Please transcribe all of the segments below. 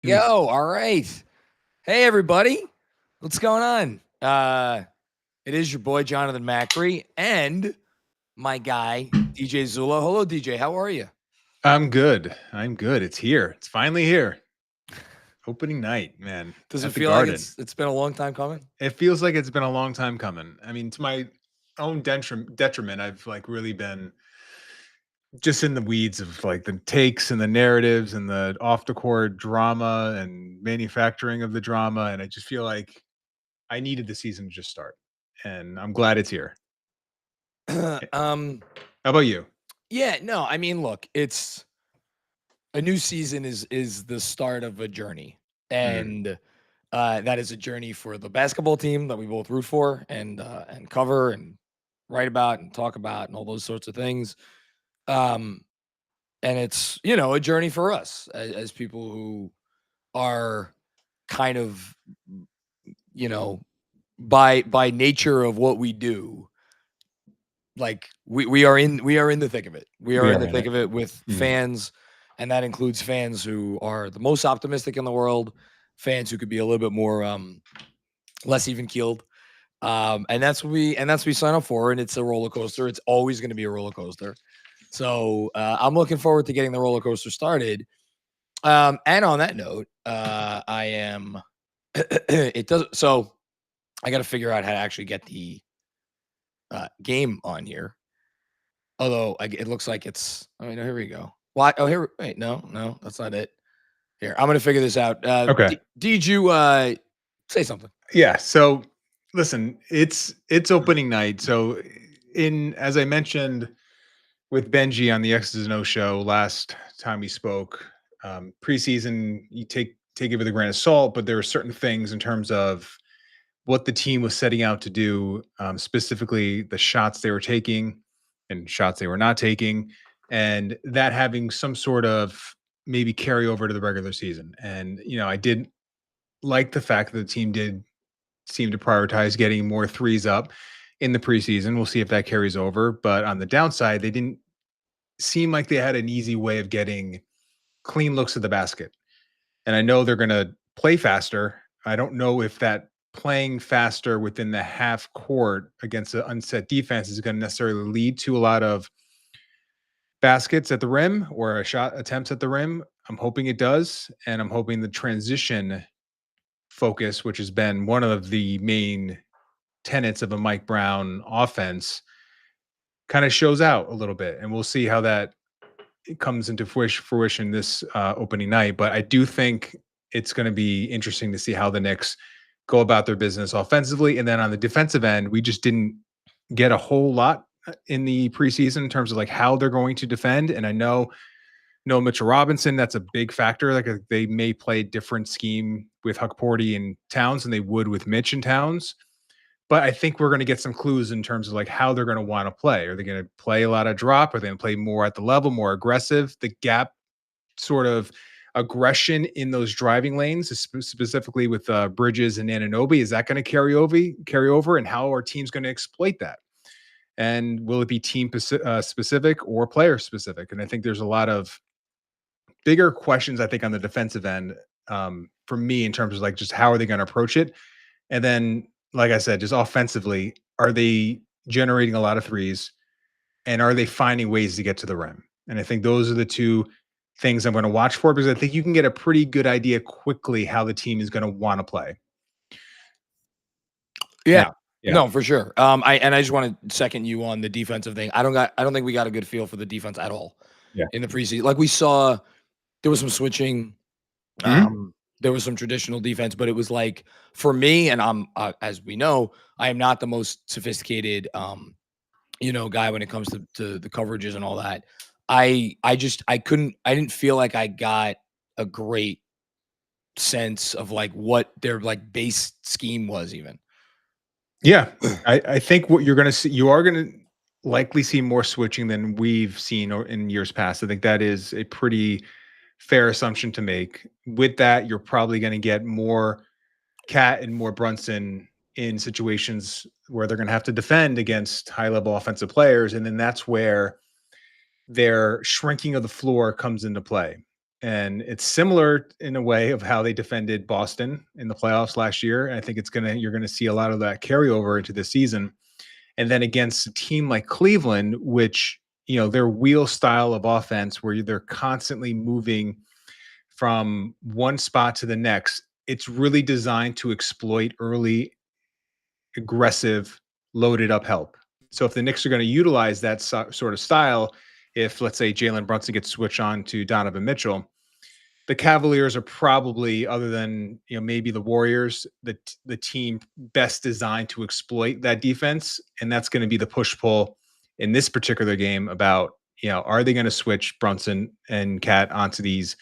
Yo, all right. Hey, everybody. What's going on? It is your boy, Jonathan Macri, and my guy, DJ Zula. Hello, DJ. How are you? I'm good. It's here. It's finally here. Opening night, man. Does at it the feel like Garden. it's been a long time coming? It feels like it's been a long time coming. I mean, to my own detriment, I've really been just in the weeds of the takes and the narratives and the off the court drama and manufacturing of the drama. And I just feel like I needed the season to just start. And I'm glad it's here. How about you? Yeah, no, I mean, look, it's a new season is the start of a journey. And that is a journey for the basketball team that we both root for and cover and write about and talk about and all those sorts of things. And it's, a journey for us as people who are kind of, by nature of what we do, like we are in the thick of it. We are in the thick of it with fans, and that includes fans who are the most optimistic in the world, fans who could be a little bit more less even keeled. And that's what we sign up for, and it's a roller coaster. It's always going to be a roller coaster. So I'm looking forward to getting the roller coaster started. And on that note, I am. It does. So I got to figure out how to actually get the game on here. Although it looks like it's. Oh, no, here we go. Why? Oh, here. Wait, no, that's not it. Here, I'm gonna figure this out. Okay. Did you say something? Yeah. So listen, it's opening night. So as I mentioned with Benji on the X's and O show last time we spoke, preseason, you take it with a grain of salt, but there are certain things in terms of what the team was setting out to do, specifically the shots they were taking and shots they were not taking, and that having some sort of maybe carry over to the regular season. And, I did like the fact that the team did seem to prioritize getting more threes up in the preseason. We'll see if that carries over. But on the downside, they didn't seem like they had an easy way of getting clean looks at the basket. And I know they're going to play faster. I don't know if that playing faster within the half court against an unset defense is going to necessarily lead to a lot of baskets at the rim or shot attempts at the rim. I'm hoping it does. And I'm hoping the transition focus, which has been one of the main tenets of a Mike Brown offense, kind of shows out a little bit. And we'll see how that comes into fruition this opening night. But I do think it's going to be interesting to see how the Knicks go about their business offensively. And then on the defensive end, we just didn't get a whole lot in the preseason in terms of how they're going to defend. And I know Mitchell Robinson, that's a big factor. They may play a different scheme with Huckporty and Towns than they would with Mitch and Towns. But I think we're going to get some clues in terms of how they're going to want to play. Are they going to play a lot of drop? Are they going to play more at the level, more aggressive? The gap sort of aggression in those driving lanes, specifically with Bridges and Anunoby, is that going to carry over? And how are teams going to exploit that? And will it be team specific or player specific? And I think there's a lot of bigger questions, I think, on the defensive end for me in terms of just how are they going to approach it? And then, like I said, just offensively, are they generating a lot of threes? And are they finding ways to get to the rim? And I think those are the two things I'm going to watch for, because I think you can get a pretty good idea quickly how the team is going to want to play. Yeah. No, for sure. I just want to second you on the defensive thing. I don't think we got a good feel for the defense at all in the preseason. We saw there was some switching. There was some traditional defense, but it was for me, and I'm as we know, I am not the most sophisticated guy when it comes to the coverages and all that. I didn't feel like I got a great sense of what their base scheme was even. Yeah. I think what you're going to see, you are going to likely see more switching than we've seen in years past. I think that is a pretty fair assumption to make. With that, you're probably going to get more Cat and more Brunson in situations where they're going to have to defend against high-level offensive players. And then that's where their shrinking of the floor comes into play. And it's similar in a way of how they defended Boston in the playoffs last year. And I think you're going to see a lot of that carryover into the season. And then against a team like Cleveland, which, their wheel style of offense where they're constantly moving from one spot to the next, it's really designed to exploit early, aggressive, loaded up help. So if the Knicks are going to utilize that sort of style, if let's say Jalen Brunson gets switched on to Donovan Mitchell, the Cavaliers are probably, other than maybe the Warriors, the team best designed to exploit that defense, and that's going to be the push pull in this particular game about are they going to switch Brunson and Cat onto these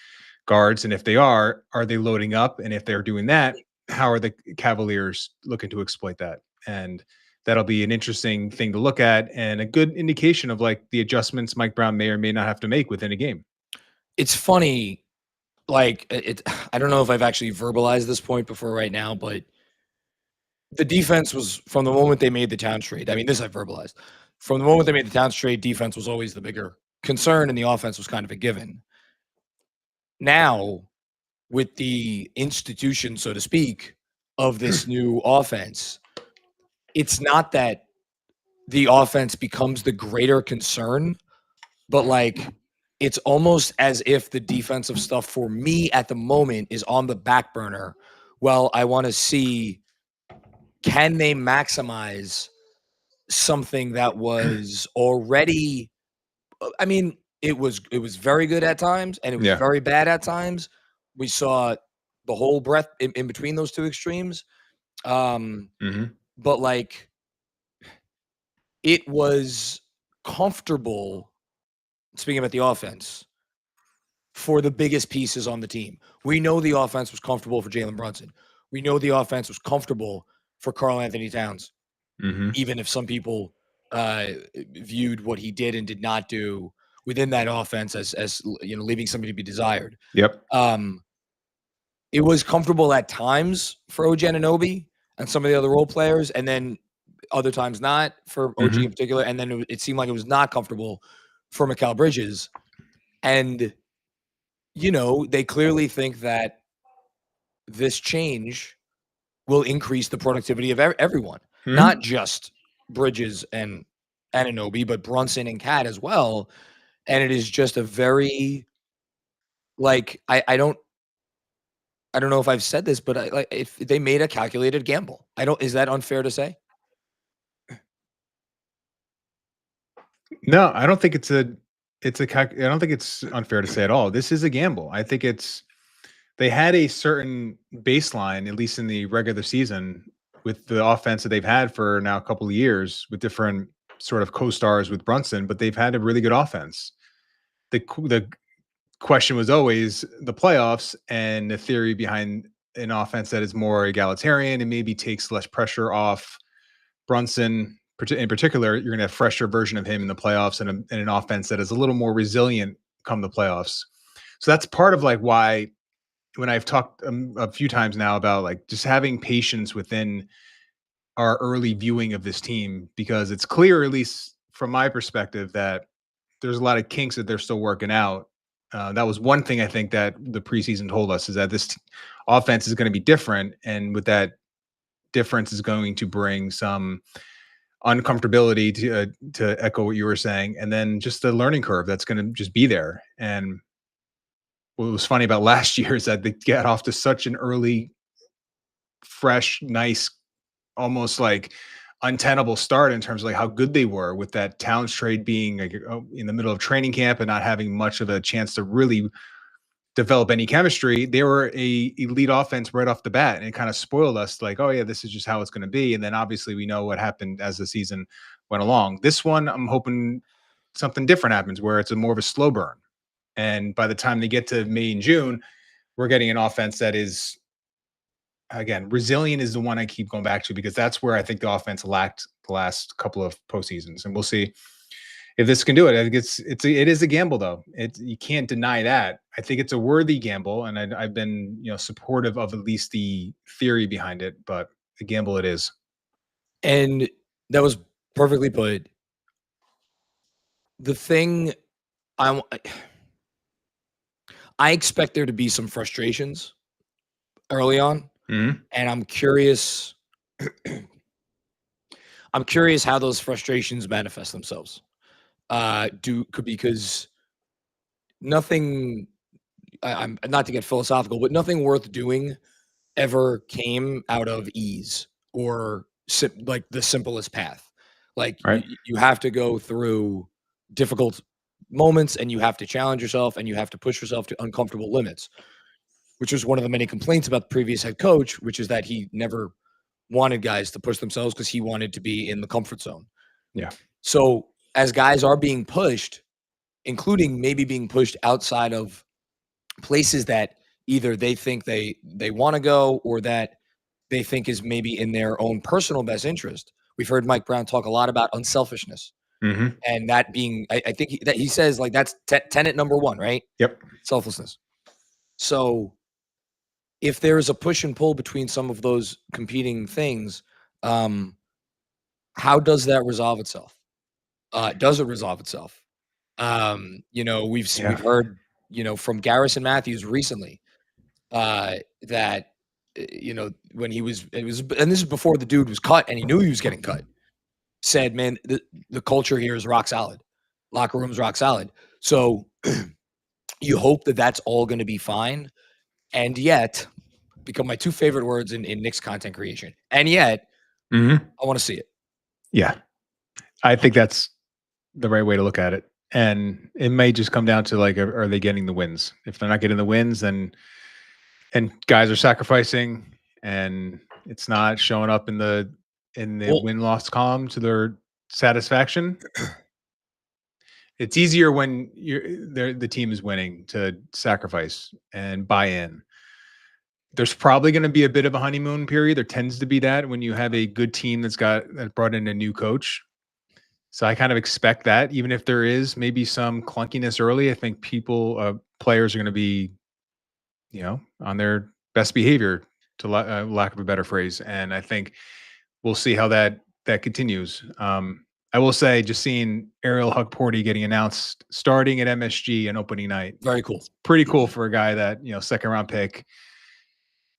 guards, and if they are they loading up, and if they're doing that, how are the Cavaliers looking to exploit that? And that'll be an interesting thing to look at and a good indication of like the adjustments Mike Brown may or may not have to make within a game. It's funny. Like I don't know if I've actually verbalized this point before right now, but the defense was from the moment they made the Towns trade. I mean, this I've verbalized. From the moment they made the Towns trade, defense was always the bigger concern, and the offense was kind of a given. Now, with the institution, so to speak, of this new offense, it's not that the offense becomes the greater concern, but like it's almost as if the defensive stuff for me at the moment is on the back burner. Well, I want to see, can they maximize something that was already, I mean, it was very good at times and it was very bad at times. We saw the whole breadth in between those two extremes. But like, it was comfortable, speaking about the offense, for the biggest pieces on the team. We know the offense was comfortable for Jalen Brunson. We know the offense was comfortable for Karl-Anthony Towns, even if some people viewed what he did and did not do within that offense as leaving something to be desired. Yep. It was comfortable at times for OG Anunoby and some of the other role players, and then other times not for OG in particular. And then it seemed like it was not comfortable for Mikal Bridges. And, they clearly think that this change will increase the productivity of everyone, not just Bridges and Anunoby, but Brunson and Cat as well. And it is just a very, like, I don't know if I've said this, but if they made a calculated gamble, is that unfair to say? No, I don't think I don't think it's unfair to say at all. This is a gamble. I think they had a certain baseline, at least in the regular season, with the offense that they've had for now a couple of years with different sort of co-stars with Brunson, but they've had a really good offense. The question was always the playoffs and the theory behind an offense that is more egalitarian and maybe takes less pressure off Brunson. In particular, you're going to have a fresher version of him in the playoffs and an offense that is a little more resilient come the playoffs. So that's part of like why when I've talked a few times now about like just having patience within our early viewing of this team, because it's clear, at least from my perspective, that there's a lot of kinks that they're still working out. That was one thing I think that the preseason told us, is that this offense is going to be different. And with that difference is going to bring some uncomfortability to echo what you were saying. And then just the learning curve that's going to just be there. And what was funny about last year is that they got off to such an early, fresh, nice, almost like untenable start in terms of like how good they were, with that Towns trade being like in the middle of training camp and not having much of a chance to really develop any chemistry. They were a elite offense right off the bat, and it kind of spoiled us like, oh yeah, this is just how it's going to be. And then obviously we know what happened as the season went along. This one, I'm hoping something different happens where it's more of a slow burn. And by the time they get to May and June, we're getting an offense that is, again, resilient is the one I keep going back to, because that's where I think the offense lacked the last couple of postseasons. And we'll see if this can do it. I think it is a gamble, though. You can't deny that. I think it's a worthy gamble, and I've been supportive of at least the theory behind it, but a gamble it is. And that was perfectly put. The thing I expect there to be some frustrations early on, and I'm curious. I'm curious how those frustrations manifest themselves. Because nothing. I'm not to get philosophical, but nothing worth doing ever came out of ease or like the simplest path. Like you have to go through difficult moments, and you have to challenge yourself, and you have to push yourself to uncomfortable limits, which was one of the many complaints about the previous head coach, which is that he never wanted guys to push themselves because he wanted to be in the comfort zone. Yeah. So as guys are being pushed, including maybe being pushed outside of places that either they think they want to go or that they think is maybe in their own personal best interest. We've heard Mike Brown talk a lot about unselfishness. And that being, I think that he says like that's tenet number one, right? Yep. Selflessness. So if there is a push and pull between some of those competing things, how does that resolve itself? Does it resolve itself? We've heard, from Garrison Matthews recently, that, when and this is before the dude was cut and he knew he was getting cut, said, man, the culture here is rock solid. Locker room's rock solid. So you hope that that's all going to be fine. And yet, become my two favorite words in Knicks content creation. And yet, I want to see it. Yeah. I think that's the right way to look at it. And it may just come down to like, are they getting the wins? If they're not getting the wins, and guys are sacrificing, and it's not showing up in the win-loss column to their satisfaction. It's easier when the team is winning to sacrifice and buy in. There's probably going to be a bit of a honeymoon period. There tends to be that when you have a good team that brought in a new coach. So I kind of expect that, even if there is maybe some clunkiness early, I think players are going to be, on their best behavior, to lack of a better phrase. And I think we'll see how that continues. I will say, just seeing Ariel Hukporti getting announced starting at MSG on opening night. Very cool. It's pretty cool for a guy that, second round pick,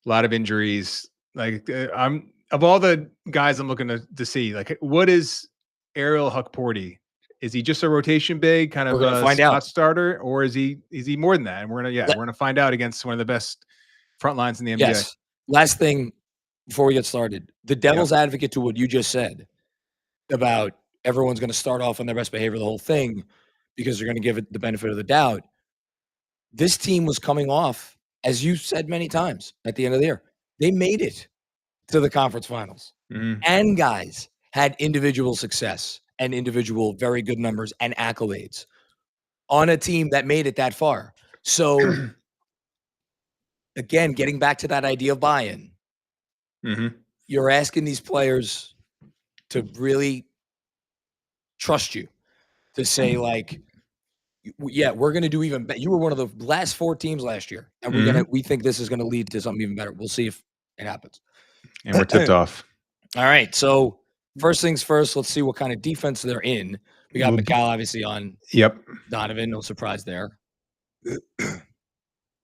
a lot of injuries. Like of all the guys I'm looking to see, like, what is Ariel Hukporti? Is he just a rotation big kind of a spot starter, or is he more than that? And we're going to find out against one of the best front lines in the NBA. Yes. Last thing before we get started, the devil's advocate to what you just said about everyone's going to start off on their best behavior, the whole thing, because they're going to give it the benefit of the doubt. This team was coming off, as you said many times at the end of the year, they made it to the conference finals. And guys had individual success and individual very good numbers and accolades on a team that made it that far. So again, getting back to that idea of buy-in, you're asking these players to really trust you, to say like, yeah, we're going to do even better. You were one of the last 4 teams last year, and we think this is going to lead to something even better. We'll see if it happens. And we're tipped off. All right. So first things first, let's see what kind of defense they're in. We got McCall obviously on. Yep. Donovan, no surprise there.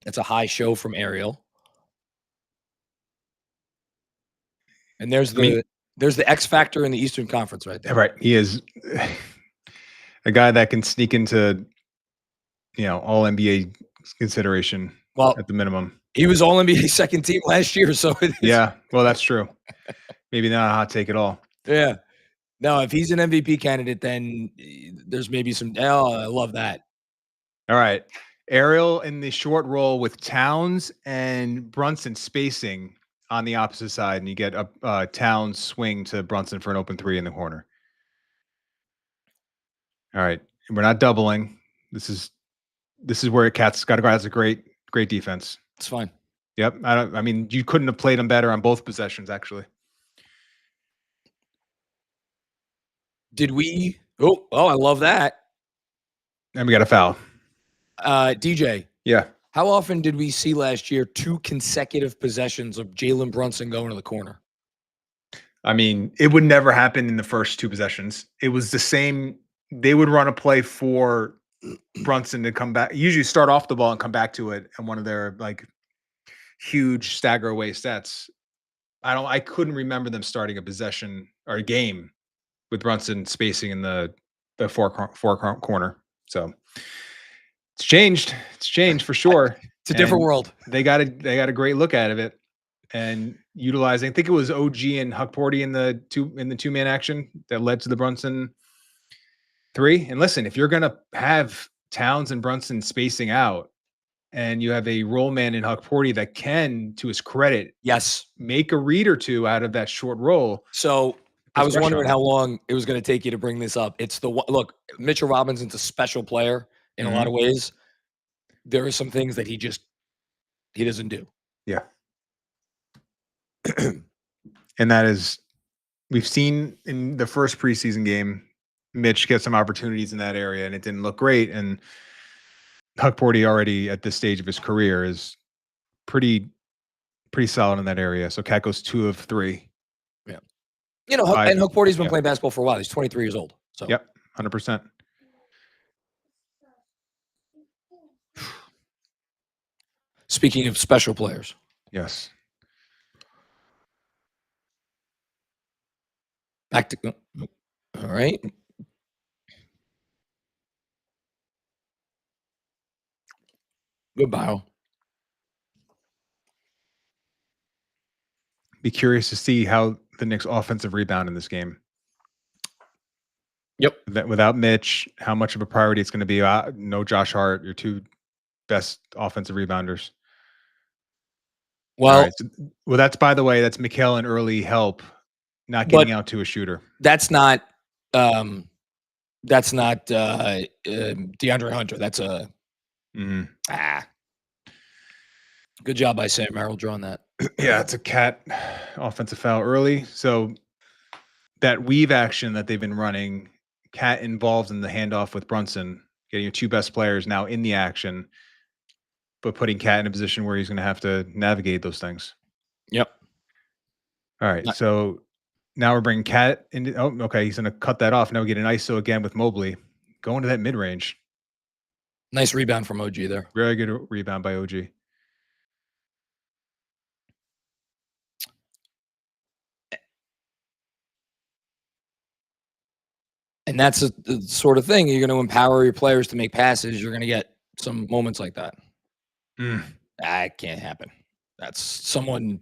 That's a high show from Ariel. And there's the X factor in the Eastern Conference right there. Right. He is a guy that can sneak into, all NBA consideration. Well, at the minimum. He was all NBA second team last year. So yeah, well, that's true. Maybe not a hot take at all. Yeah. No, if he's an MVP candidate, then there's maybe some. Oh, I love that. All right. Ariel in the short roll with Towns and Brunson spacing on the opposite side, and you get a Towns swing to Brunson for an open 3 in the corner. All right. We're not doubling. This is where Cat's got a guy that's a great defense. It's fine. Yep. I mean, you couldn't have played him better on both possessions, actually. Did we? Oh, I love that. And we got a foul. DJ. Yeah. How often did we see last year 2 consecutive possessions of Jalen Brunson going to the corner? I mean, it would never happen in the first 2 possessions. It was the same. They would run a play for Brunson to come back. Usually start off the ball and come back to it, and one of their like huge stagger away sets. I couldn't remember them starting a possession or a game with Brunson spacing in the four corner. So it's changed. It's changed for sure. It's a different world. They got a great look out of it, and utilizing. I think it was OG and Huckporty in the two-man action that led to the Brunson 3. And listen, if you're gonna have Towns and Brunson spacing out, and you have a roll man in Huckporty that can, to his credit, yes, make a read or two out of that short roll. So I was wondering how long it was going to take you to bring this up. It's the look, Mitchell Robinson's a special player in a lot of ways. There are some things that he doesn't do. Yeah. And that is, we've seen in the first preseason game, Mitch get some opportunities in that area, and it didn't look great. And Huckporty already at this stage of his career is pretty solid in that area. So Cat goes 2 of 3. Yeah. And Huckporty's been playing basketball for a while. He's 23 years old. So yep, 100%. Speaking of special players. Yes. Back to all right. Good bio. Be curious to see how the Knicks offensive rebound in this game. Yep. Without Mitch, how much of a priority it's going to be. No Josh Hart, your 2 best offensive rebounders. Well, that's, by the way, that's Mikal and early help not getting out to a shooter. That's not DeAndre Hunter. That's a good job by Sam Merrill drawing that. Yeah, it's a Cat offensive foul early. So that weave action that they've been running, Cat involved in the handoff with Brunson, getting your 2 best players now in the action, but putting Cat in a position where he's going to have to navigate those things. Yep. All right. So now we're bringing Cat into. Oh, okay. He's going to cut that off. Now we get an ISO again with Mobley going to that mid range. Nice rebound from OG there. Very good rebound by OG. And that's the sort of thing. You're going to empower your players to make passes. You're going to get some moments like that. That can't happen. That's someone.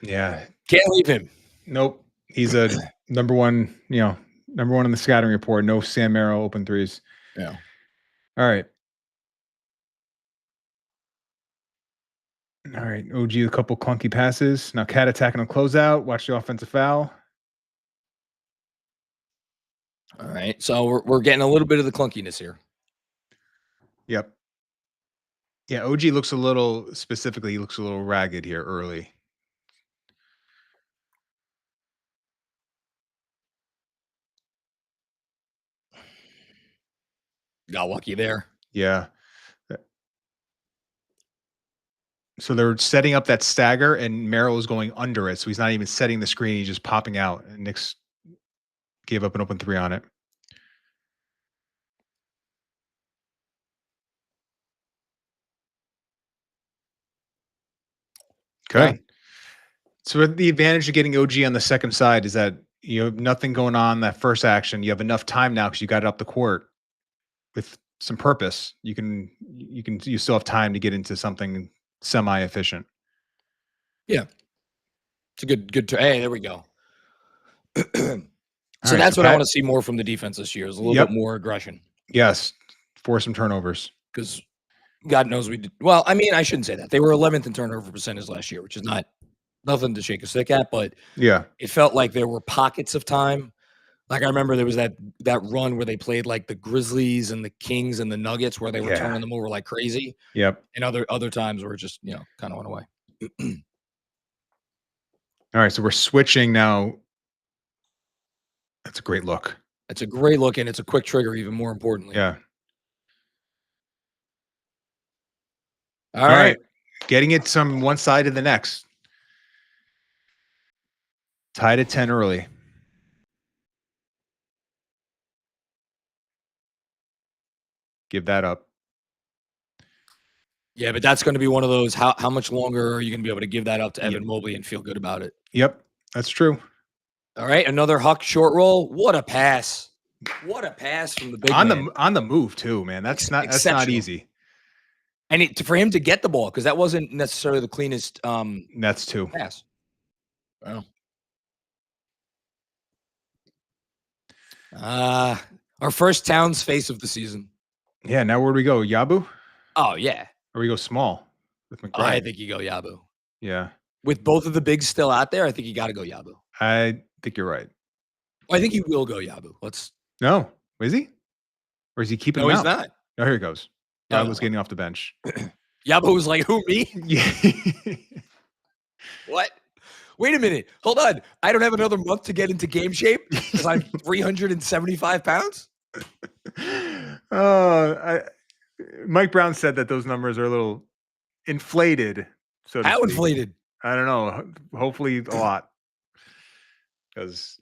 Yeah. Can't leave him. Nope. He's a number one in the scouting report. No Sam Merrill open threes. Yeah. All right. OG, a couple clunky passes. Now Cat attacking on closeout. Watch the offensive foul. All right. So we're getting a little bit of the clunkiness here. Yep. Yeah, OG looks a little ragged here early. Got lucky there. Yeah. So they're setting up that stagger, and Merrill is going under it. So he's not even setting the screen. He's just popping out. And Knicks gave up an open 3 on it. Good. Okay. So the advantage of getting OG on the second side is that you have nothing going on that first action. You have enough time now because you got it up the court with some purpose. You still have time to get into something semi-efficient. Yeah. It's a good hey, there we go. So that's what I want to see more from the defense this year, is a little bit more aggression. Yes. Force some turnovers. Because God knows we did. Well, I mean, I shouldn't say that. They were 11th in turnover percentage last year, which is nothing to shake a stick at, but it felt like there were pockets of time. Like I remember there was that run where they played like the Grizzlies and the Kings and the Nuggets, where they were turning them over like crazy. Yep. And other times where it just, kind of went away. All right, so we're switching now. That's a great look. It's a great look, and it's a quick trigger, even more importantly. Yeah. All right. Getting it from one side to the next. Tied at 10 early. give that up. Yeah, but that's going to be one of those. How much longer are you going to be able to give that up to Evan Mobley and feel good about it? Yep, that's true. All right, another Huck short roll. What a pass! What a pass from the big man. On the move too, man. That's not easy. And for him to get the ball, because that wasn't necessarily the cleanest that's too pass. Wow. Our first Towns face of the season. Yeah, now where do we go? Yabu? Oh, yeah. Or we go small with McBride? I think you go Yabu. Yeah. With both of the bigs still out there, I think you got to go Yabu. I think you're right. I think he will go Yabu. No. Is he? Or is he keeping him out? No, he's not. Oh, here he goes. Yabu's getting off the bench. Yabu was like, who, me? Yeah. What? Wait a minute. Hold on. I don't have another month to get into game shape because I'm 375 pounds? Mike Brown said that those numbers are a little inflated. So how inflated? I don't know. Hopefully a lot. Because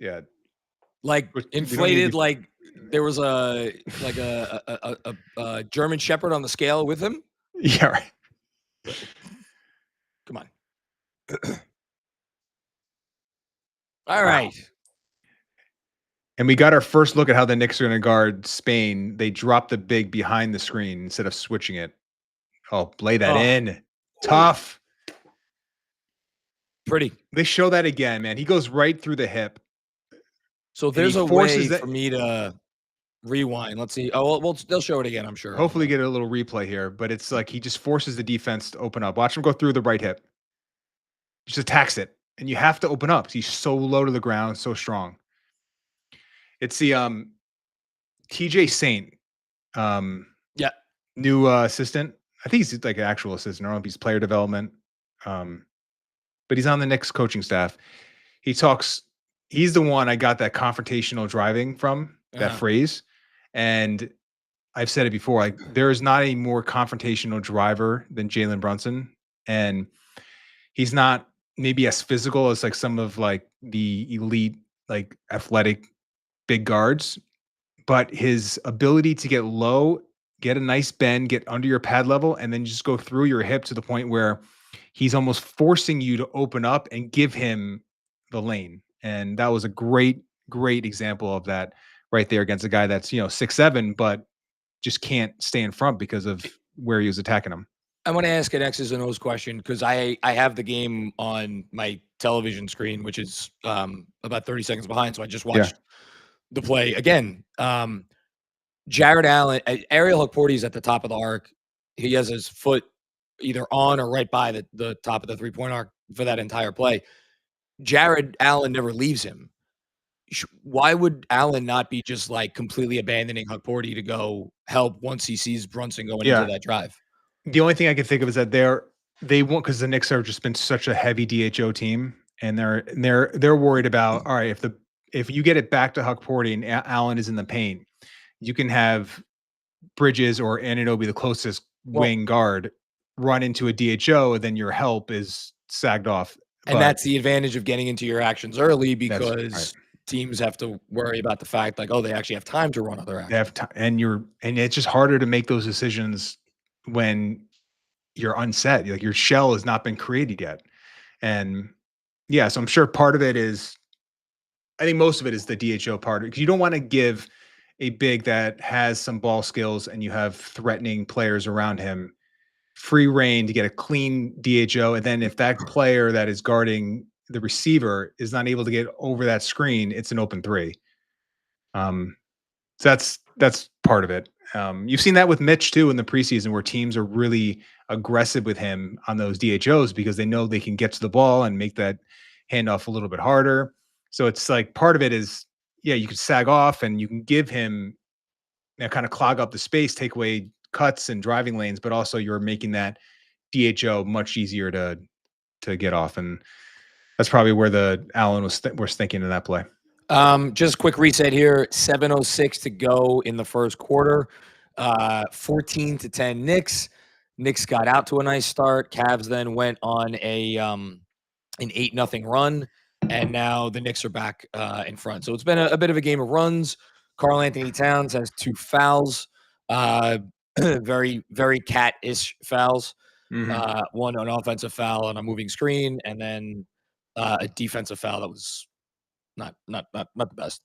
like inflated, like there was a German Shepherd on the scale with him. Yeah, right. Come on. All right. And we got our first look at how the Knicks are going to guard Spain. They dropped the big behind the screen instead of switching it. Oh, lay that in. Tough. Pretty. They show that again, man. He goes right through the hip. So there's a way for me to rewind. Let's see. Oh, well, they'll show it again, I'm sure. Hopefully get a little replay here, but it's like he just forces the defense to open up. Watch him go through the right hip. Just attacks it. And you have to open up. He's so low to the ground, so strong. It's the TJ Saint. New assistant. I think he's like an actual assistant. I don't know if he's player development. But he's on the Knicks coaching staff. He's the one I got that confrontational driving from, that phrase. And I've said it before, like there is not a more confrontational driver than Jalen Brunson. And he's not maybe as physical as like some of like the elite, like athletic big guards, but his ability to get low, get a nice bend, get under your pad level, and then just go through your hip to the point where he's almost forcing you to open up and give him the lane. And that was a great example of that right there against a guy that's, 6'7", but just can't stay in front because of where he was attacking him. I want to ask an X's and O's question because I have the game on my television screen, which is about 30 seconds behind. So I just watched the play again. Jared Allen, Ariel Hukporti's at the top of the arc. He has his foot either on or right by the top of the three-point arc for that entire play. Jared Allen never leaves him. Why would Allen not be just like completely abandoning Hukporti to go help once he sees Brunson going into that drive? The only thing I can think of is that they won't, because the Knicks have just been such a heavy DHO team, and they're worried about, all right, if you get it back to Hukporti and Allen is in the paint, you can have Bridges or Anunoby, the closest wing guard, run into a DHO, and then your help is sagged off. And that's the advantage of getting into your actions early, because teams have to worry about the fact like, they actually have time to run other actions. They have time, and it's just harder to make those decisions when you're unset. Like your shell has not been created yet. And so I'm sure part of it is, I think most of it is the DHO part, because you don't want to give a big that has some ball skills and you have threatening players around him free reign to get a clean DHO. And then if that player that is guarding the receiver is not able to get over that screen, it's an open three. So that's part of it. You've seen that with Mitch too in the preseason, where teams are really aggressive with him on those DHOs because they know they can get to the ball and make that handoff a little bit harder. So it's like part of it is, you can sag off and you can give him, kind of clog up the space, take away cuts and driving lanes, but also you're making that DHO much easier to get off. And that's probably where the Allen was thinking in that play. Just a quick reset here. 7:06 to go in the first quarter. 14-10 Knicks. Knicks got out to a nice start. Cavs then went on an 8-0 run, and now the Knicks are back in front. So it's been a bit of a game of runs. Karl-Anthony Towns has 2 fouls. very, very cat-ish fouls. Mhm. One an offensive foul on a moving screen, and then a defensive foul that was not the best.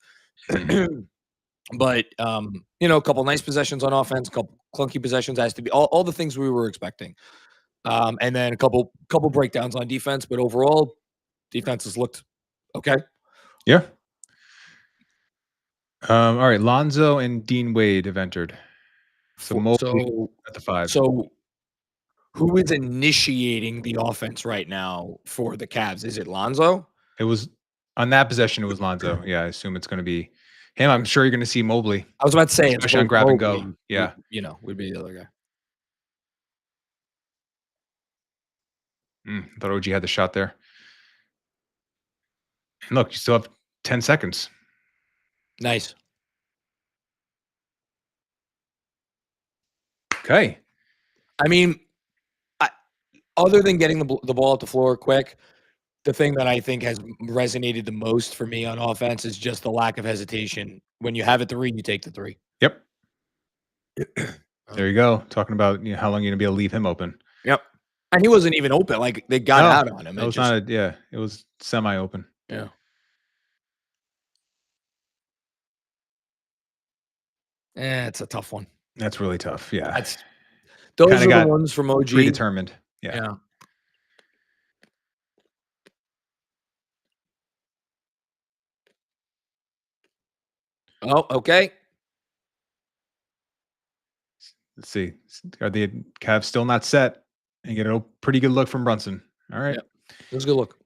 But a couple nice possessions on offense, a couple clunky possessions, has to be all the things we were expecting. And then a couple breakdowns on defense, but overall, defense has looked okay. Yeah. All right, Lonzo and Dean Wade have entered. So Mobley at the 5. So who is initiating the offense right now for the Cavs? Is it Lonzo? It was on that possession. It was Lonzo. Yeah, I assume it's going to be him. I'm sure you're going to see Mobley. I was about to say, especially on grab and go. Mobley, Yeah, would be the other guy. I thought OG had the shot there. And look, you still have 10 seconds. Nice. Okay. I mean, other than getting the ball at the floor quick, the thing that I think has resonated the most for me on offense is just the lack of hesitation. When you have a 3, you take the 3. Yep. There you go. Talking about how long you're going to be able to leave him open. Yep. And he wasn't even open. Like, they got out on him. It was not it was semi-open. Yeah. It's a tough one. That's really tough. Yeah. Those are the ones from OG. Predetermined. Yeah. Oh, okay. Let's see. Are the Cavs still not set? And get a pretty good look from Brunson. All right. Yep. It was a good look.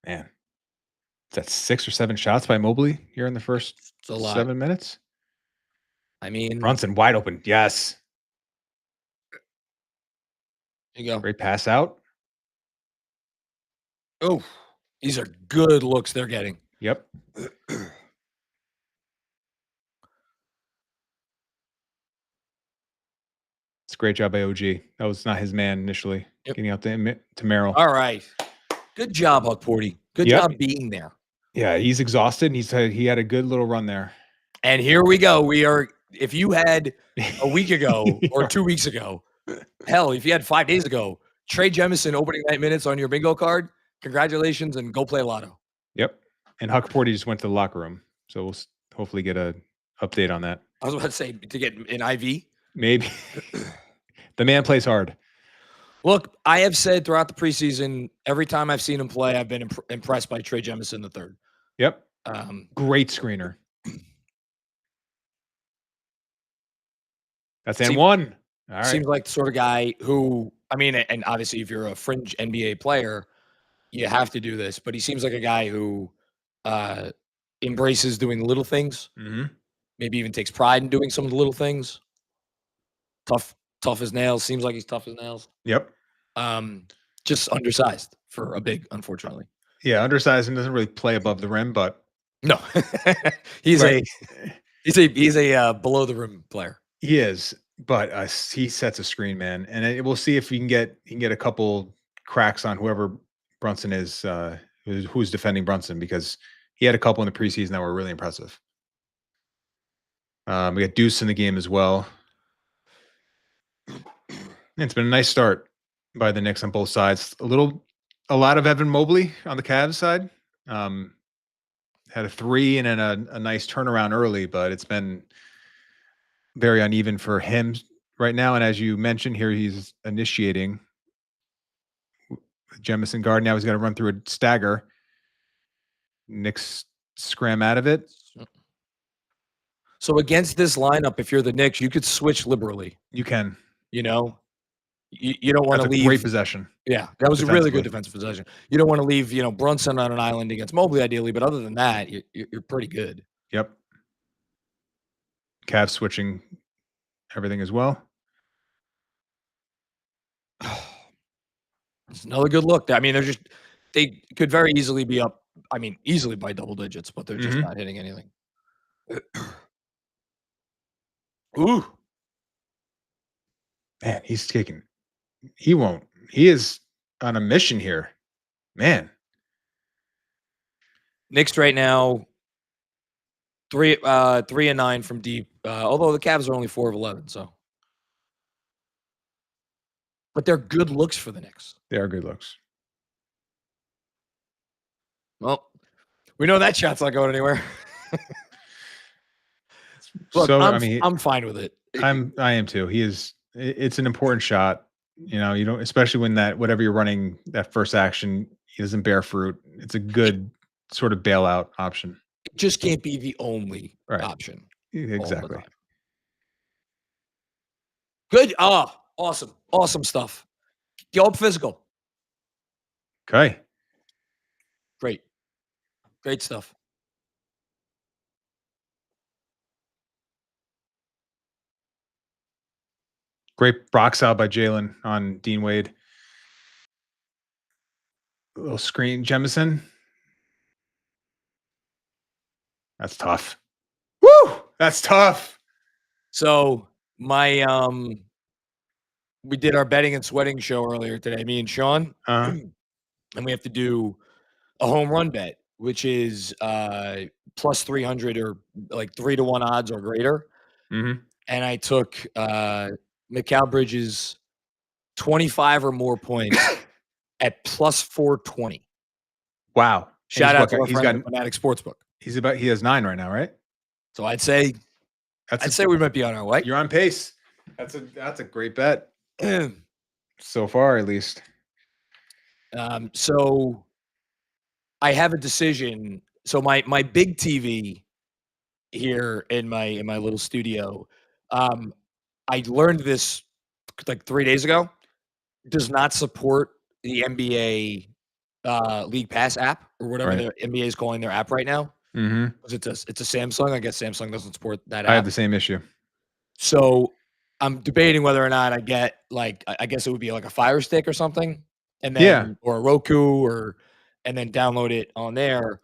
Man. Is that 6 or 7 shots by Mobley here in the first 7 minutes? I mean, Brunson wide open. Yes. There you go. Great pass out. Oh, these are good looks they're getting. Yep. It's a great job by OG. That was not his man initially. Yep. Getting out to Merrill. All right. Good job, Huckporty. Good job being there. Yeah, he's exhausted. And he had a good little run there. And here we go. We are. If you had a week ago or 2 weeks ago, hell, if you had 5 days ago, Trey Jemison opening night minutes on your bingo card, congratulations and go play lotto. Yep. And Huckporty just went to the locker room. So we'll hopefully get a update on that. I was about to say, to get an IV? Maybe. The man plays hard. Look, I have said throughout the preseason, every time I've seen him play, I've been impressed by Trey Jemison III. Yep. Great screener. That's and one. All right. Seems like the sort of guy who, I mean, and obviously if you're a fringe NBA player, you have to do this, but he seems like a guy who embraces doing little things. Mm-hmm. Maybe even takes pride in doing some of the little things. Tough as nails. Seems like he's tough as nails. Yep. Just undersized for a big, unfortunately. Yeah, undersized and doesn't really play above the rim, but no, he's a below the rim player. He is, but he sets a screen, man, and we'll see if he can get a couple cracks on whoever Brunson is, who's defending Brunson, because he had a couple in the preseason that were really impressive. We got Deuce in the game as well. It's been a nice start by the Knicks on both sides. A lot of Evan Mobley on the Cavs side. Had a 3 and then a nice turnaround early, but it's been very uneven for him right now. And as you mentioned here, he's initiating Jemison guard. Now he's got to run through a stagger. Knicks scram out of it. So against this lineup, if you're the Knicks, you could switch liberally. You can. You don't want to leave. Great possession. Yeah, that was a really good defensive possession. You don't want to leave, Brunson on an island against Mobley, ideally, but other than that, you're pretty good. Yep. Cavs switching everything as well. It's another good look. I mean, they could very easily be up. I mean, easily by double digits, but they're just not hitting anything. Ooh. Man, he's kicking. He won't. He is on a mission here. Man. Knicks right now, 3-9 from deep. Although the Cavs are only 4 of 11, so. But they're good looks for the Knicks. They are good looks. Well, we know that shot's not going anywhere. Look, So I'm fine with it. I am too. It's an important shot. You don't, especially when whatever you're running, that first action, he doesn't bear fruit. It's a good sort of bailout option. It just can't be the only option. Exactly. Good. Awesome. Awesome stuff. Go up physical. Okay. Great. Great stuff. Great box out by Jalen on Dean Wade. A little screen. Jemison. That's tough. Woo! That's tough. So we did our betting and sweating show earlier today, me and Sean. And we have to do a home run bet, which is plus 300 or like 3-1 odds or greater. Mm-hmm. And I took Mikal Bridges 25 or more points at plus 420. Wow. Shout out to our friend at Fanatic Sportsbook. He has 9 right now, right? So I'd say we might be on our way. You're on pace. That's a great bet. So far, at least. So I have a decision. So my big TV here in my little studio, I learned this like 3 days ago, does not support the NBA League Pass app or whatever the NBA is calling their app right now. Mm-hmm. It's a Samsung. I guess Samsung doesn't support that app. I have the same issue. So I'm debating whether or not I get I guess it would be like a Fire Stick or something, and then or a Roku and then download it on there.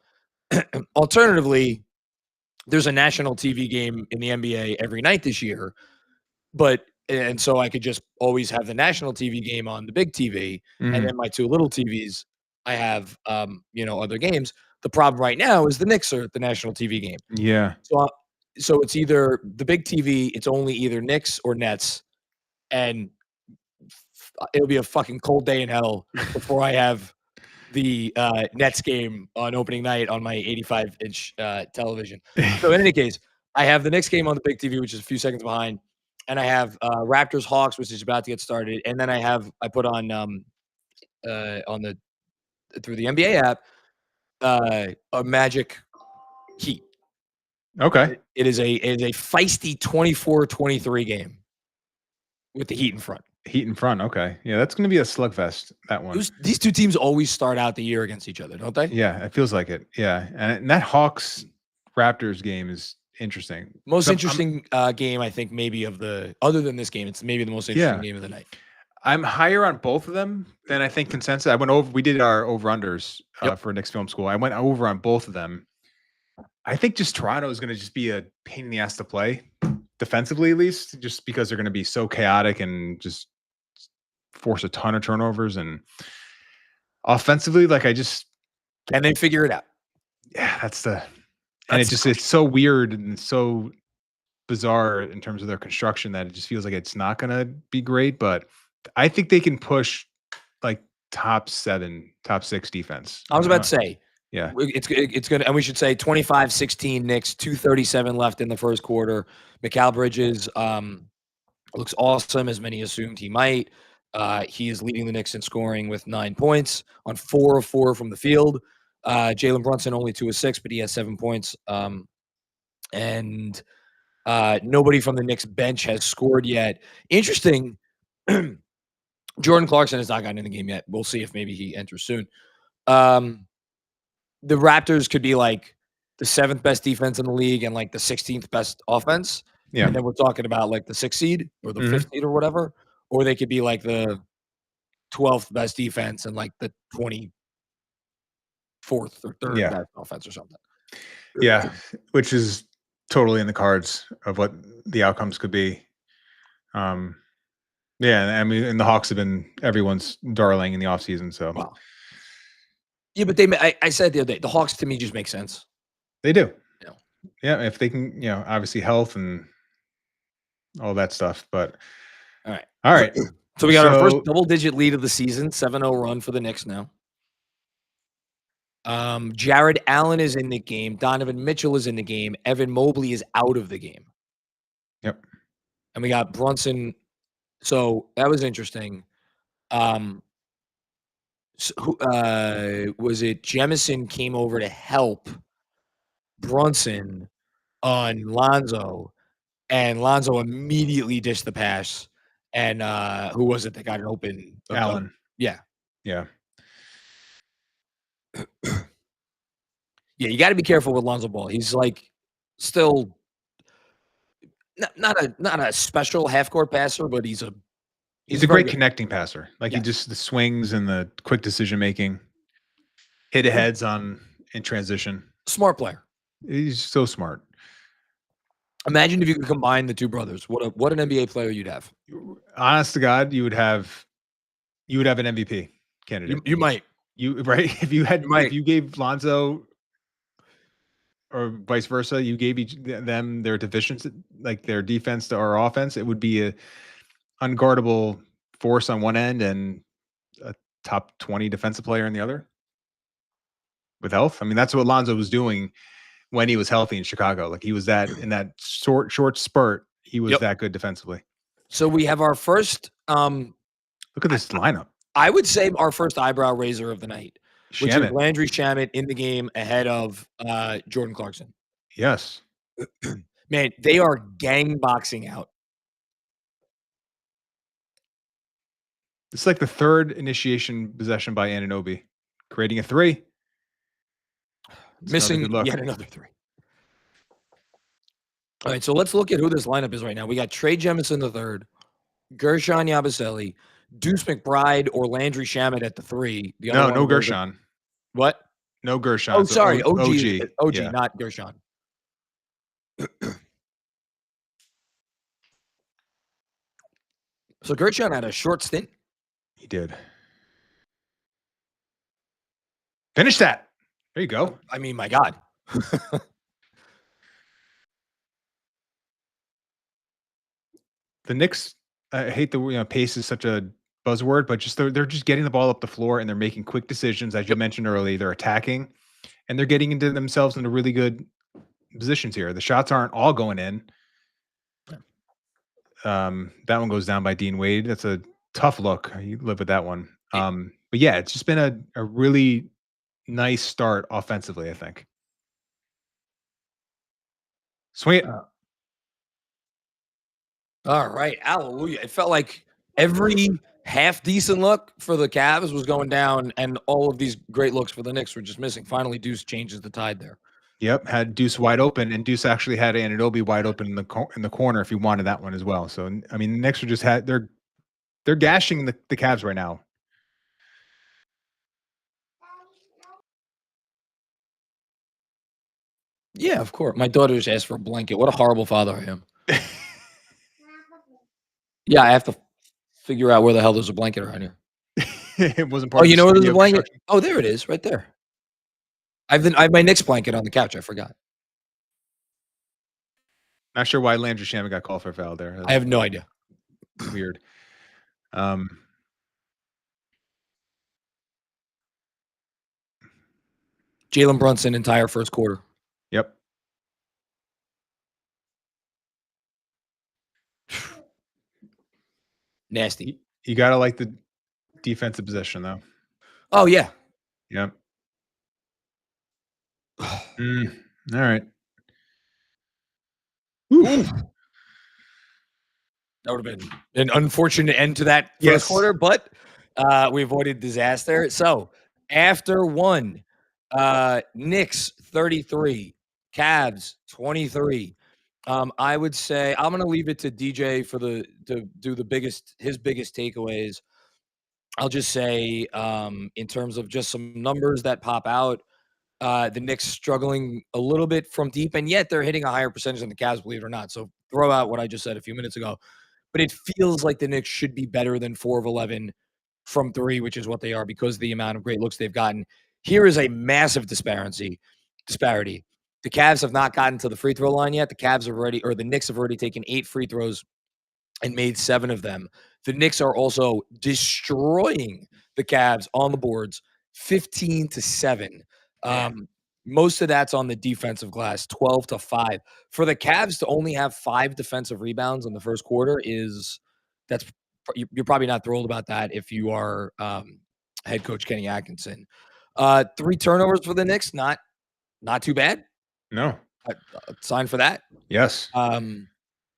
Alternatively, there's a national TV game in the NBA every night this year, and so I could just always have the national TV game on the big TV, and then my 2 little TVs, I have other games. The problem right now is the Knicks are at the national TV game. Yeah. So it's either the big TV, it's only either Knicks or Nets, and it'll be a fucking cold day in hell before I have the Nets game on opening night on my 85-inch television. So in any case, I have the Knicks game on the big TV, which is a few seconds behind, and I have Raptors Hawks, which is about to get started, and then I put on through the NBA app a Magic Heat. Okay. It is a feisty 24-23 game with the Heat in front. Heat in front. Okay. Yeah, that's going to be a slugfest, that one. These 2 teams always start out the year against each other, don't they? Yeah, it feels like it. Yeah. And that Hawks-Raptors game is interesting. Most interesting game, I think, maybe other than this game, it's maybe the most interesting game of the night. I'm higher on both of them than I think consensus. We did our over-unders for Knicks Film School. I went over on both of them. I think just Toronto is going to just be a pain in the ass to play, defensively at least, just because they're going to be so chaotic and just force a ton of turnovers. And offensively, can they figure it out? Yeah, it's so weird and so bizarre in terms of their construction that it just feels like it's not going to be great. But I think they can push like top 7, top 6 defense. I was about to say. Yeah, it's good, and we should say 25-16 Knicks, 2:37 left in the first quarter. Mikal Bridges looks awesome, as many assumed he might. He is leading the Knicks in scoring with 9 points on 4 of 4 from the field. Jalen Brunson only 2 of 6, but he has 7 points. And nobody from the Knicks bench has scored yet. Interesting. Jordan Clarkson has not gotten in the game yet. We'll see if maybe he enters soon. The Raptors could be like the 7th best defense in the league and like the 16th best offense. Yeah. And then we're talking about like the 6th seed or the 5th seed or whatever. Or they could be like the 12th best defense and like the 24th or 3rd best offense or something. Yeah. Which is totally in the cards of what the outcomes could be. Yeah. I mean, and the Hawks have been everyone's darling in the offseason. So. Wow. Yeah, but I said the other day, the Hawks to me just make sense. They do. You know. Yeah, if they can, obviously health and all that stuff. But all right. So we got our first double-digit lead of the season, 7-0 run for the Knicks now. Jared Allen is in the game. Donovan Mitchell is in the game. Evan Mobley is out of the game. Yep. And we got Brunson. So that was interesting. Was it Jemison came over to help Brunson on Lonzo, and Lonzo immediately dished the pass. And who was it that got it open? Allen. Yeah. Yeah. Yeah, you got to be careful with Lonzo Ball. He's like still not a special half court passer, but he's a great connecting passer. Like he just the swings and the quick decision making, hit aheads in transition. Smart player. He's so smart. Imagine if you could combine the two brothers. What an NBA player you'd have. Honest to God, you would have an MVP candidate. You might. Right? If you gave Lonzo or vice versa, you gave them their deficiency, like their defense to our offense, it would be a unguardable force on one end and a top 20 defensive player in the other with health. I mean, that's what Lonzo was doing when he was healthy in Chicago. Like he was that in that short spurt, he was that good defensively. So we have our first look at this lineup. I would say our first eyebrow raiser of the night, which is Landry Shamet in the game ahead of Jordan Clarkson. Yes. Man, they are gang boxing out. It's like the third initiation possession by Anunoby, creating a three. Missing yet another three. All right, so let's look at who this lineup is right now. We got Trey Jemison the third, Gershon Yabusele, Deuce McBride or Landry Shamet at the three. No Gershon. What? No Gershon. Oh, sorry. OG, yeah. Not Gershon. So Gershon had a short stint. He did. Finish that. There you go. I mean, my God. The Knicks, I hate the pace is such a buzzword, but just they're just getting the ball up the floor and they're making quick decisions. As you mentioned earlier, they're attacking and they're getting into themselves into really good positions here. The shots aren't all going in. That one goes down by Dean Wade. That's a tough look. You live with that one. But yeah, it's just been a really nice start offensively, I think. Swing it. All right. Hallelujah. It felt like every half decent look for the Cavs was going down, and all of these great looks for the Knicks were just missing. Finally, Deuce changes the tide there. Yep, had Deuce wide open, and Deuce actually had Anunoby wide open in the corner if you wanted that one as well. So I mean, the Knicks are just they're gashing the Cavs right now. Yeah, of course. My daughter just asked for a blanket. What a horrible father I am. Yeah, I have to figure out where the hell there's a blanket around here. It wasn't part. Oh, you know where there's a blanket? Oh, there it is, right there. I have my Knicks blanket on the couch. I forgot. Not sure why Landry Shamet got called for a foul there. I have no idea. Weird. Jalen Brunson entire first quarter. Yep. Nasty. You gotta like the defensive possession though. Oh yeah. Yep. All right. Oof. That would have been an unfortunate end to that first quarter, but we avoided disaster. So after one, Knicks 33, Cavs 23. I would say I'm going to leave it to DJ to do his biggest takeaways. I'll just say in terms of just some numbers that pop out, the Knicks struggling a little bit from deep, and yet they're hitting a higher percentage than the Cavs, believe it or not. So throw out what I just said a few minutes ago. But it feels like the Knicks should be better than 4 of 11 from three, which is what they are because of the amount of great looks they've gotten. Here is a massive disparity. The Cavs have not gotten to the free throw line yet. The Knicks have already taken 8 free throws and made 7 of them. The Knicks are also destroying the Cavs on the boards, 15-7. Most of that's on the defensive glass, 12-5. For the Cavs to only have 5 defensive rebounds in the first quarter you're probably not thrilled about that if you are head coach Kenny Atkinson. 3 turnovers for the Knicks, not too bad. No. A sign for that. Yes. And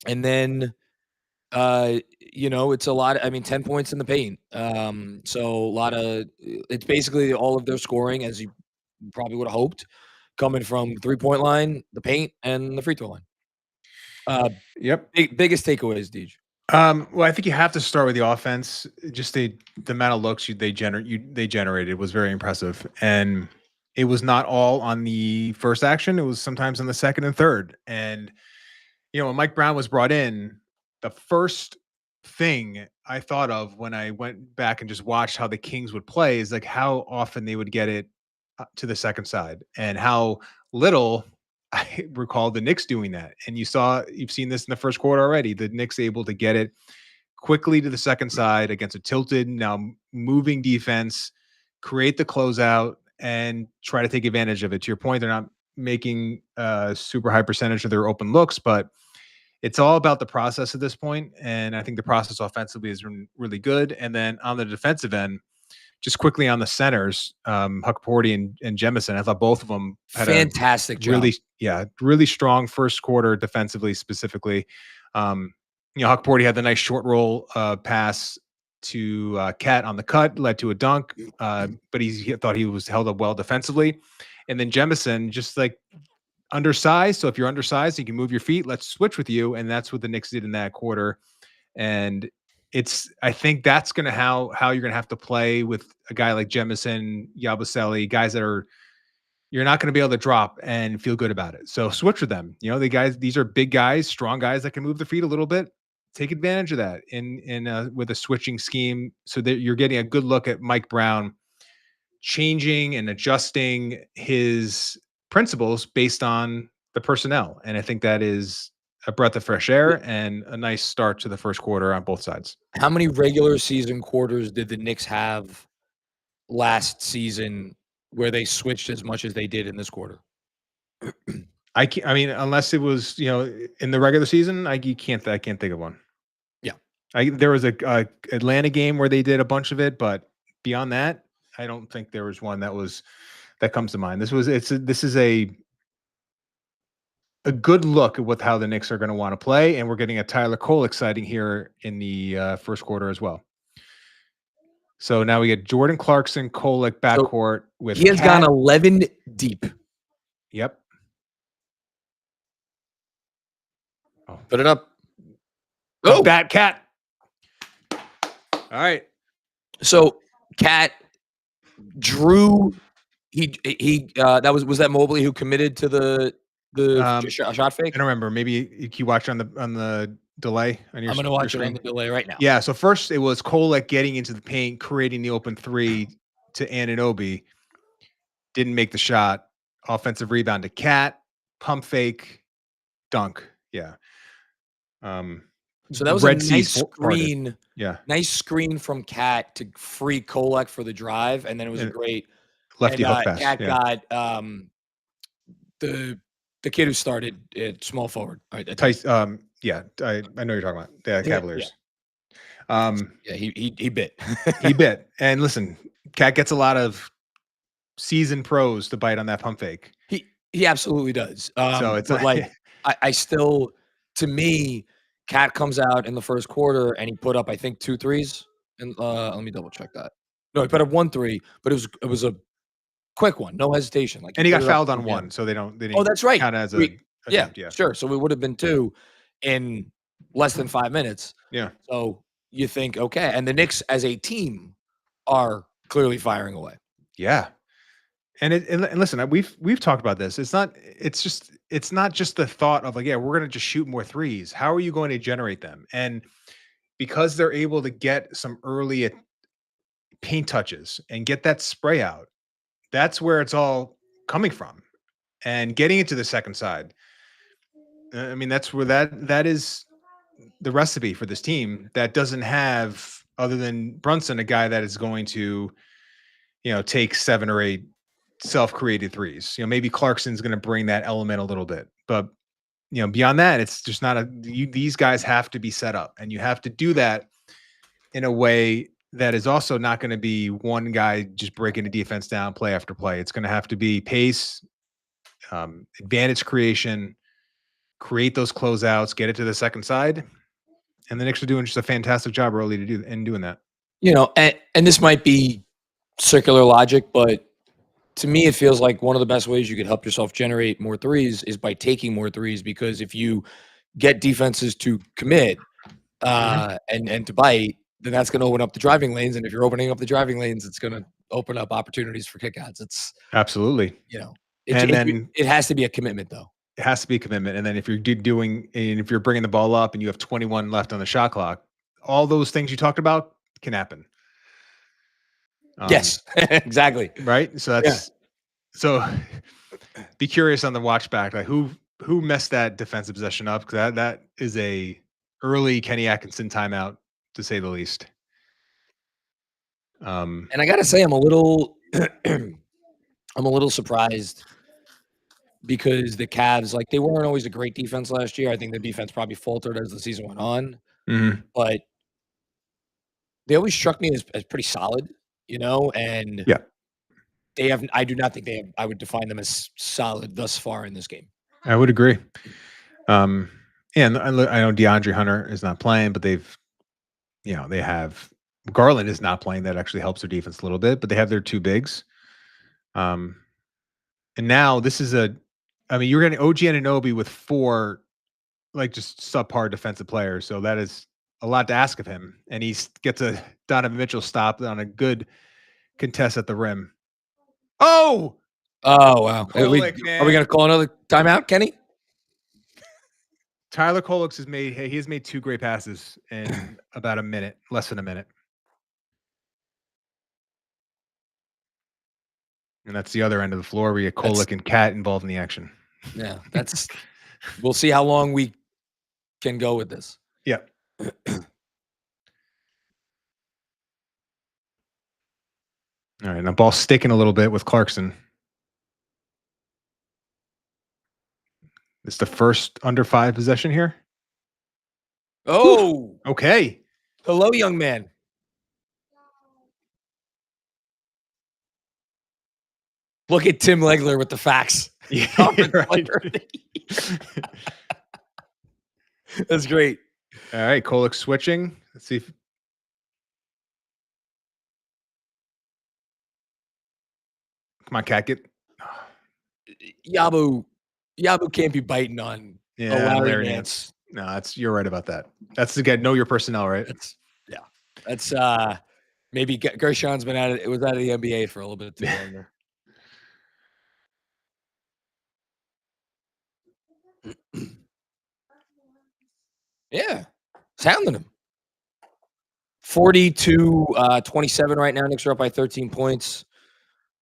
then it's a lot. 10 points in the paint. It's basically all of their scoring, as you probably would have hoped, coming from 3-point line, the paint, and the free throw line. Yep. Biggest takeaways, Deej. Well, I think you have to start with the offense. Just the amount of looks they generated was very impressive, and it was not all on the first action. It was sometimes on the second and third. And when Mike Brown was brought in, the first thing I thought of when I went back and just watched how the Kings would play is like how often they would get it to the second side and how little I recall the Knicks doing that. And you've seen this in the first quarter already. The Knicks able to get it quickly to the second side against a tilted, now moving defense, create the closeout, and try to take advantage of it. To your point, they're not making a super high percentage of their open looks, but it's all about the process at this point. And I think the process offensively is really good. And then on the defensive end, just quickly on the centers, Huckporty and Jemison, I thought both of them had fantastic job. Really strong first quarter defensively, specifically. Huckporty had the nice short roll pass to Cat on the cut, led to a dunk, but he thought he was held up well defensively. And then Jemison, just like undersized. So if you're undersized, you can move your feet. Let's switch with you. And that's what the Knicks did in that quarter. And I think that's going to how you're going to have to play with a guy like Jemison, Yabusele, guys that you're not going to be able to drop and feel good about it. So switch with them. These are big guys, strong guys that can move their feet a little bit. Take advantage of that with a switching scheme so that you're getting a good look at Mike Brown changing and adjusting his principles based on the personnel. And I think that is a breath of fresh air and a nice start to the first quarter on both sides. How many regular season quarters did the Knicks have last season where they switched as much as they did in this quarter? I mean, unless it was, in the regular season, I can't think of one. Yeah. There was a Atlanta game where they did a bunch of it, but beyond that, I don't think there was one that comes to mind. This is a good look at how the Knicks are going to want to play, and we're getting a Tyler Cole exciting here in the first quarter as well. So now we get Jordan Clarkson, Kolek backcourt with. He has gone 11 deep. Yep. Oh. Put it up. Oh, bat Cat. All right. So Cat drew. He was that Mobley who committed to the shot fake? I don't remember. Maybe you watched on the delay on your. I'm going to watch it on the delay right now. Yeah. So first it was Kolek getting into the paint, creating the open three to Anunoby. Didn't make the shot. Offensive rebound to Cat. Pump fake. Dunk. Yeah. So that was a nice screen. Yeah. Nice screen from Cat to free Kolek for the drive, and then it was a great lefty hook pass. Cat got the kid who started at small forward. Yeah, I know you're talking about the Cavaliers. He bit. He bit. And listen, Cat gets a lot of seasoned pros to bite on that pump fake. He absolutely does. So it's like I still, to me, Cat comes out in the first quarter and he put up, I think, 2 threes. And let me double check that. No, he put up 1 3, but it was a quick one, no hesitation. Like, and he got fouled on 1, so they didn't. Oh, that's right. Count as yeah, sure. So it would have been 2 in less than 5 minutes. Yeah. So you think, okay, and the Knicks as a team are clearly firing away. Yeah. And listen, we've talked about this. It's not just the thought of like, yeah, we're going to just shoot more threes. How are you going to generate them? And because they're able to get some early paint touches and get that spray out, That's where it's all coming from. And getting into the second side. I mean, that's where that is the recipe for this team that doesn't have, other than Brunson, a guy that is going to, take 7 or 8 self-created threes. Maybe Clarkson's going to bring that element a little bit, but beyond that, it's just not these guys have to be set up, and you have to do that in a way that is also not going to be one guy just breaking the defense down play after play. It's going to have to be pace, advantage creation, create those closeouts, get it to the second side. And the Knicks are doing just a fantastic job early doing that. And this might be circular logic, but to me, it feels like one of the best ways you could help yourself generate more threes is by taking more threes, because if you get defenses to commit and to bite, then that's going to open up the driving lanes. And if you're opening up the driving lanes, it's going to open up opportunities for kickouts. It's absolutely, it has to be a commitment, though. It has to be a commitment. And then if you're bringing the ball up and you have 21 left on the shot clock, all those things you talked about can happen. Yes, exactly. Right. So so be curious on the watch back, like who messed that defensive possession up? Because that is a early Kenny Atkinson timeout, to say the least. And I got to say, I'm a little surprised, because the Cavs, like, they weren't always a great defense last year. I think the defense probably faltered as the season went on, but they always struck me as pretty solid, and I do not think I would define them as solid thus far in this game. I would agree. And I know DeAndre Hunter is not playing, but they have Garland is not playing. That actually helps their defense a little bit, but they have their 2 bigs. And now this is you're getting OG Anunoby with 4, like, just subpar defensive players. So that is a lot to ask of him. And he gets a Donovan Mitchell stop on a good contest at the rim. Oh wow! Are we going to call another timeout, Kenny? Tyler Kolek has made 2 great passes in about less than a minute. And that's the other end of the floor where you have Kolek and Cat involved in the action. Yeah, we'll see how long we can go with this. Yeah. All right, now ball sticking a little bit with Clarkson. It's the first under 5 possession here. Oh, okay. Hello, young man. Look at Tim Legler with the facts. Yeah, right. That's great. All right, Kolek switching. Let's see if come on, Cat, get Yabu can't be biting on Larry Nance. No, you're right about that. That's to get know your personnel, right? That's maybe Gershon's been out of the NBA for a little bit too longer. Yeah, sounding him. 40-27 right now. Knicks are up by 13 points.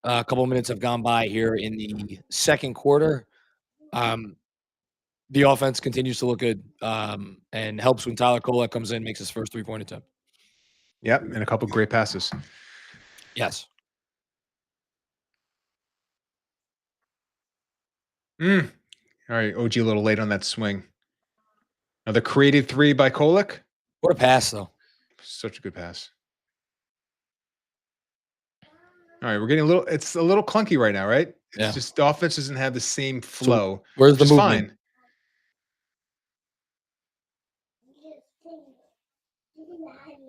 A couple of minutes have gone by here in the second quarter. The offense continues to look good, and helps when Tyler Kolek comes in, makes his first 3-point attempt. Yep, and a couple great passes. Yes. All right, OG a little late on that swing. Another creative 3 by Kolek. What a pass, though. Such a good pass. All right, we're getting it's a little clunky right now, right? It's just the offense doesn't have the same flow. So where's the movement?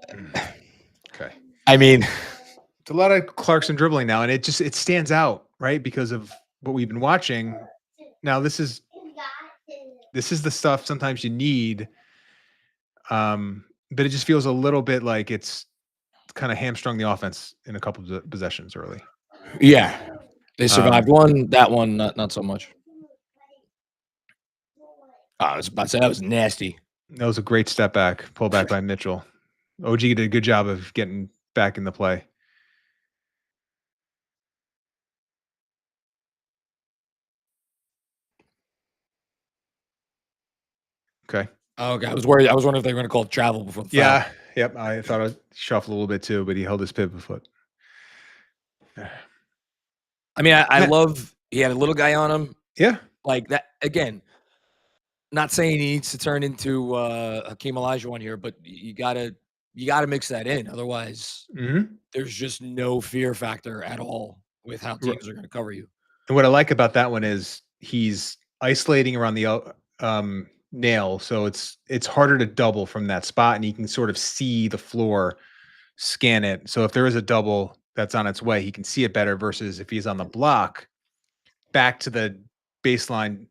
Fine. Okay. I mean, it's a lot of Clarkson dribbling now, and it stands out, right? Because of what we've been watching. Now, this is the stuff sometimes you need, but it just feels a little bit like it's kind of hamstrung the offense in a couple of possessions early. Yeah, they survived one. That one, not so much. I was about to say that was nasty. That was a great step back, pull back by Mitchell. OG did a good job of getting back in the play. Okay. Oh, okay. I was worried. I was wondering if they were going to call it travel before the foul. Yeah. Yep. I thought I'd shuffle a little bit too, but he held his pivot foot. I mean, I love he had a little guy on him. Yeah. Like that again. Not saying he needs to turn into Hakeem Olajuwon here, but you gotta mix that in. Otherwise, there's just no fear factor at all with how teams are going to cover you. And what I like about that one is he's isolating around the nail, so it's harder to double from that spot, and he can sort of see the floor, scan it. So if there is a double that's on its way, he can see it better versus if he's on the block back to the baseline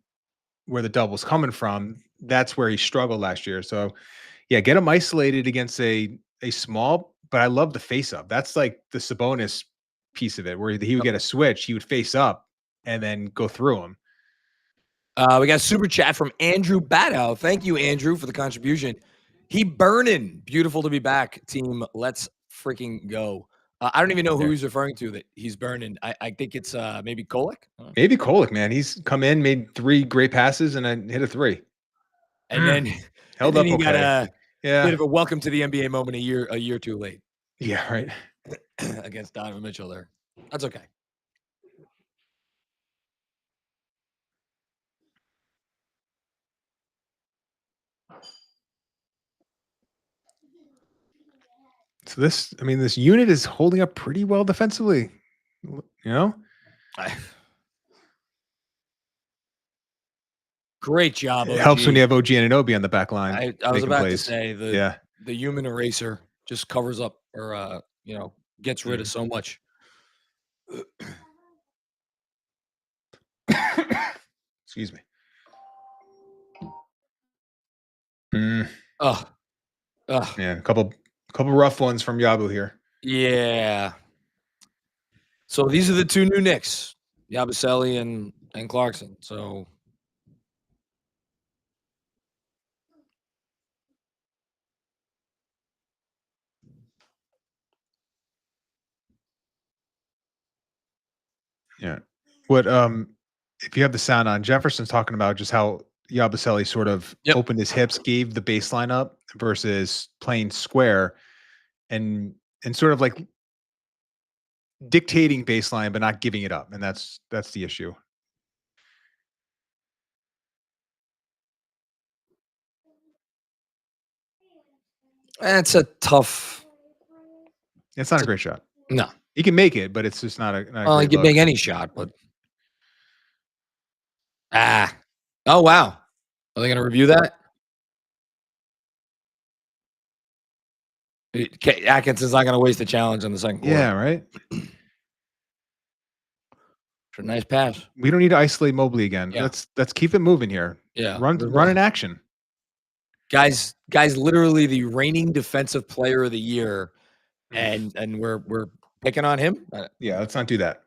where the double's coming from. That's where he struggled last year. So yeah, get him isolated against a small, but I love the face up. That's like the Sabonis piece of it, where he would get a switch, he would face up and then go through him. We got a super chat from Andrew Badow. Thank you, Andrew, for the contribution. He burning. Beautiful to be back, team. Let's freaking go. I don't even know who he's referring to that he's burning. I think it's maybe Kolek. Maybe Kolek, man. He's come in, made 3 great passes, and then hit a 3. And then held and then up. He got a bit of a welcome to the NBA moment a year too late. Yeah, right. Against Donovan Mitchell there. That's okay. So this unit is holding up pretty well defensively. You know? Great job, OG. It helps when you have OG Anunoby on the back line. I was about to say the human eraser just covers up or gets rid of so much. Excuse me. Man, a couple rough ones from Yabu here. Yeah. So these are the 2 new Knicks, Yabusele and Clarkson. So yeah. What if you have the sound on, Jefferson's talking about just how Yabusele sort of opened his hips, gave the baseline up versus playing square and sort of like dictating baseline but not giving it up, and that's the issue. It's a tough. It's not a great shot. No, he can make it, but it's just not a. Well, he can make any shot, but oh wow, are they going to review that? Atkinson's not going to waste the challenge on the second quarter. Yeah, right. It's a nice pass. We don't need to isolate Mobley again. Yeah. Let's keep it moving here. Yeah, run in action. Guys, literally the reigning defensive player of the year, and we're picking on him. Yeah, let's not do that.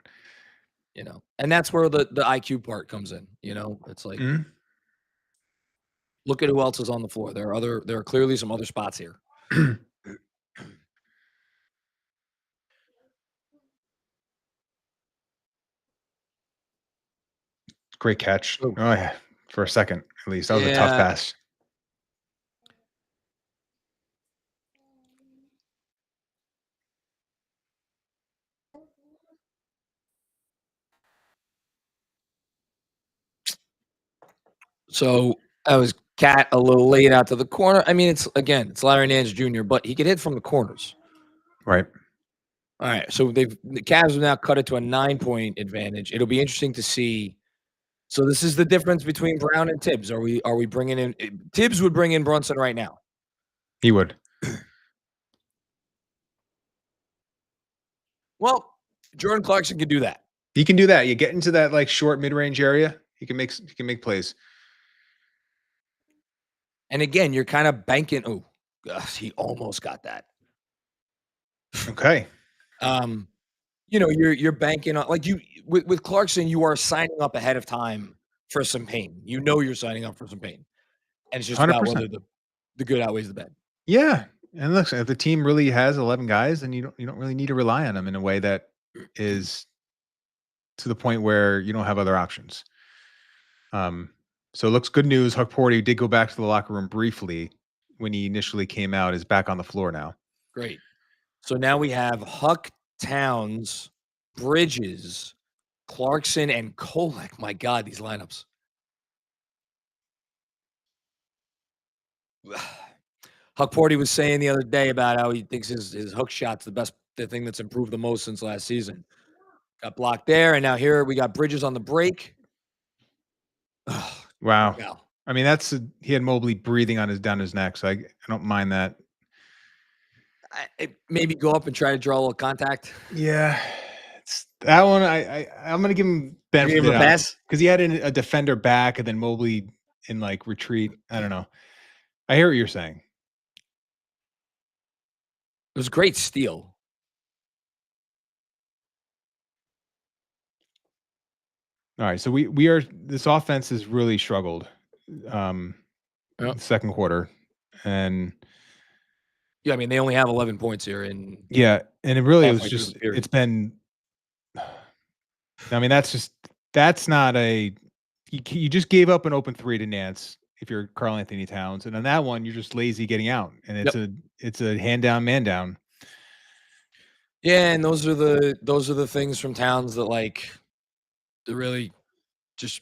And that's where the IQ part comes in. It's like, look at who else is on the floor. There are clearly some other spots here. Great catch. Oh yeah, for a second at least. That was a tough pass. So I was Cat a little late out to the corner. I mean, it's Larry Nance Jr., but he could hit from the corners. Right. All right. So the Cavs have now cut it to a 9-point advantage. It'll be interesting to see. So this is the difference between Brown and Tibbs. Are we bringing in Tibbs would bring in Brunson right now? He would. Well, Jordan Clarkson could do that. He can do that. You get into that like short mid-range area. He can make plays. And again, you're kind of banking. Oh, gosh, he almost got that. Okay. You're banking on with Clarkson. You are signing up ahead of time for some pain. You're signing up for some pain, and it's just 100%. About whether the good outweighs the bad. Yeah, and look, if the team really has 11 guys, then you don't really need to rely on them in a way that is to the point where you don't have other options. So it looks good news. Huck Porty did go back to the locker room briefly when he initially came out, is back on the floor now. Great. So now we have Huck, Towns, Bridges, Clarkson, and Kolek. My God, these lineups. Huck Porty was saying the other day about how he thinks his hook shot's the thing that's improved the most since last season. Got blocked there, and now here we got Bridges on the break. Wow. I mean, he had Mobley breathing down his neck, so I don't mind that. Maybe go up and try to draw a little contact. Yeah, that one. I'm gonna give him benefit of the doubt because he had a defender back and then Mobley in like retreat. I don't know. I hear what you're saying. It was a great steal. All right, so this offense has really struggled in the second quarter, and yeah, I mean they only have 11 points here, and it really was just it's been. I mean that's not a you just gave up an open three to Nance if you're Karl-Anthony Towns, and on that one you're just lazy getting out, and it's a hand down, man down. Yeah, and those are the things from Towns that like. They're really just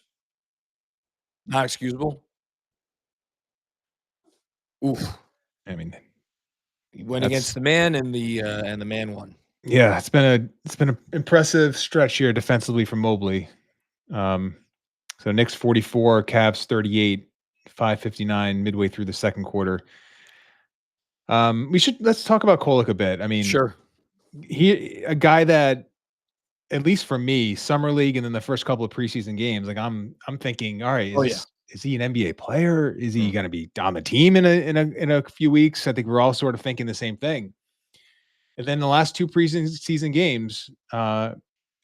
not excusable. Oof. I mean, he went against the man, and the man won. Yeah, it's been an impressive stretch here defensively from Mobley. So Knicks 44, Cavs 38, 5:59 midway through the second quarter. Let's talk about Kolek a bit. I mean, sure. A guy that, at least for me, summer league and then the first couple of preseason games, like I'm thinking, all right, is he an NBA player? Is he going to be on the team in a few weeks? I think we're all sort of thinking the same thing. And then the last two preseason games,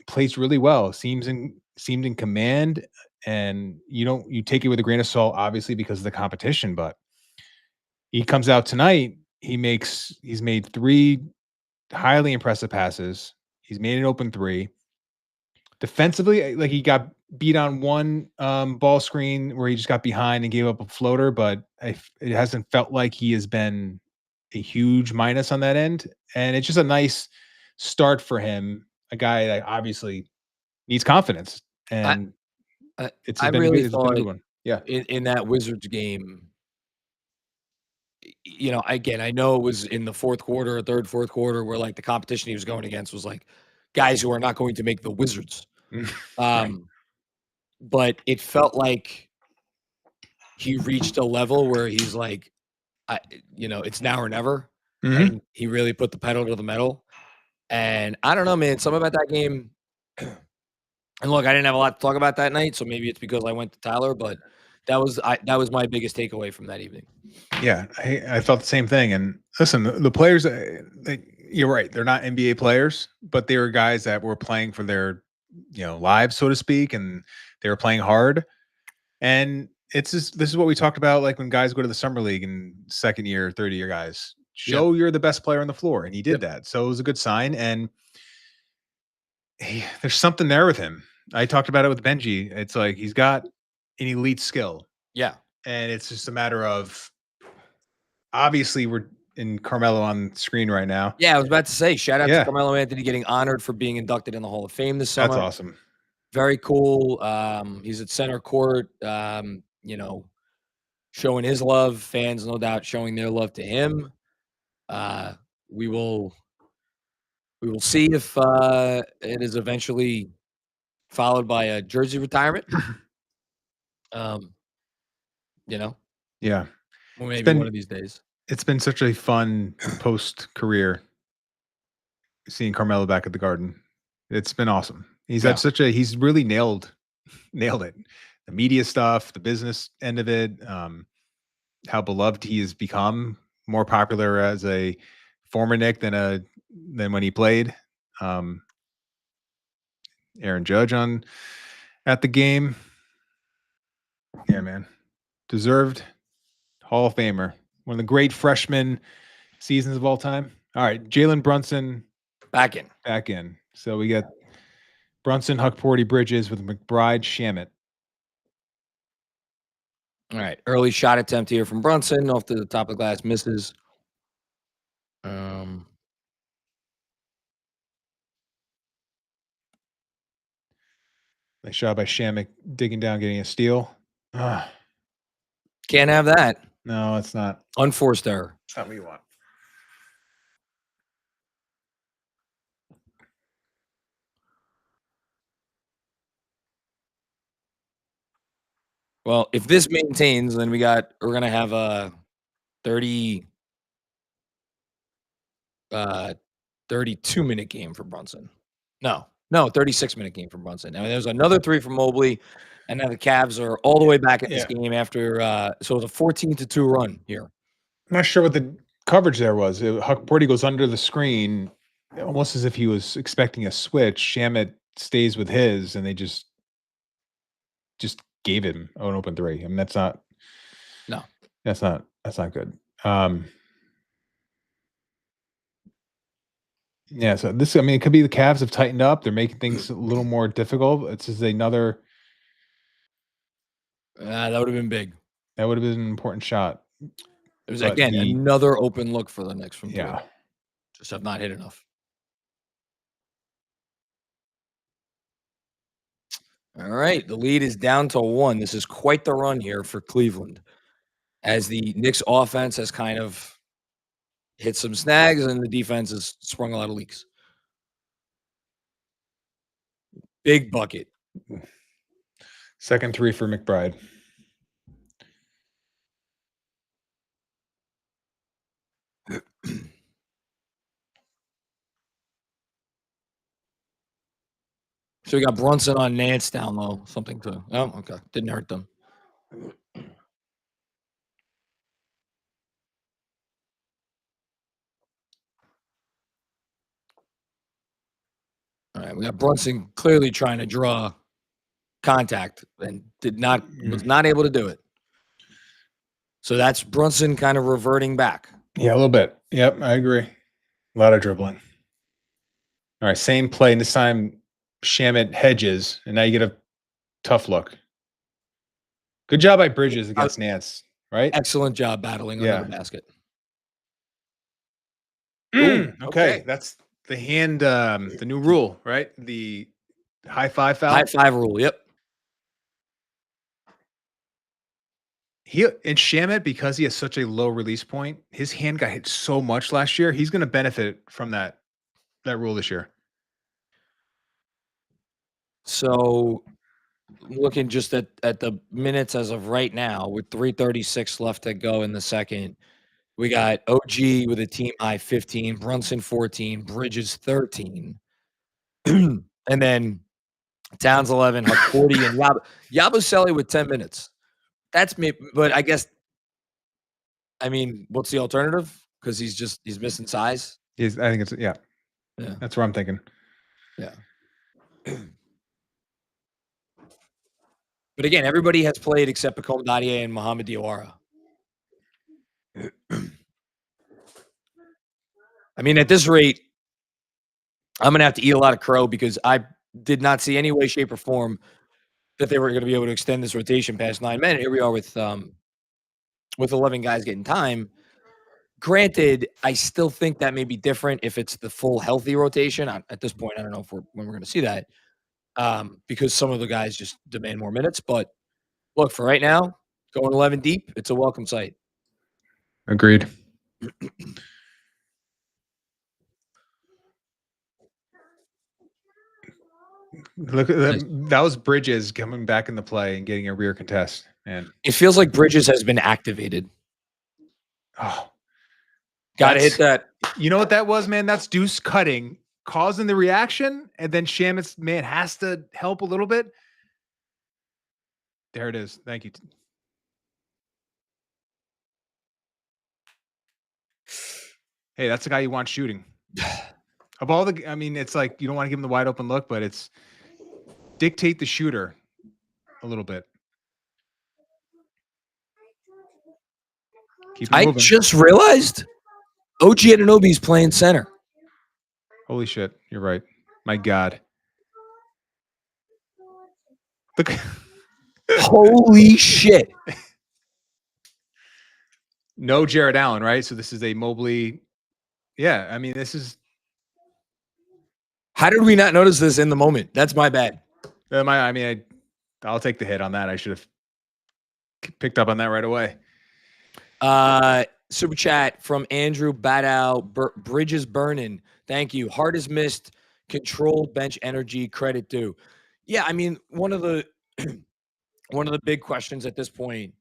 plays really well. Seemed in command, and you take it with a grain of salt, obviously because of the competition. But he comes out tonight. He's made 3 highly impressive passes. He's made an open 3. Defensively, like he got beat on one ball screen where he just got behind and gave up a floater, but it hasn't felt like he has been a huge minus on that end. And it's just a nice start for him, a guy that obviously needs confidence. And I really thought in that Wizards game, again, I know it was in the fourth quarter, fourth quarter, where like the competition he was going against was like guys who are not going to make the Wizards. Right. But it felt like he reached a level where he's like, it's now or never. Mm-hmm. And he really put the pedal to the metal. And I don't know, man, something about that game. And look, I didn't have a lot to talk about that night, so maybe it's because I went to Tyler, but that was my biggest takeaway from that evening. Yeah, I felt the same thing. And listen, the players, you're right, they're not NBA players, but they were guys that were playing for their, lives, so to speak, and they were playing hard. And this is what we talked about, like when guys go to the summer league and second year, third year guys show you're the best player on the floor, and he did that. So it was a good sign, and there's something there with him. I talked about it with Benji. It's like he's got an elite skill. Yeah. And it's just a matter of, obviously we're in Carmelo on screen right now. Yeah, I was about to say, shout out to Carmelo Anthony getting honored for being inducted in the Hall of Fame this summer. That's awesome. Very cool. He's at center court, showing his love. Fans, no doubt, showing their love to him. We will see if it is eventually followed by a jersey retirement. Yeah. Well, maybe one of these days. It's been such a fun post-career seeing Carmelo back at the Garden. It's been awesome. He's he's really nailed it. The media stuff, the business end of it, how beloved he has become, more popular as a former Knick than when he played. Aaron Judge at the game. Yeah, man. Deserved Hall of Famer. One of the great freshman seasons of all time. All right, Jalen Brunson. Back in. So we got Brunson, Huck, Porty, Bridges with McBride, Shamet. All right. Early shot attempt here from Brunson off to the top of the glass, misses. Nice shot by Shamek digging down, getting a steal. Can't have that. No, it's not. Unforced error. It's not what you want. Well, if this maintains, then we're gonna have a 32-minute game for Brunson. No, 36-minute game for Brunson. I mean, there's another 3 from Mobley, and now the Cavs are all the way back in this game after. So it's a 14-2 run here. I'm not sure what the coverage there was. Huckporty goes under the screen, almost as if he was expecting a switch. Shamet stays with his, and they just gave him an open 3. I mean, that's not good. Yeah, so this, I mean, it could be the Cavs have tightened up. They're making things a little more difficult. It's just another. That would have been big. That would have been an important shot. It was, again, another open look for the Knicks from 3. Yeah. Just have not hit enough. All right, the lead is down to 1. This is quite the run here for Cleveland, as the Knicks offense has kind of hit some snags and the defense has sprung a lot of leaks. Big bucket. Second 3 for McBride. So we got Brunson on Nance down low. Something to. Oh, okay. Didn't hurt them. All right, we got Brunson clearly trying to draw contact and was not able to do it. So that's Brunson kind of reverting back. Yeah, a little bit. Yep, I agree. A lot of dribbling. All right, same play, and this time Shamet hedges, and now you get a tough look. Good job by Bridges against Nance, right? Excellent job battling under the basket. Okay, that's the hand, the new rule, right? The high 5 foul. High 5 rule, yep. And Shamet, because he has such a low release point, his hand got hit so much last year. He's going to benefit from that rule this year. So, looking just at the minutes as of right now, with 3:36 left to go in the second, we got OG with a team high 15, Brunson 14, Bridges 13, and then Towns 11, Huck 40, and Yabusele with 10 minutes. That's me, but I guess. I mean, what's the alternative? Because he's missing size. I think it's yeah. That's what I'm thinking. Yeah. But again, everybody has played except Pacome Dadier and Mohamed Diawara. I mean, at this rate, I'm going to have to eat a lot of crow because I did not see any way, shape, or form that they were going to be able to extend this rotation past 9 men. Here we are with 11 guys getting time. Granted, I still think that may be different if it's the full healthy rotation. At this point, I don't know when we're going to see that. Because some of the guys just demand more minutes. But look, for right now, going 11 deep, it's a welcome sight. Agreed. Look at that. That was Bridges coming back in the play and getting a rear contest. And it feels like Bridges has been activated. Oh, gotta hit that. You know what that was, man? That's Deuce cutting, causing the reaction, and then Shamet's man has to help a little bit. There it is. Thank you. Hey, that's the guy you want shooting. Of all the, I mean, it's like you don't want to give him the wide open look, but it's dictate the shooter a little bit. I just realized OG Anunoby's playing center. Holy shit. You're right. My God. Look. Holy shit. no Jared Allen, right? So this is a Mobley. Yeah, I mean, this is. How did we not notice this in the moment? That's my bad. I'll take the hit on that. I should have picked up on that right away. Super chat from Andrew Badow, Bridges burning. Thank you. Heart is missed. Controlled bench energy. Credit due. Yeah, I mean, one of the big questions at this point.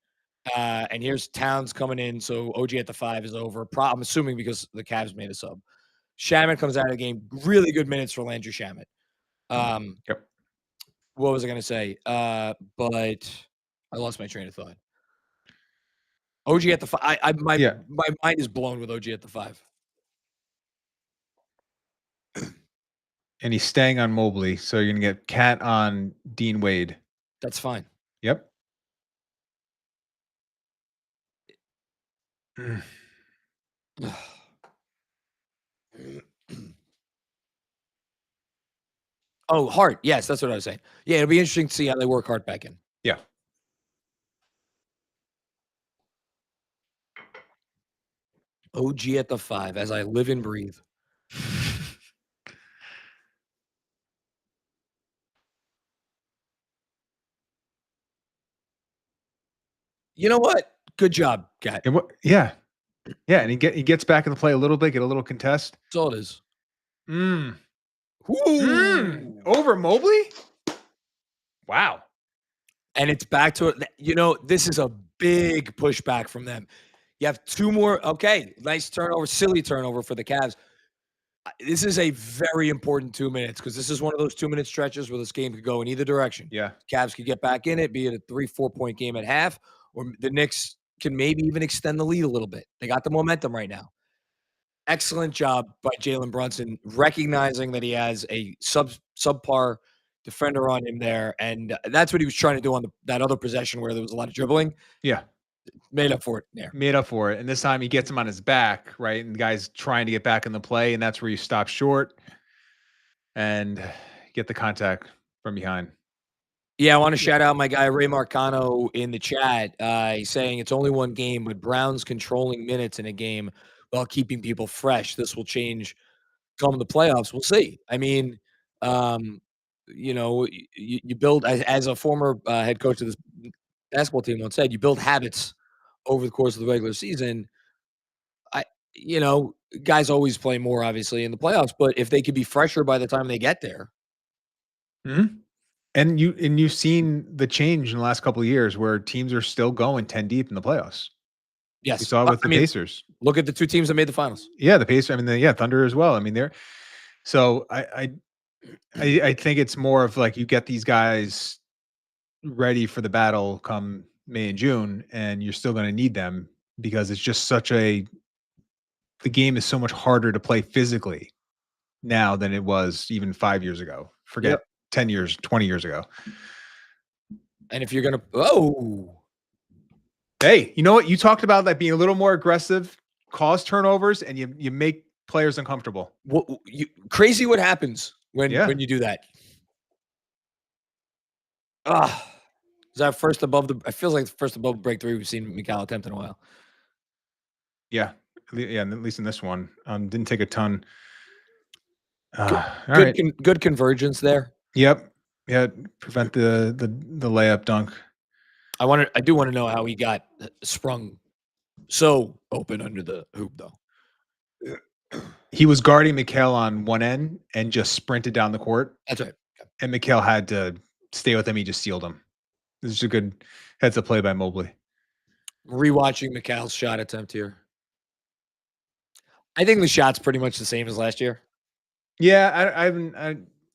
And here's Towns coming in, so OG at the 5 is over. I'm assuming because the Cavs made a sub. Shamet comes out of the game. Really good minutes for Landry Shamet. Yep. What was I going to say? But I lost my train of thought. OG at the 5. My mind is blown with OG at the 5. And he's staying on Mobley, so you're going to get Cat on Dean Wade. That's fine. Yep. Oh, Hart. Yes, that's what I was saying. Yeah, it'll be interesting to see how they work Hart back in. Yeah. OG at the 5, as I live and breathe. You know what? Good job, Cat. Yeah. Yeah, and he gets back in the play a little bit, get a little contest. That's all it is. Over Mobley? Wow. And it's back to it. You know, this is a big pushback from them. You have 2 more. Okay, nice turnover, silly turnover for the Cavs. This is a very important 2 minutes because this is one of those 2-minute stretches where this game could go in either direction. Yeah. Cavs could get back in it, be it a 3-4 point game at half, or the Knicks can maybe even extend the lead a little bit. They got the momentum right now. Excellent job by Jalen Brunson, recognizing that he has a subpar defender on him there, and that's what he was trying to do on that other possession where there was a lot of dribbling. Yeah. Made up for it there. Made up for it. And this time he gets him on his back, right? And the guy's trying to get back in the play, and that's where you stop short and get the contact from behind. Yeah, I want to shout out my guy Ray Marcano in the chat. He's saying it's only one game, but Brown's controlling minutes in a game while keeping people fresh. This will change come the playoffs. We'll see. I mean, you know, you build as a former head coach of this basketball team once said, you build habits over the course of the regular season. Guys always play more, obviously, in the playoffs, but if they could be fresher by the time they get there. Mm-hmm. And you've seen the change in the last couple of years where teams are still going 10 deep in the playoffs. Yes. We saw it with the Pacers. Look at the 2 teams that made the finals. Yeah, the Pacers. I mean, Thunder as well. I mean, they're so I think it's more of like you get these guys ready for the battle come May and June, and you're still going to need them because it's just the game is so much harder to play physically now than it was even 5 years ago. Forget 10 years, 20 years ago. And if you're going to, hey, you know what? You talked about that being a little more aggressive, cause turnovers, and you make players uncomfortable. Crazy what happens when you do that. Is that first above the? It feels like the first above the break 3 we've seen Mikal attempt in a while. Yeah, at least in this one, didn't take a ton. Good convergence there. Yep. Yeah, prevent the layup dunk. I do want to know how he got sprung so open under the hoop, though. He was guarding Mikal on one end and just sprinted down the court. That's right. And Mikal had to stay with him. He just sealed him. This is a good heads up play by Mobley. Rewatching Mikal's shot attempt here. I think the shot's pretty much the same as last year. Yeah,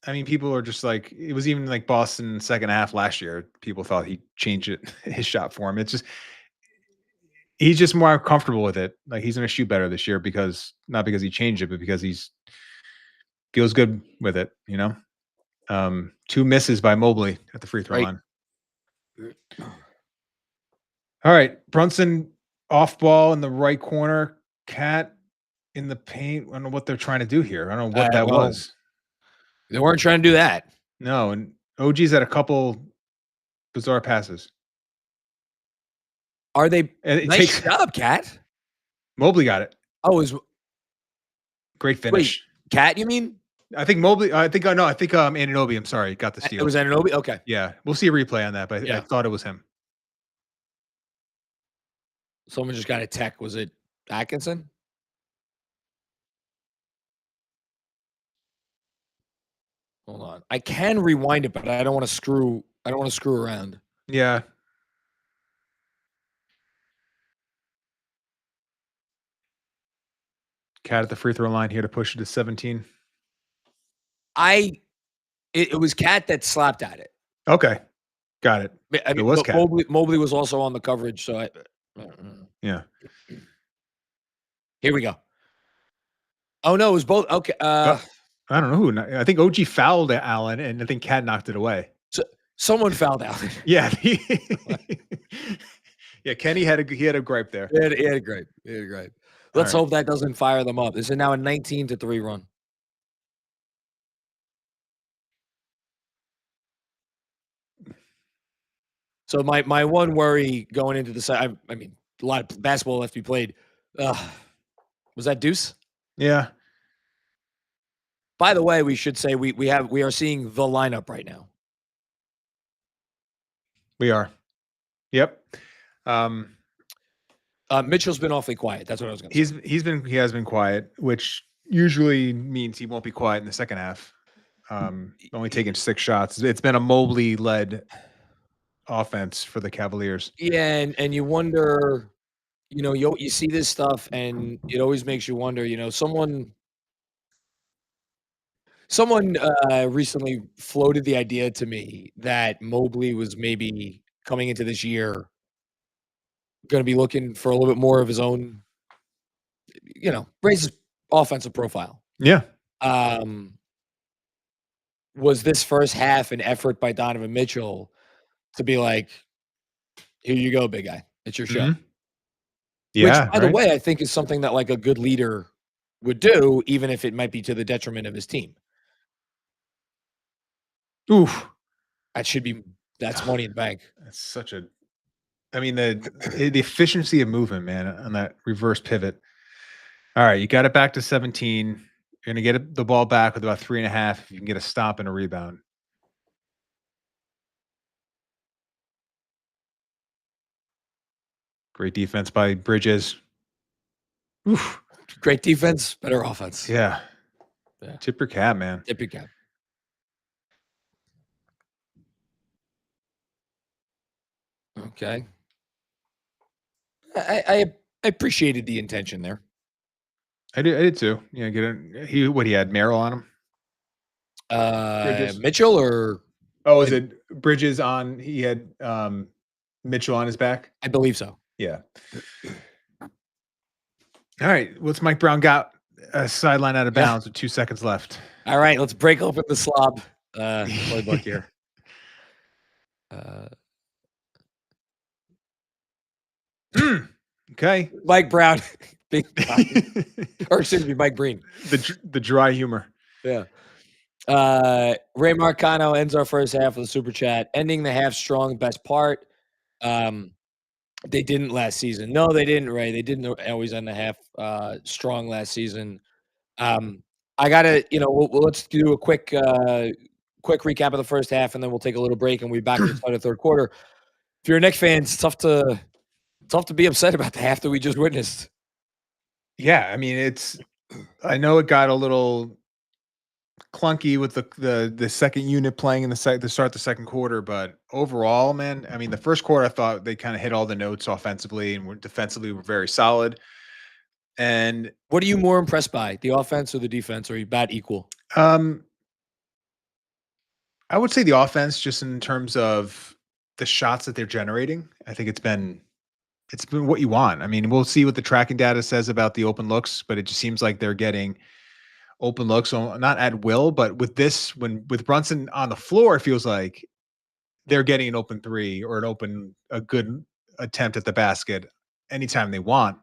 I mean, people are just like, it was even like Boston second half last year. People thought he changed his shot for him. It's just, he's just more comfortable with it. Like he's going to shoot better this year not because he changed it, but because he's feels good with it, you know? 2 misses by Mobley at the free throw line. All right. Brunson off ball in the right corner. Cat in the paint. I don't know what they're trying to do here. I don't know what that was. They weren't trying to do that. No. And OG's had a couple bizarre passes. Are they? Nice job, Cat. Mobley got it. Oh, is great finish. Wait, Cat, you mean? I think Mobley. I think Anunoby. I'm sorry, got the steal. It was Anunoby. Okay. Yeah, we'll see a replay on that, but I thought it was him. Someone just got a tech. Was it Atkinson? Hold on. I can rewind it, but I don't want to screw. I don't want to screw around. Yeah. Cat at the free throw line here to push it to 17. It was Cat that slapped at it. Okay, got it. I mean, it was Cat. Mobley was also on the coverage, so yeah. Here we go. Oh no, it was both. Okay. I don't know who. I think OG fouled Allen, and I think Cat knocked it away. So someone fouled Allen. Yeah. Yeah. Kenny had a gripe there. He had a gripe. Let's hope that doesn't fire them up. This is now a 19-3 run. So my one worry going into the side, I mean, a lot of basketball left to be played. Was that Deuce? Yeah. By the way, we should say we are seeing the lineup right now. We are. Yep. Mitchell's been awfully quiet. That's what I was going to say. He has been quiet, which usually means he won't be quiet in the second half. Only taking 6 shots. It's been a Mobley led offense for the Cavaliers. Yeah, and you wonder, you see this stuff, and it always makes you wonder. Someone recently floated the idea to me that Mobley was maybe coming into this year going to be looking for a little bit more of his own, raise his offensive profile. Yeah. Was this first half an effort by Donovan Mitchell to be like, here you go, big guy. It's your show. Mm-hmm. Yeah. Which, by the way, I think is something that like a good leader would do, even if it might be to the detriment of his team. Oof. That's money in the bank. That's the efficiency of movement, man, on that reverse pivot. All right, you got it back to 17. You're going to get the ball back with about 3.5 if you can get a stop and a rebound. Great defense by Bridges. Oof. Great defense, better offense. Yeah. Tip your cap, man. Tip your cap. Okay. I appreciated the intention there. I did too. Yeah, he had Merrill on him. Bridges. Mitchell or is it Bridges on? He had Mitchell on his back. I believe so. Yeah. All right. What's Mike Brown got? A sideline out of bounds with 2 seconds left. All right, let's break open the slob playbook here. Okay. Mike Brown, or excuse me, Mike Breen. The dry humor. Yeah. Ray Marcano ends our first half of the super chat, ending the half strong. Best part. They didn't last season. No, they didn't, Ray. They didn't always end the half strong last season. I gotta, let's do a quick recap of the first half, and then we'll take a little break, and we'll be back to the start of the third quarter. If you're a Knicks fan, it's tough to be upset about the half that we just witnessed. Yeah, I mean, I know it got a little clunky with the second unit playing in to start the second quarter, but overall, man, I mean, the first quarter I thought they kind of hit all the notes offensively and defensively were very solid. And what are you more impressed by, the offense or the defense, or are you about equal? I would say the offense, just in terms of the shots that they're generating. I think it's been what you want. I mean, we'll see what the tracking data says about the open looks, but it just seems like they're getting open looks, so not at will, but with with Brunson on the floor, it feels like they're getting an open three or a good attempt at the basket anytime they want.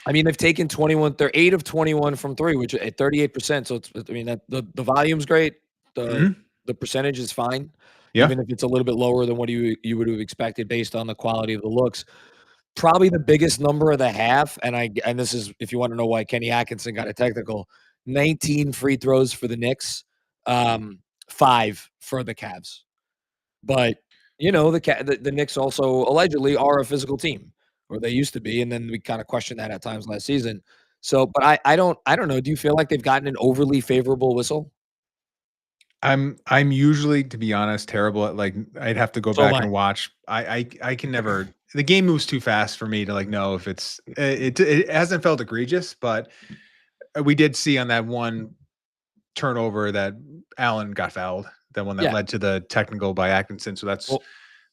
I mean, they've taken 21. They're 8 of 21 from three, which at 38%. So the volume's great. The percentage is fine. Yeah. Even if it's a little bit lower than what you would have expected based on the quality of the looks. probably the biggest number of the half, and this is if you want to know why Kenny Atkinson got a technical. 19 free throws for the Knicks, 5 for the Cavs. But the Knicks also allegedly are a physical team, or they used to be, and then we kind of questioned that at times last season. So, but I don't know. Do you feel like they've gotten an overly favorable whistle? I'm usually, to be honest, terrible at I'd have to go So am back I. and watch. I can never. The game moves too fast for me to know if it hasn't felt egregious, but we did see on that one turnover that Allen got fouled, the one that Yeah. led to the technical by Atkinson. So Well,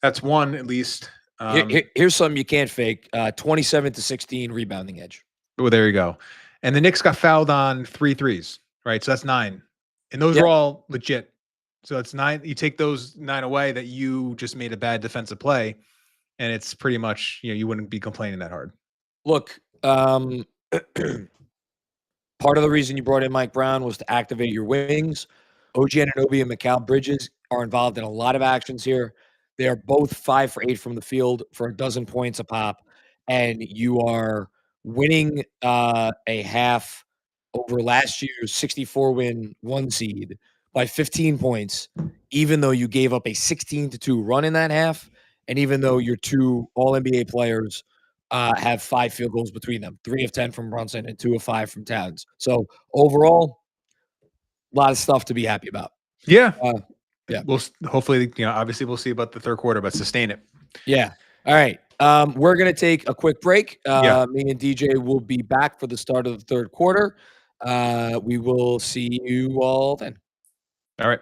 that's one at least. here's something you can't fake. 27-16 rebounding edge. Well, there you go. And the Knicks got fouled on 3 threes, right? So that's 9. And those Yep. were all legit. So it's 9. You take those 9 away that you just made a bad defensive play, and it's pretty much, you wouldn't be complaining that hard. Look, part of the reason you brought in Mike Brown was to activate your wings. OG Anunoby and Mikal Bridges are involved in a lot of actions here. They are both 5 for 8 from the field for 12 points a pop, and you are winning a half over last year's 64-win 1 seed by 15 points, even though you gave up a 16-2 run in that half, and even though your 2 All-NBA players have 5 field goals between them, 3 of 10 from Brunson and 2 of 5 from Towns. So overall, a lot of stuff to be happy about. Yeah. Yeah. We'll hopefully, obviously we'll see about the third quarter, but sustain it. Yeah. All right. We're going to take a quick break. Yeah. Me and DJ will be back for the start of the third quarter. We will see you all then. All right.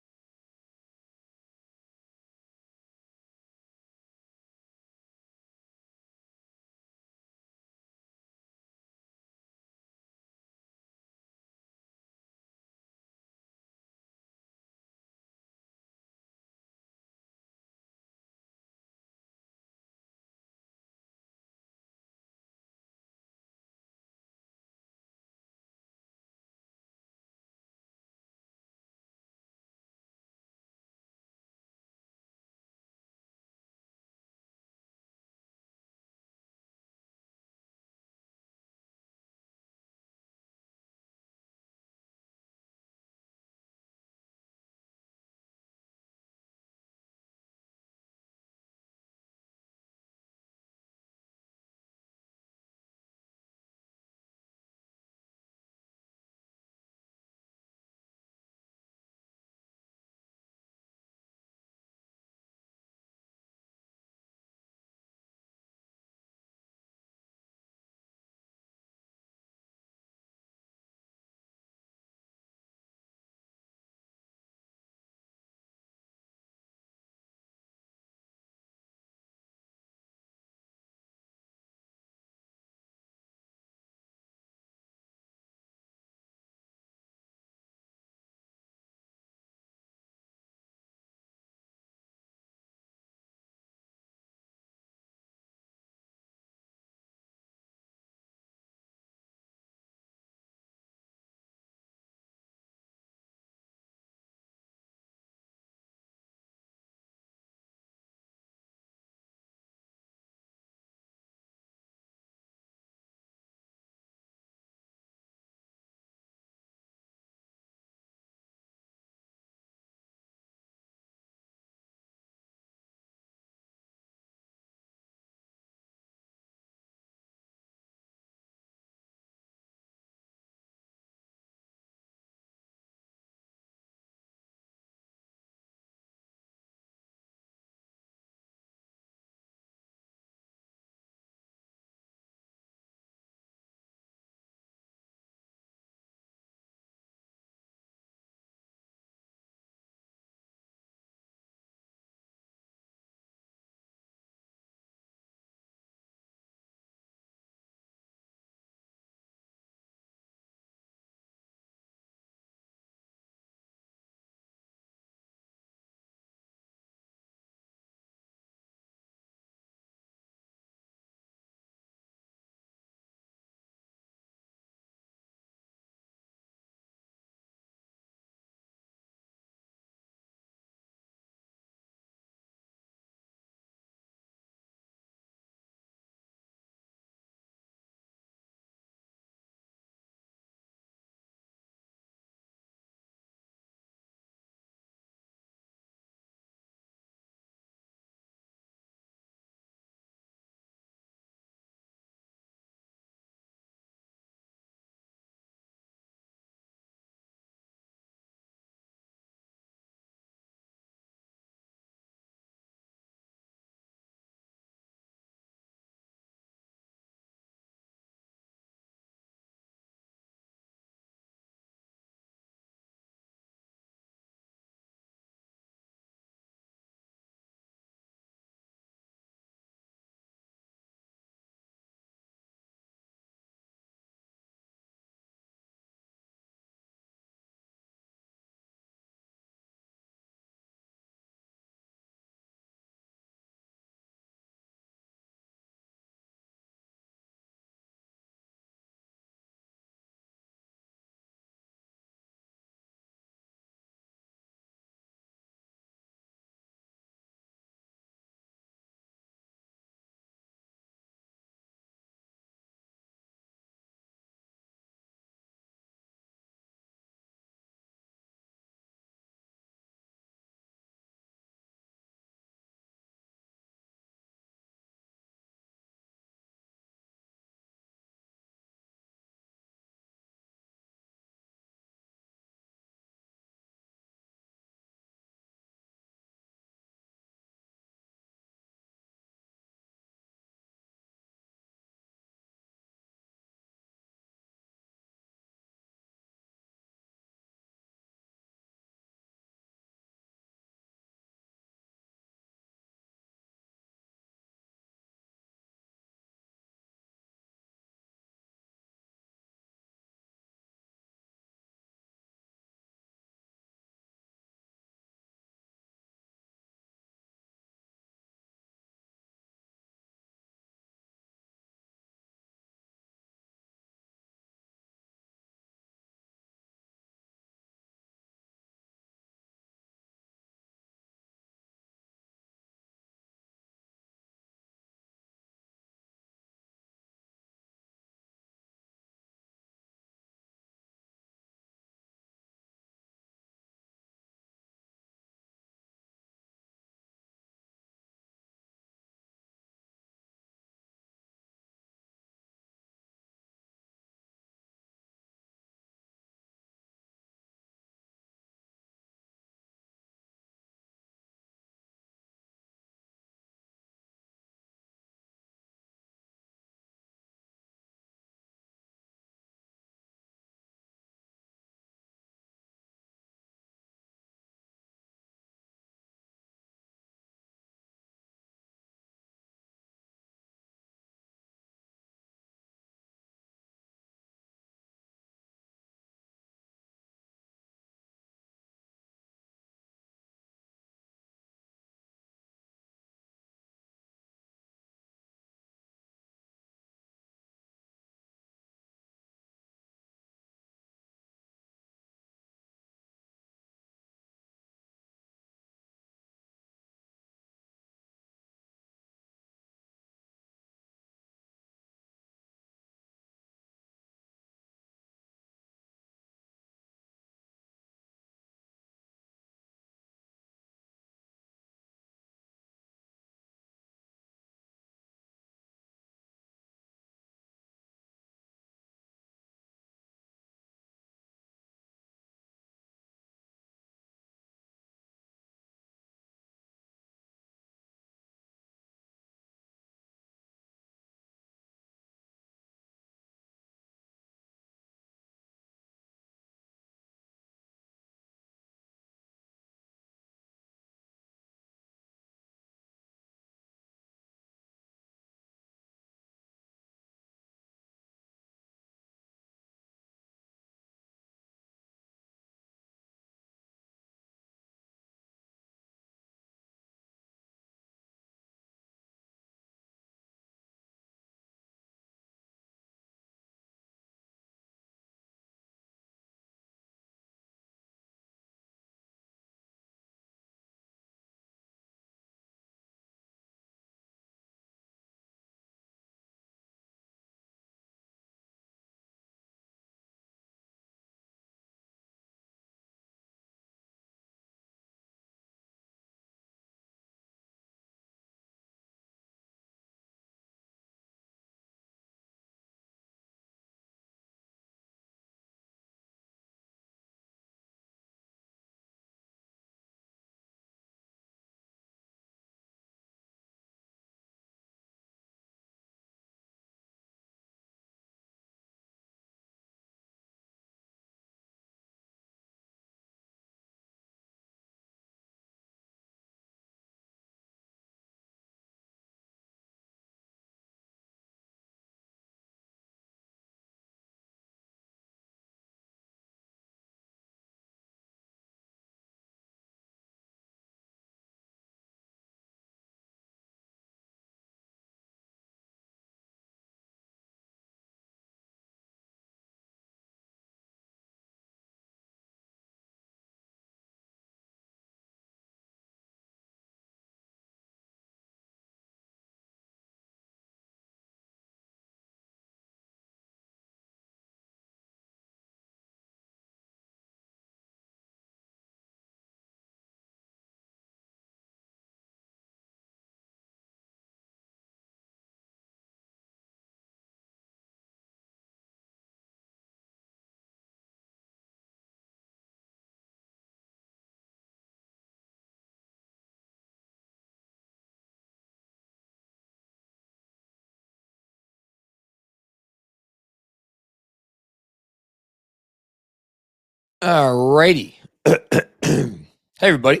All righty. Hey, everybody.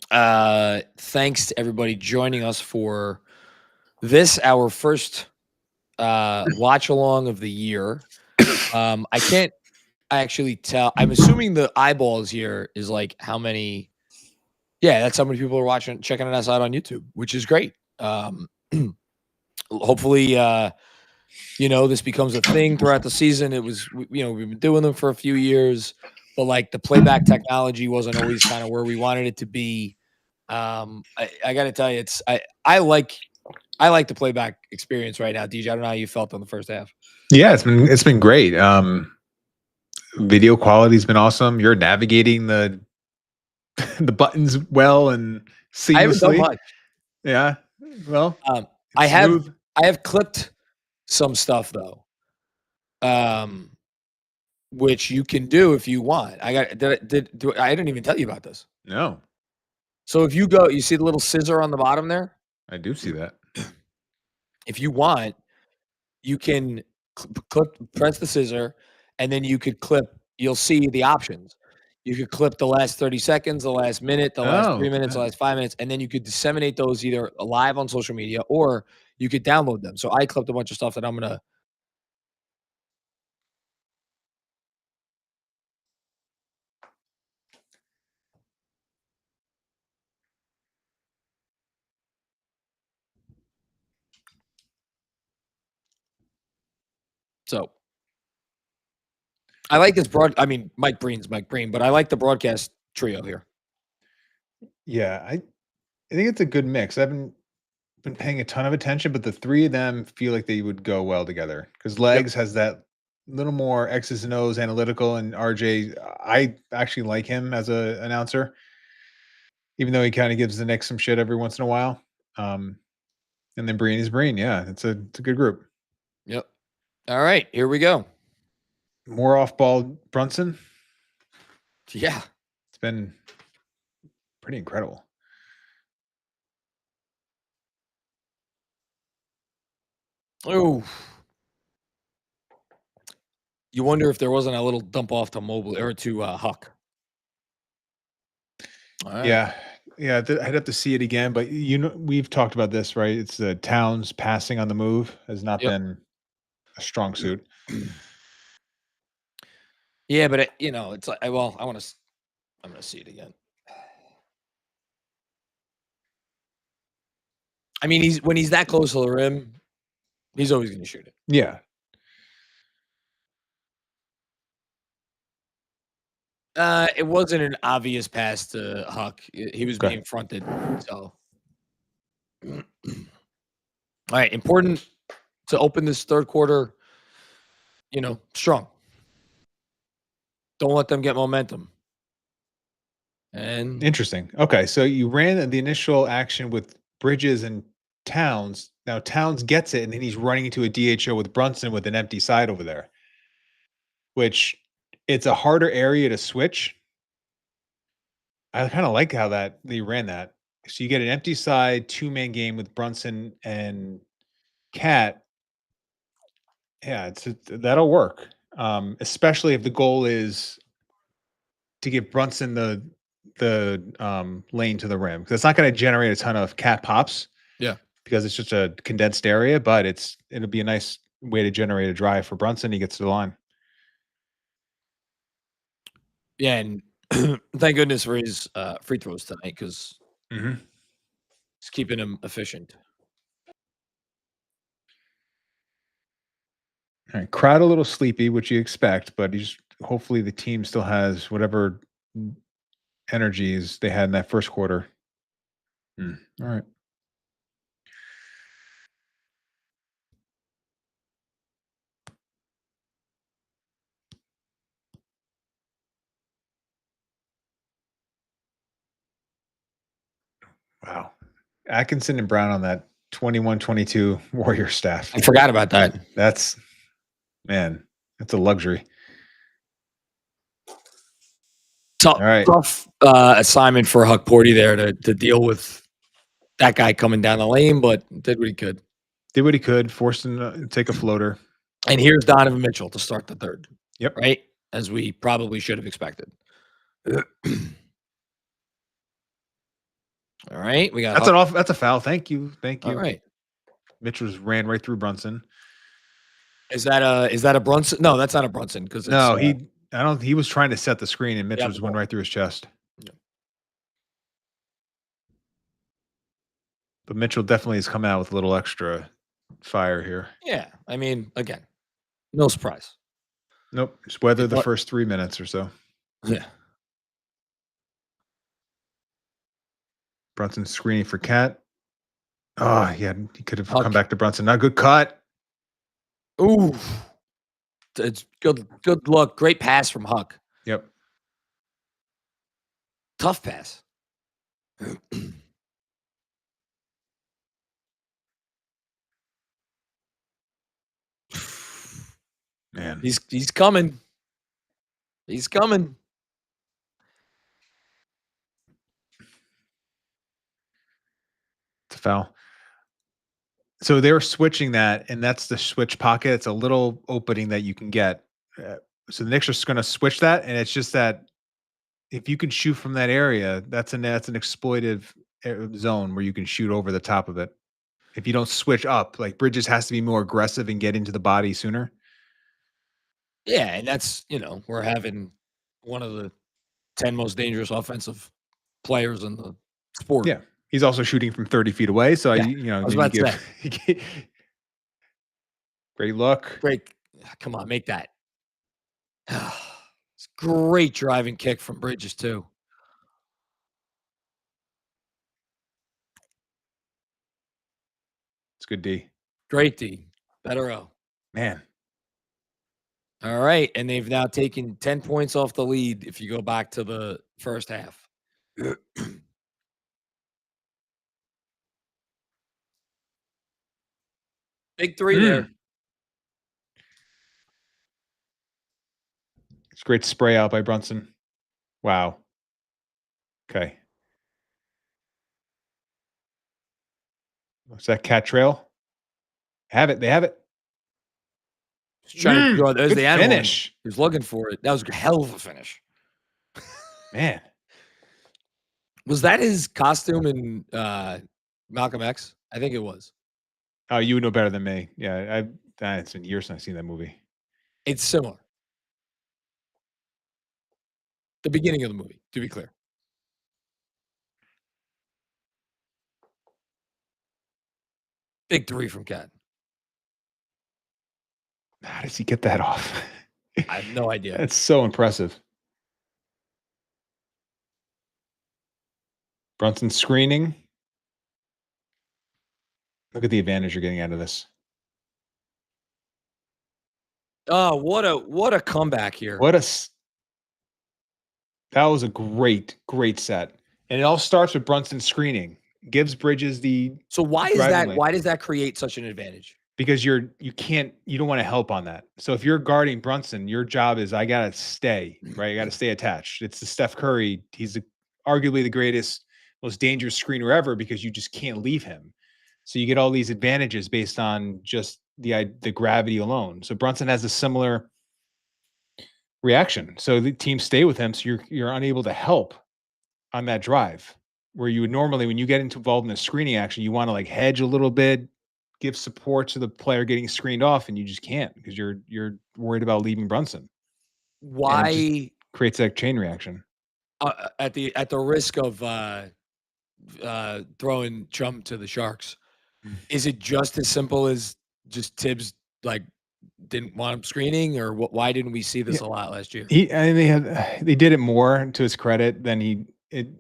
Thanks to everybody joining us for this, our first watch along of the year. I can't actually tell. I'm assuming the eyeballs here is like how many. Yeah, that's how many people are checking us out on YouTube, which is great. Hopefully, this becomes a thing throughout the season. It was, we've been doing them for a few years, but like the playback technology wasn't always kind of where we wanted it to be. I got to tell you, I like the playback experience right now, DJ. I don't know how you felt on the first half. Yeah, it's been great. Video quality's been awesome. You're navigating the buttons well and seamlessly. I haven't done much. Yeah. Well, I have clipped some stuff though, which you can do if you want. I didn't even tell you about this. No. So if you go, you see the little scissor on the bottom there? I do see that. If you want, you can press the scissor, and then you could clip. You'll see the options. You could clip the last 30 seconds, the last minute, the last 3 minutes, the last 5 minutes, and then you could disseminate those either live on social media or you could download them. So I clipped a bunch of stuff that I'm gonna. So I like this Mike Breen's Mike Breen, but I like the broadcast trio here. Yeah, I think it's a good mix. I haven't been paying a ton of attention, but the three of them feel like they would go well together because Legs has that little more X's and O's analytical, and RJ, I actually like him as a announcer, even though he kind of gives the Knicks some shit every once in a while. And then Breen is Breen. Yeah, it's a good group. Yep. All right, here we go. More off-ball Brunson. Yeah, it's been pretty incredible. Oh, you wonder if there wasn't a little dump off to Mobley or to Huck. Right. Yeah, I'd have to see it again, but we've talked about this, right? It's the Towns passing on the move has not been a strong suit. Yeah, but it's like, I'm gonna see it again. I mean, when he's that close to the rim, he's always going to shoot it. Yeah. It wasn't an obvious pass to Huck. He was being fronted. So, all right, important to open this third quarter, strong. Don't let them get momentum. And interesting. Okay, so you ran the initial action with Bridges and Towns. Now Towns gets it, and then he's running into a DHO with Brunson with an empty side over there, which it's a harder area to switch. I kind of like how they ran that. So you get an empty side, 2-man game with Brunson and Cat. Yeah, that'll work. Especially if the goal is to give Brunson the lane to the rim, because it's not going to generate a ton of Cat pops. Yeah, because it's just a condensed area, but it'll be a nice way to generate a drive for Brunson. He gets to the line. Yeah, and thank goodness for his free throws tonight, because it's keeping him efficient. All right, crowd a little sleepy, which you expect, but hopefully the team still has whatever energies they had in that first quarter. All right. Wow. Atkinson and Brown on that 21-22 Warrior staff. I forgot about that. That's a luxury. Tough assignment for Huck Porty there to deal with that guy coming down the lane, but did what he could. Forced him to take a floater. And here's Donovan Mitchell to start the third. Yep. Right? as we probably should have expected. All right, we got that's a foul. Thank you. All right. Mitchell just ran right through Brunson. Is that a Brunson? No, that's not a Brunson because no, he was trying to set the screen and Mitchell just went right through his chest. Yeah. But Mitchell definitely has come out with a little extra fire here. Yeah, I mean, again, no surprise. Nope, just weather the first 3 minutes or so. Yeah. Brunson screening for Cat. Oh, yeah, he could have come back to Brunson. Not good cut. Ooh. It's good look. Great pass from Huck. Yep. Tough pass. Man. He's coming. He's coming. It's a foul. So they were switching that, and that's the switch pocket. It's a little opening that you can get. So the Knicks are just going to switch that, and it's just that if you can shoot from that area, that's an exploitive zone where you can shoot over the top of it. If you don't switch up, like Bridges has to be more aggressive and get into the body sooner. Yeah, and that's, we're having one of the 10 most dangerous offensive players in the sport. Yeah. He's also shooting from 30 feet away. So, I was about to say. Great look. Great. Come on, make that. It's great driving kick from Bridges, too. It's good D. Great D. Better O. Man. All right. And they've now taken 10 points off the lead if you go back to the first half. Big three there. It's great spray out by Brunson. Wow. Okay. What's that Cat trail? Have it. They have it. He's trying to draw. There's the finish. He was looking for it. That was a hell of a finish. Man. Was that his costume in Malcolm X? I think it was. Oh, you would know better than me. Yeah, it's been years since I've seen that movie. It's similar. The beginning of the movie, to be clear. Big three from Cat. How does he get that off? I have no idea. That's so impressive. Brunson screening. Look at the advantage you're getting out of this. Oh, what a comeback here. That was a great set. And it all starts with Brunson screening. Gives Bridges the So why is that? Why does that create such an advantage? Because you don't want to help on that. So if you're guarding Brunson, your job is I gotta stay, right? I gotta stay attached. It's the Steph Curry. He's arguably the greatest, most dangerous screener ever because you just can't leave him. So you get all these advantages based on just the gravity alone. So Brunson has a similar reaction. So the teams stay with him, so you're unable to help on that drive. Where you would normally, when you get involved in the screening action, you want to like hedge a little bit, give support to the player getting screened off, and you just can't because you're worried about leaving Brunson. Why creates that chain reaction? At the risk of throwing chum to the Sharks, is it just as simple as just Tibbs didn't want him screening, or why didn't we see this a lot last year? They did it more to his credit than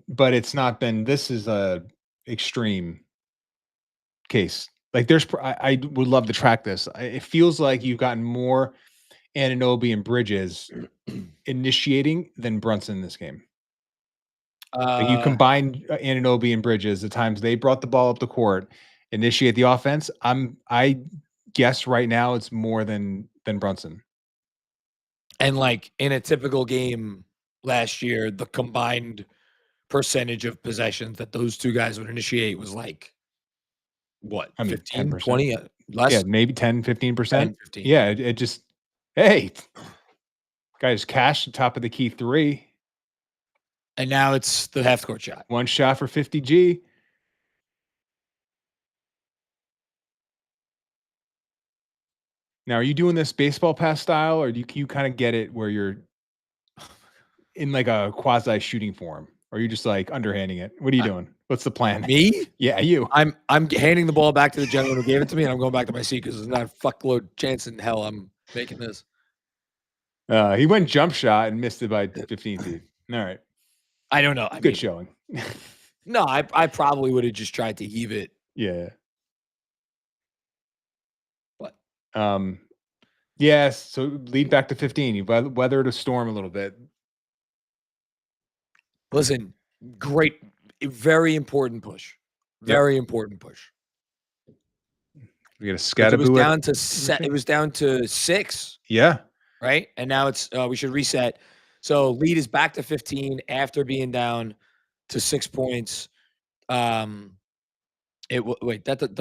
but it's not been. This is a extreme case. Like I would love to track this. It feels like you've gotten more Anunoby and Bridges initiating than Brunson in this game. Like you combine Anunoby and Bridges, the times they brought the ball up the court, initiate the offense. I guess right now it's more than Brunson. And like in a typical game last year, the combined percentage of possessions that those two guys would initiate was like what? 15, 20 less? Yeah, maybe 10, 15%. Yeah, it just, hey, Guys, cash the top of the key 3. And now it's the half-court shot. 1 shot for 50G. Now, are you doing this baseball pass style, or do you kind of get it where you're in like a quasi shooting form, or are you just like underhanding it? What are you doing? What's the plan? Me? Yeah, you. I'm handing the ball back to the gentleman who gave it to me, and I'm going back to my seat because there's not a fuckload chance in hell I'm making this. He went jump shot and missed it by 15 feet. All right. I don't know. Good showing. No, I probably would have just tried to heave it. Yeah. What? Yes. So lead back to 15. You weathered a storm a little bit. Listen, great, very important push. Very important push. We got a Scatterboo. It was down to 6. Yeah. Right? And now it's we should reset. So lead is back to 15 after being down to 6 points. The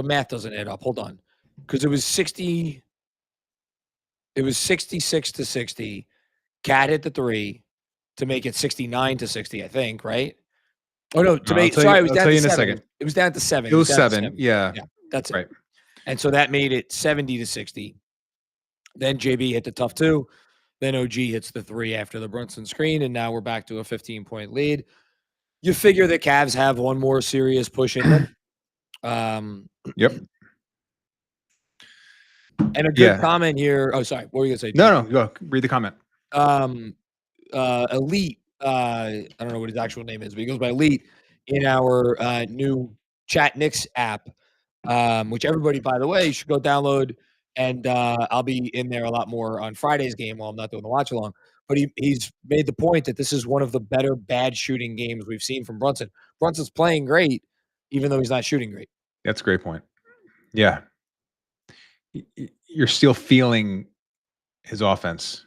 math doesn't add up. Hold on. Because it was 60. It was 66 to 60. Cat hit the 3 to make it 69 to 60, I think, right? Oh no, it was down to 7. It was down to 7. It was 7. Yeah. That's right. It. And so that made it 70 to 60. Then JB hit the tough 2. Then OG hits the 3 after the Brunson screen, and now we're back to a 15-point lead. You figure the Cavs have one more serious push in them. Yep. And a good comment here. Oh, sorry. What were you going to say? No, go read the comment. Elite. I don't know what his actual name is, but he goes by Elite in our new Chat Knicks app, which everybody, by the way, should go download. And I'll be in there a lot more on Friday's game while I'm not doing the watch along. But he's made the point that this is one of the better bad shooting games we've seen from Brunson. Brunson's playing great, even though he's not shooting great. That's a great point. Yeah. You're still feeling his offense.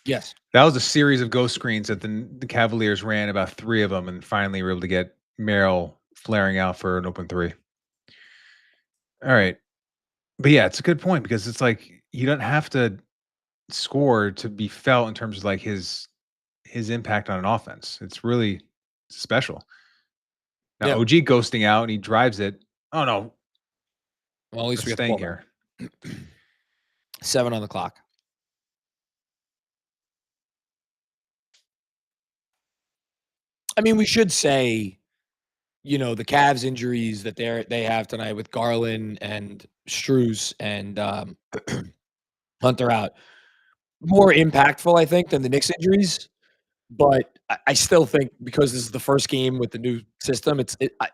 Yes. That was a series of ghost screens that the Cavaliers ran, about 3 of them, and finally were able to get Merrill flaring out for an open 3. All right. But yeah, it's a good point because it's like you don't have to score to be felt in terms of like his impact on an offense. It's really special. Now OG ghosting out and he drives it. Oh no. Well, at least we're staying here. 7 on the clock. I mean, we should say, the Cavs injuries that they have tonight with Garland and Strus and Hunter out, more impactful, I think, than the Knicks injuries. But I still think because this is the first game with the new system,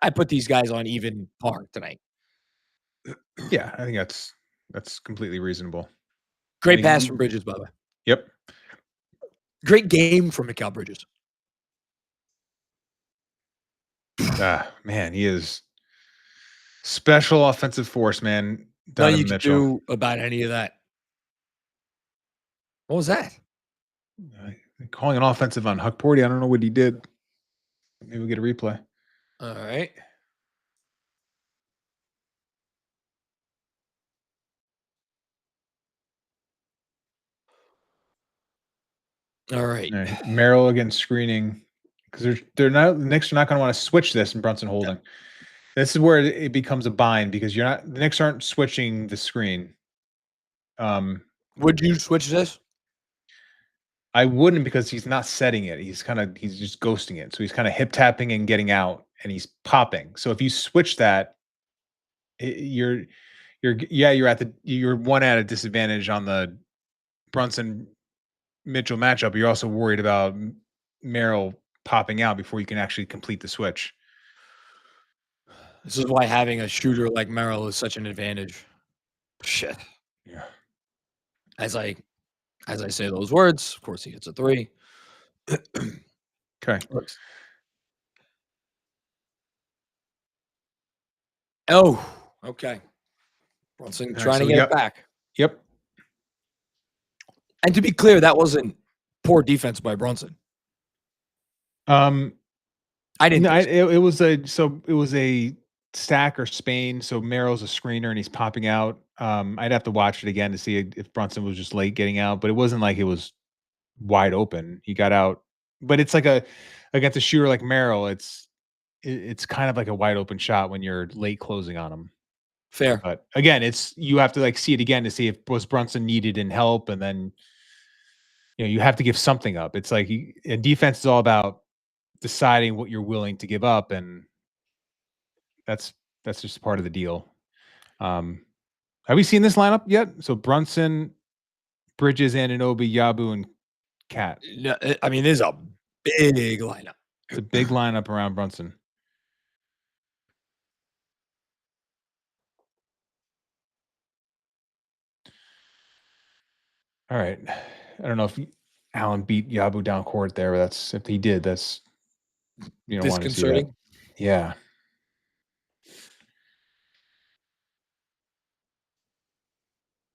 I put these guys on even par tonight. Yeah, I think that's completely reasonable. Great pass from Bridges, by the way. Yep. Great game from Mikal Bridges. Man, he is special offensive force, man. Nothing you can do about any of that. What was that? Calling an offensive on Huck Porty. I don't know what he did. Maybe we'll get a replay. All right. All right. Merrill again screening because they're not. The Knicks are not going to want to switch this and Brunson holding. Yeah. This is where it becomes a bind because the Knicks aren't switching the screen. Would you switch this? I wouldn't because he's not setting it. He's just ghosting it. So he's kind of hip tapping and getting out, and he's popping. So if you switch that, you're one at a disadvantage on the Brunson Mitchell matchup. You're also worried about Merrill popping out before you can actually complete the switch. This is why having a shooter like Merrill is such an advantage. Shit. Yeah. As I say those words, of course he hits a 3. Okay. Oh, okay. Brunson trying to get it back. Yep. And to be clear, that wasn't poor defense by Brunson. I didn't. It was a stack or Spain. So Merrill's a screener and he's popping out. I'd have to watch it again to see if Brunson was just late getting out, but it wasn't like it was wide open. He got out, but it's like against a shooter like Merrill, it's kind of like a wide open shot when you're late closing on him. Fair. But again, you have to like see it again to see if was Brunson needed in help, and then you have to give something up. It's like defense is all about deciding what you're willing to give up, and that's just part of the deal. Have we seen this lineup yet? So Brunson, Bridges, Anunoby, Yabu, and Cat. No, I mean, there's a big lineup. It's a big lineup around Brunson. All right. I don't know if Allen beat Yabu down court there. But if he did, that's disconcerting. Yeah.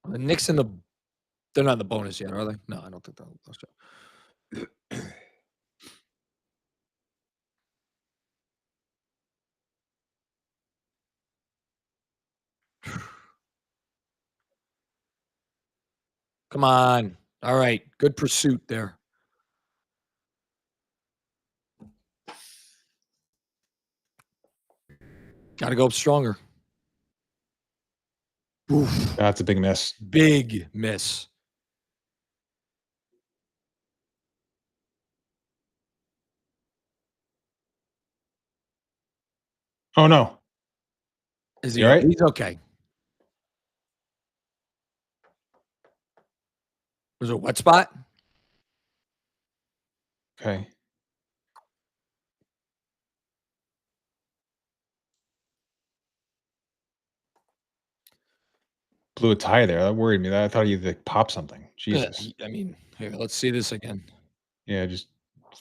The Knicks they're not in the bonus yet, are they? No, I don't think they'll. Come on. All right. Good pursuit there. Got to go up stronger. Oof. That's a big miss. Big miss. Oh, no. Is he all right? He's okay. Was it a wet spot? Okay. Blew a tie there. That worried me. I thought he'd like pop something. Jesus. I mean, here, let's see this again. Yeah, just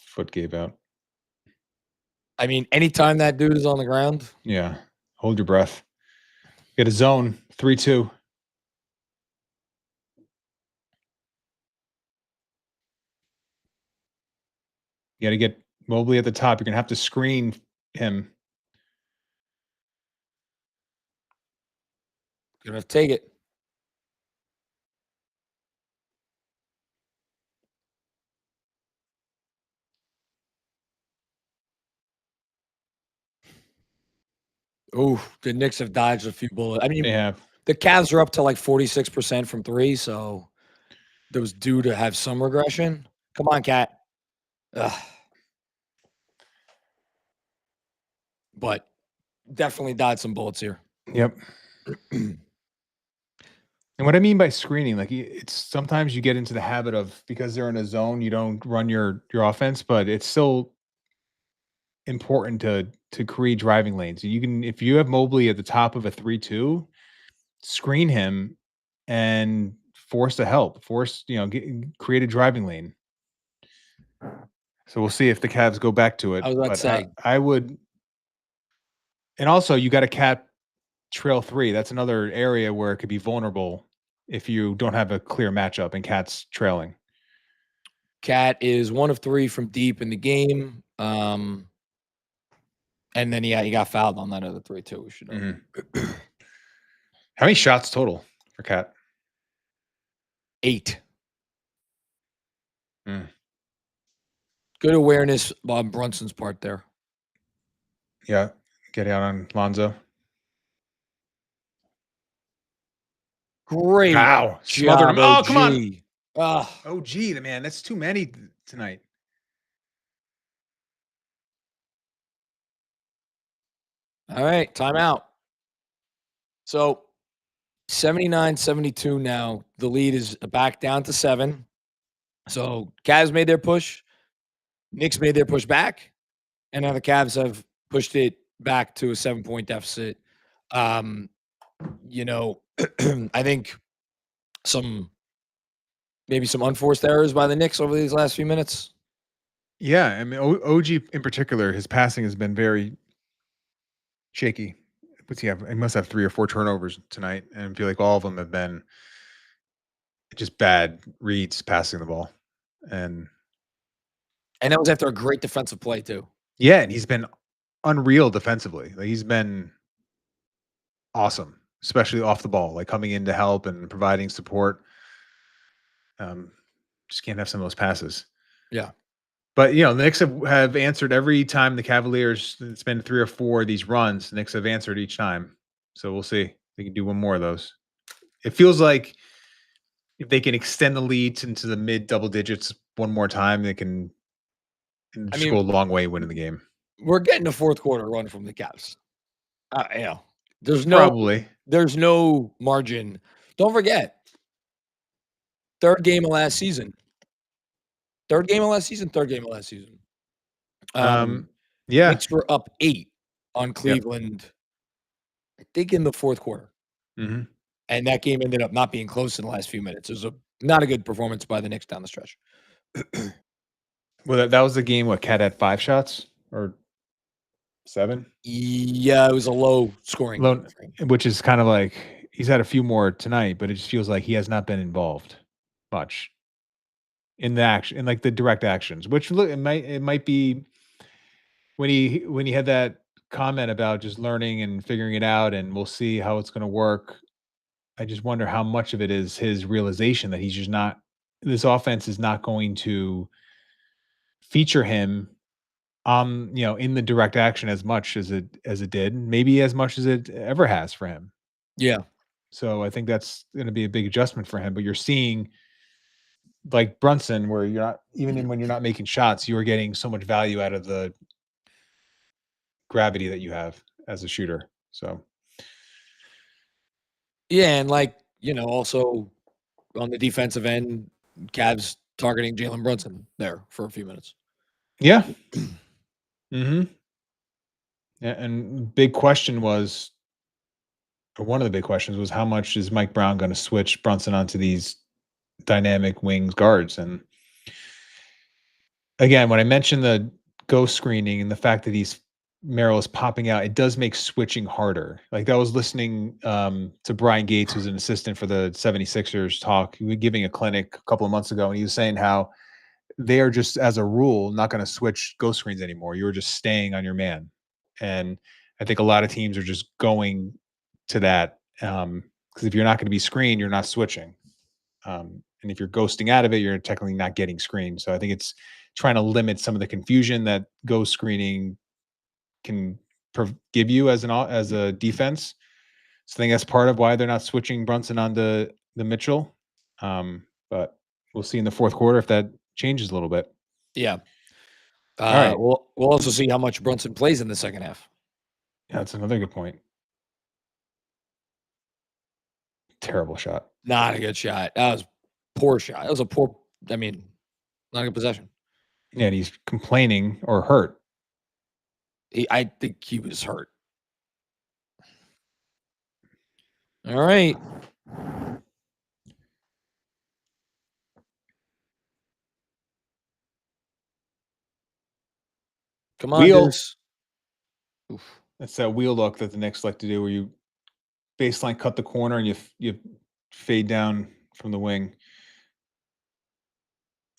foot gave out. I mean, anytime that dude is on the ground. Yeah. Hold your breath. Get a zone. 3-2. You got to get Mobley at the top. You're going to have to screen him. You're going to take it. Oh, the Knicks have dodged a few bullets. I mean, the Cavs are up to like 46% from three, so that was due to have some regression. Come on, Cat. But definitely dodged some bullets here. Yep. And what I mean by screening, like it's sometimes you get into the habit of, because they're in a zone, you don't run your offense, but it's still important to create driving lanes. You can, if you have Mobley at the top of a 3-2, screen him and force the help, create a driving lane. So we'll see if the Cavs go back to it. I was about to say, I would, and also you got a Cat trail 3. That's another area where it could be vulnerable if you don't have a clear matchup and Cat's trailing. Cat is 1 of 3 from deep in the game. And then he got fouled on that other 3 too. We should know. Mm-hmm. How many shots total for Cat? 8. Mm. Good awareness on Brunson's part there. Yeah, get out on Lonzo. Great. Wow. Smothered him. Oh, come on. OG, man. That's too many tonight. All right. Timeout. So 79-72 now. The lead is back down to 7. So Cavs made their push. Knicks made their push back. And now the Cavs have pushed it back to a 7-point deficit. I think maybe some unforced errors by the Knicks over these last few minutes. Yeah, I mean, OG in particular, his passing has been very shaky. What's he have? He must have 3 or 4 turnovers tonight, and I feel like all of them have been just bad reads passing the ball. And that was after a great defensive play too. Yeah, and he's been unreal defensively. Like, he's been awesome, especially off the ball, like coming in to help and providing support. just can't have some of those passes. Yeah. But, the Knicks have answered every time the Cavaliers, it's been 3 or 4 of these runs, the Knicks have answered each time. So we'll see. They can do one more of those. It feels like if they can extend the lead into the mid double digits one more time, they can just go a long way winning the game. We're getting a fourth quarter run from the Cavs. There's no margin. Don't forget, third game of last season. Yeah. Knicks were up 8 on Cleveland, I think in the fourth quarter. Mm-hmm. And that game ended up not being close in the last few minutes. It was not a good performance by the Knicks down the stretch. Well, that was the game. What, Cat had 5 shots or 7? Yeah, it was a low scoring game, which is kind of like he's had a few more tonight, but it just feels like he has not been involved much in the action, in like the direct actions. Which look, it might be when he had that comment about just learning and figuring it out, and we'll see how it's going to work. I just wonder how much of it is his realization that he's just not. This offense is not going to feature him in the direct action as much as it did, maybe as much as it ever has for him. Yeah. So I think that's going to be a big adjustment for him. But you're seeing like Brunson, where you're not, even when you're not making shots, you are getting so much value out of the gravity that you have as a shooter. So yeah, and also on the defensive end, Cavs targeting Jalen Brunson there for a few minutes. Yeah. Mm-hmm. Yeah, and big question was, or one of the big questions was, how much is Mike Brown going to switch Brunson onto these dynamic wings guards? And again, when I mentioned the ghost screening and the fact that Merrill is popping out, it does make switching harder. Like, I was listening to Brian Gates, who's an assistant for the 76ers, talk. He was giving a clinic a couple of months ago, and he was saying how they are just, as a rule, not going to switch ghost screens anymore. You're just staying on your man. And I think a lot of teams are just going to that, because if you're not going to be screened, you're not switching. And if you're ghosting out of it, you're technically not getting screened. So I think it's trying to limit some of the confusion that ghost screening can give you as a defense. So I think that's part of why they're not switching Brunson onto the Mitchell. But we'll see in the fourth quarter if that changes a little bit. Yeah. All right. We'll also see how much Brunson plays in the second half. Yeah, that's another good point. Terrible shot. Not a good shot. That was a poor shot. That was not a good possession. Yeah, and he's complaining or hurt. I think he was hurt. All right. Come on, Deuce. That's that wheel look that the Knicks like to do, where you baseline cut the corner and you fade down from the wing.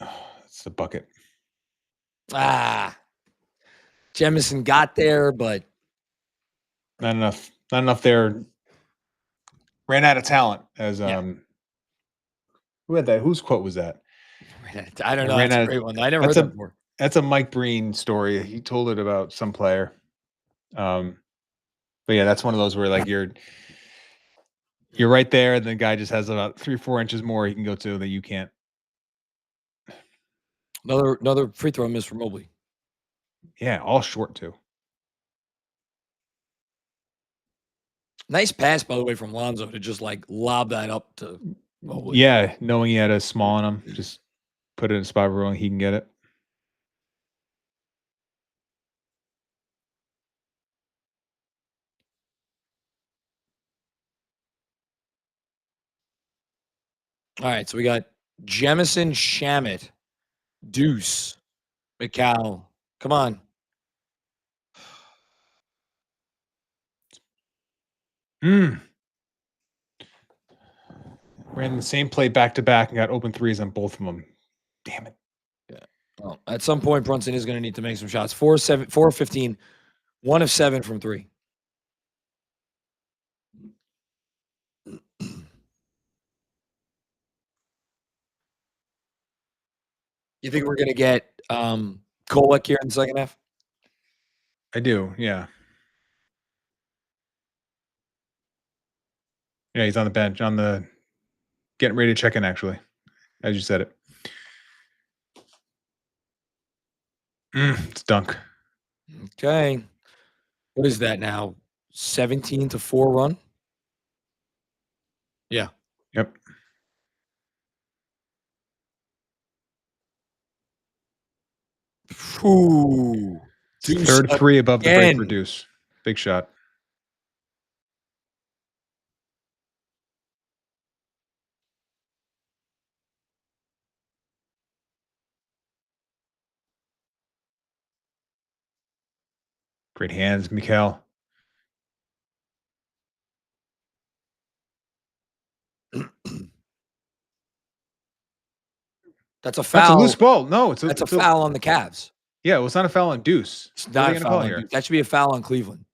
Oh, it's the bucket. Jemison got there, but not enough. Not enough there. Ran out of talent. As who had that? Whose quote was that? I don't know. That's a great one. I never heard that before. That's a Mike Breen story. He told it about some player. But yeah, that's one of those where like you're right there, and the guy just has about 3-4 inches more he can go to that you can't. Another free throw miss for Mobley. Yeah, all short too. Nice pass, by the way, from Lonzo to just like lob that up to Mobley. Yeah, knowing he had a small on him, just put it in a spot where he can get it. All right, so we got Jemison, Shamet, Deuce, McCall. Come on. Ran the same play back to back and got open threes on both of them. Damn it. Yeah. Well, at some point, Brunson is going to need to make some shots. 4-15, 1 of 7 from 3. You think we're gonna get Kolek here in the second half? I do, yeah. Yeah, he's on the bench, getting ready to check in, actually, as you said it. It's dunk. Okay. What is that now? 17-4 run? Yeah. Yep. Ooh. Third three above the break for Deuce. Big shot. Great hands, Mikal. That's a foul. That's a loose ball. No, that's a foul on the Cavs. Yeah, well, it's not a foul on Deuce. It's not a foul on Deuce. That should be a foul on Cleveland.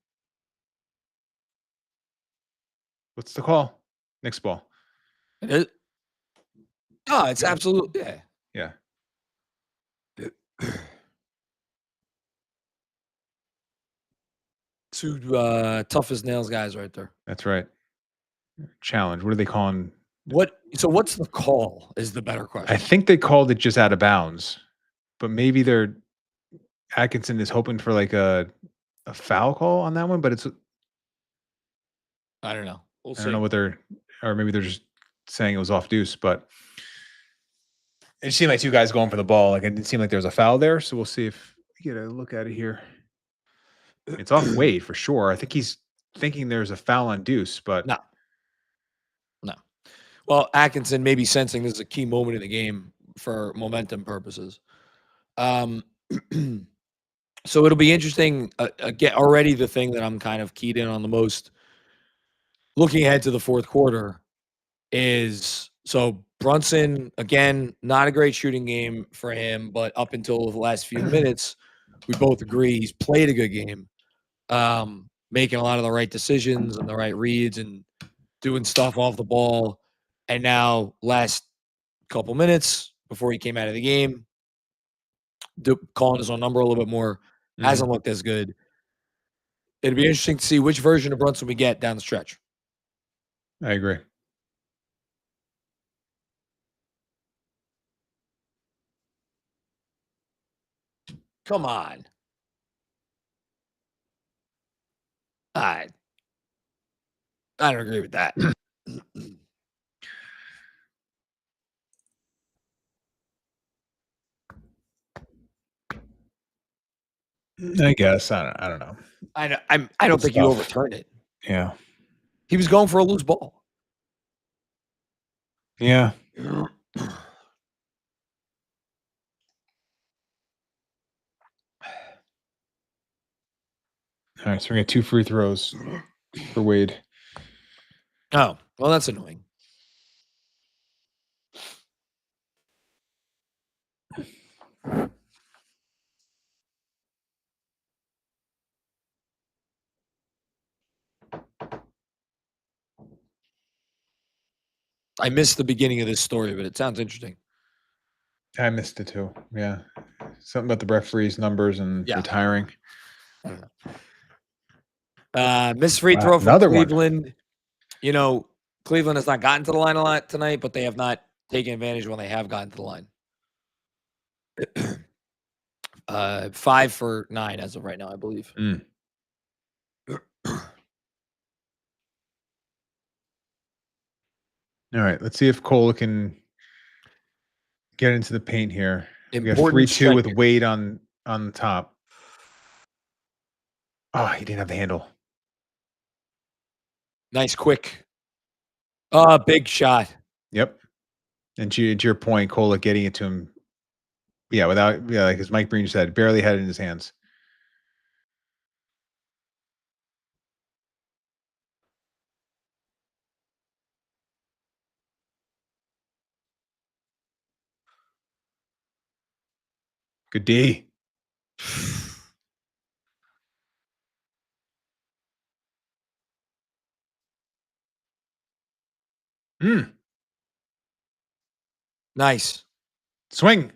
What's the call? Knicks ball. It is. No, it's absolutely yeah. Two tough as nails guys right there. That's right. Challenge. What are they calling? So what's the call is the better question. I think they called it just out of bounds, but maybe Atkinson is hoping for like a foul call on that one, but I don't know. We'll see. I don't know what or maybe they're just saying it was off Deuce, but it seemed like two guys going for the ball. Like it didn't seem like there was a foul there. So we'll see if we get a look at it here. It's off Wade for sure. I think he's thinking there's a foul on Deuce, but no. Well, Atkinson may be sensing this is a key moment in the game for momentum purposes. So it'll be interesting. Again, already the thing that I'm kind of keyed in on the most looking ahead to the fourth quarter is so Brunson, again, not a great shooting game for him, but up until the last few minutes, we both agree he's played a good game, making a lot of the right decisions and the right reads and doing stuff off the ball. And now last couple minutes before he came out of the game, calling his own number a little bit more, hasn't looked as good. It'd be interesting to see which version of Brunson we get down the stretch. I agree. Come on. I don't agree with that. I guess I don't know. I don't think you overturned it. Yeah, he was going for a loose ball. Yeah. All right, so we got 2 free throws for Wade. Oh, well, that's annoying. I missed the beginning of this story, but it sounds interesting. I missed it too. Yeah. Something about the referee's numbers and retiring. Missed free throw from Cleveland. One. You know, Cleveland has not gotten to the line a lot tonight, but they have not taken advantage when they have gotten to the line. 5 for 9 as of right now, I believe. All right, let's see if Cole can get into the paint here. We got 3-2 with Wade on the top. Oh, he didn't have the handle. Nice, quick. Big shot. Yep. And to your point, Cole getting it to him. Yeah, like as Mike Breen said, barely had it in his hands. Good D. Nice. Swing.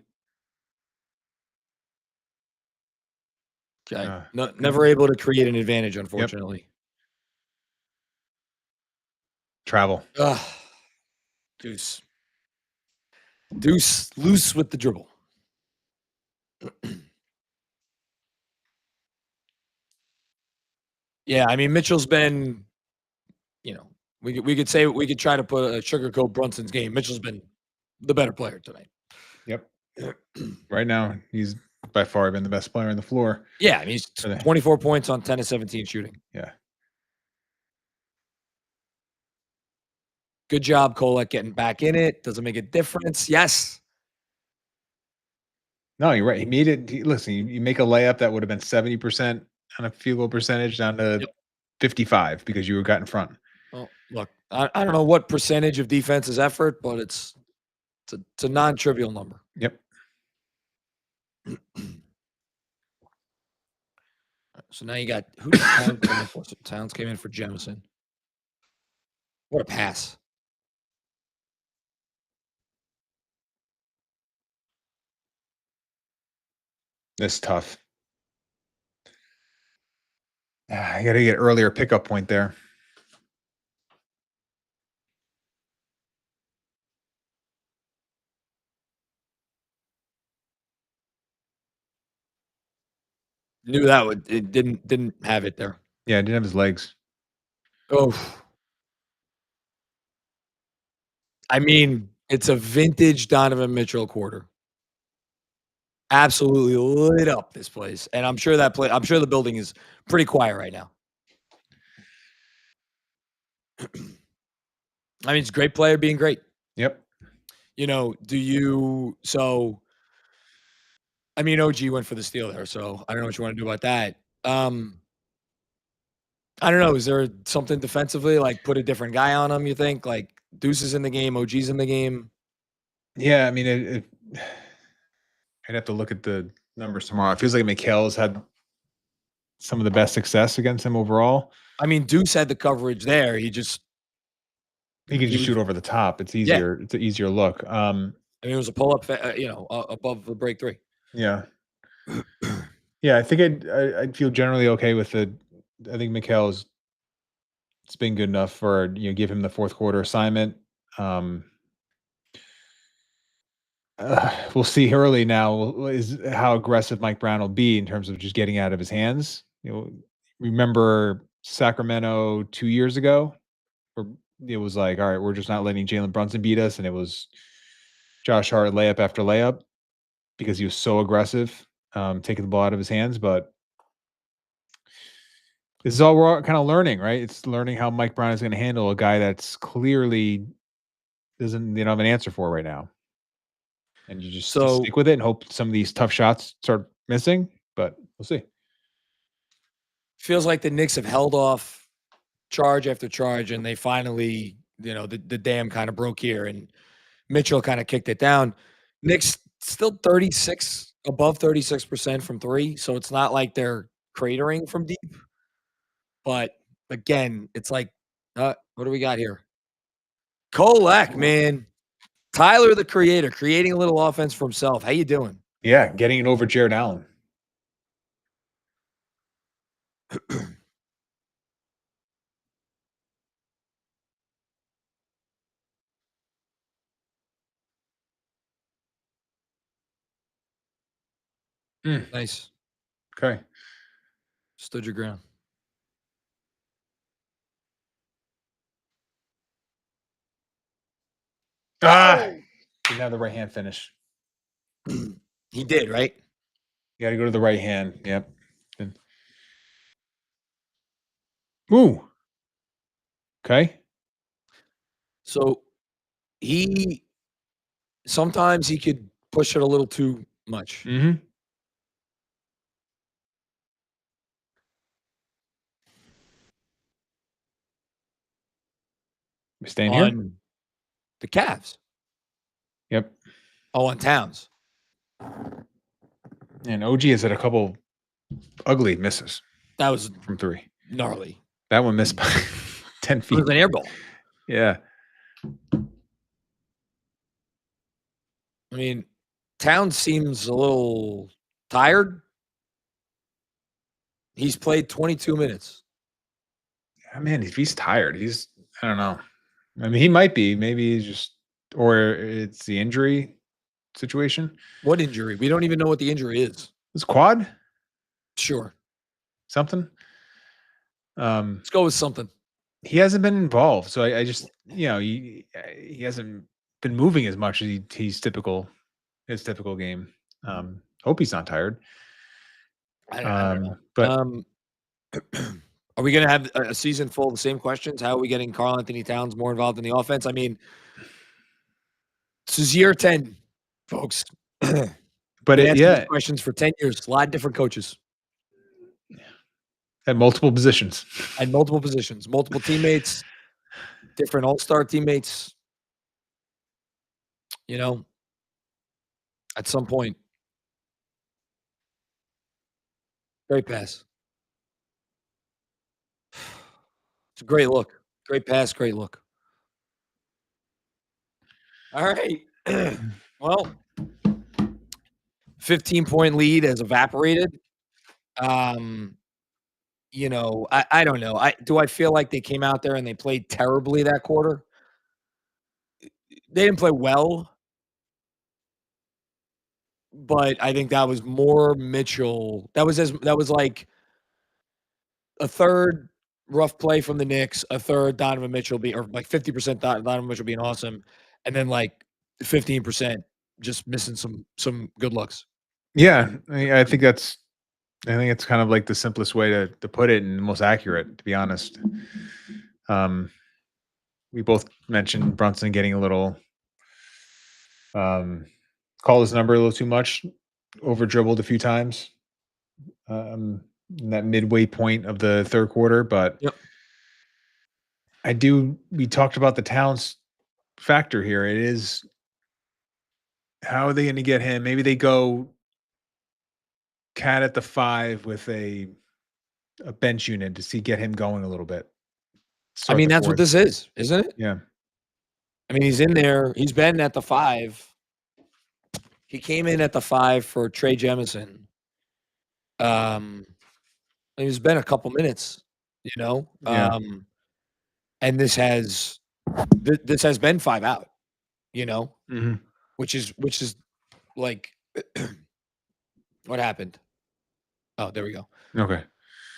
Okay. Never able to create an advantage, unfortunately. Yep. Travel. Deuce. Deuce loose with the dribble. Yeah, I mean, Mitchell's been, we could try to put a sugarcoat Brunson's game. Mitchell's been the better player tonight. Yep. Right now, he's by far been the best player on the floor. Yeah, I mean, he's 24 points on 10 of 17 shooting. Yeah. Good job, Kolek, getting back in it. Doesn't make a difference. Yes. No, you're right. He made it. Listen, you make a layup that would have been 70% on a field goal percentage down to 55 because you got in front. Well, look, I don't know what percentage of defense is effort, but it's a non-trivial number. Yep. So now you got who did Towns come in for? So Towns came in for Jemison. What a pass. That's tough. I got to get earlier pickup point there. Knew that would it didn't have it there. Yeah, it didn't have his legs. Oh. I mean, it's a vintage Donovan Mitchell quarter. Absolutely lit up this place. And I'm sure the building is pretty quiet right now. I mean, it's a great player being great. Yep. I mean, OG went for the steal there, so I don't know what you want to do about that. I don't know. Is there something defensively, like put a different guy on him, you think? Like Deuce is in the game, OG's in the game? Yeah, I mean, I'd have to look at the numbers tomorrow. It feels like Mikhail's had some of the best success against him overall. I mean, Deuce had the coverage there. He can just shoot over the top. It's easier. Yeah. It's an easier look. I mean, it was a pull-up, above the break three. Yeah. Yeah, I think I'd feel generally okay with I think Mikhail's it's been good enough for give him the fourth quarter assignment. We'll see early now is how aggressive Mike Brown will be in terms of just getting out of his hands. Remember Sacramento 2 years ago, where it was like, all right, we're just not letting Jalen Brunson beat us, and it was Josh Hart layup after layup because he was so aggressive, taking the ball out of his hands. But this is all we're kind of learning, right? It's learning how Mike Brown is going to handle a guy that's clearly doesn't have an answer for right now. And you just stick with it and hope some of these tough shots start missing, but we'll see. Feels like the Knicks have held off charge after charge, and they finally, the dam kind of broke here, and Mitchell kind of kicked it down. Knicks still above 36% from three, so it's not like they're cratering from deep. But again, it's like, what do we got here? Kolek, man. Tyler, the creator, creating a little offense for himself. How you doing? Yeah, getting it over Jared Allen. Nice. Okay. Stood your ground. Didn't have the right hand finish. He did, right? You got to go to the right hand. Yep. Ooh. Okay. So sometimes he could push it a little too much. Mm-hmm. We staying here? The Cavs. Yep. Oh, on Towns. And OG has had a couple ugly misses. That was from three. Gnarly. That one missed by 10 feet. It was an air ball. Yeah. I mean, Towns seems a little tired. He's played 22 minutes. I mean, if he's tired, I don't know. I mean, he might be. Maybe he's just, or it's the injury situation. What injury? We don't even know what the injury is. It's quad? Sure. Something? Let's go with something. He hasn't been involved. So I just, he hasn't been moving as much as his typical game. Hope he's not tired. I don't know. But are we going to have a season full of the same questions? How are we getting Karl-Anthony Towns more involved in the offense? I mean, this is year 10, folks. But these questions for 10 years. A lot of different coaches. At multiple positions. Multiple teammates, different all-star teammates. At some point. Great pass. It's a great look. Great pass, great look. All right. Well, 15-point lead has evaporated. I don't know. Do I feel like they came out there and they played terribly that quarter? They didn't play well. But I think that was more Mitchell. That was like a third rough play from the Knicks, a third Donovan Mitchell or like 50% Donovan Mitchell being awesome, and then like 15% just missing some good looks. Yeah, I think it's kind of like the simplest way to put it and the most accurate, to be honest. We both mentioned Brunson getting a little call his number a little too much, over dribbled a few times in that midway point of the third quarter. But yep. We talked about the Towns factor here. It is, how are they going to get him? Maybe they go Cat at the 5 with a bench unit to get him going a little bit. I mean, that's what this is, isn't it? Yeah. I mean, he's in there. He's been at the 5. He came in at the 5 for Trey Jemison. He's been a couple minutes, Yeah. And this has been 5 out, mm-hmm. which is like, what happened? Oh, there we go. Okay.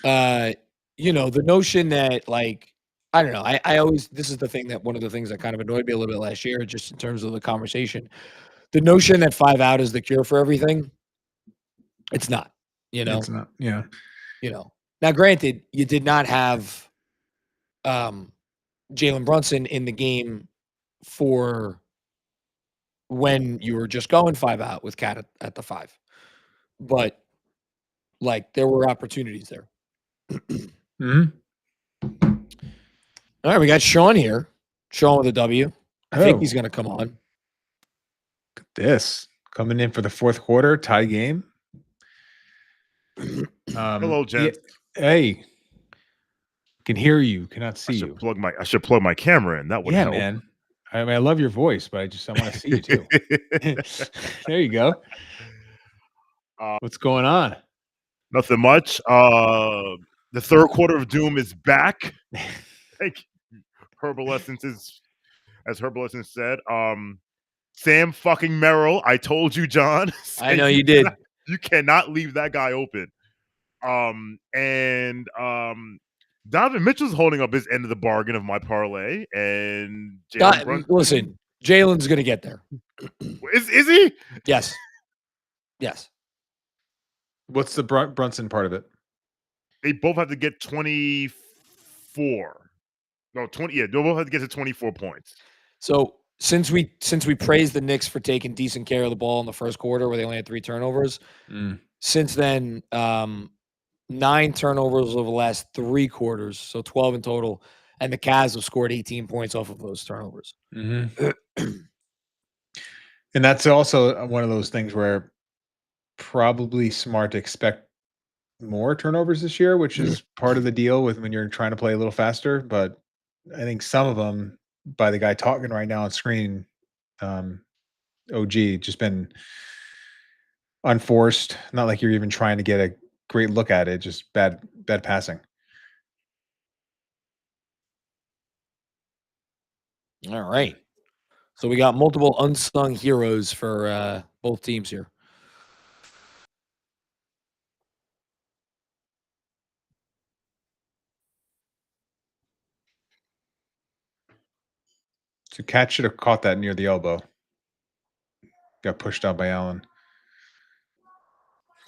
The notion that, like, I don't know. I always, this is one of the things that kind of annoyed me a little bit last year, just in terms of the conversation. The notion that 5 out is the cure for everything, it's not, It's not, yeah. Now, granted, you did not have Jalen Brunson in the game for when you were just going 5 out with Cat at the 5. But, like, there were opportunities there. mm-hmm. All right, we got Sean here. Sean with a W. I think he's going to come on. Look at this. Coming in for the fourth quarter, tie game. Hello, gents. Hey. Can hear you, cannot see you. I should plug my camera in. That would help. Man. I mean, I love your voice, but I want to see you too. There you go. What's going on? Nothing much. The third quarter of Doom is back. Thank you. As Herbalescence said. Sam fucking Merrill. I told you, John. I know you did. You cannot leave that guy open. Donovan Mitchell's holding up his end of the bargain of my parlay, and listen, Jalen's going to get there. Is he? Yes. What's the Brunson part of it? They both have to get 24. No, 20. Yeah, they both have to get to 24 points. So since we praised the Knicks for taking decent care of the ball in the first quarter, where they only had 3 turnovers, since then, 9 turnovers over the last 3 quarters, so 12 in total, and the Cavs have scored 18 points off of those turnovers. Mm-hmm. And that's also one of those things where probably smart to expect more turnovers this year, which is part of the deal with when you're trying to play a little faster. But I think some of them, by the guy talking right now on screen, OG, just been unforced. Not like you're even trying to get great look at it, just bad passing. All right. So we got multiple unsung heroes for both teams here. So Cat should have caught that near the elbow. Got pushed out by Allen.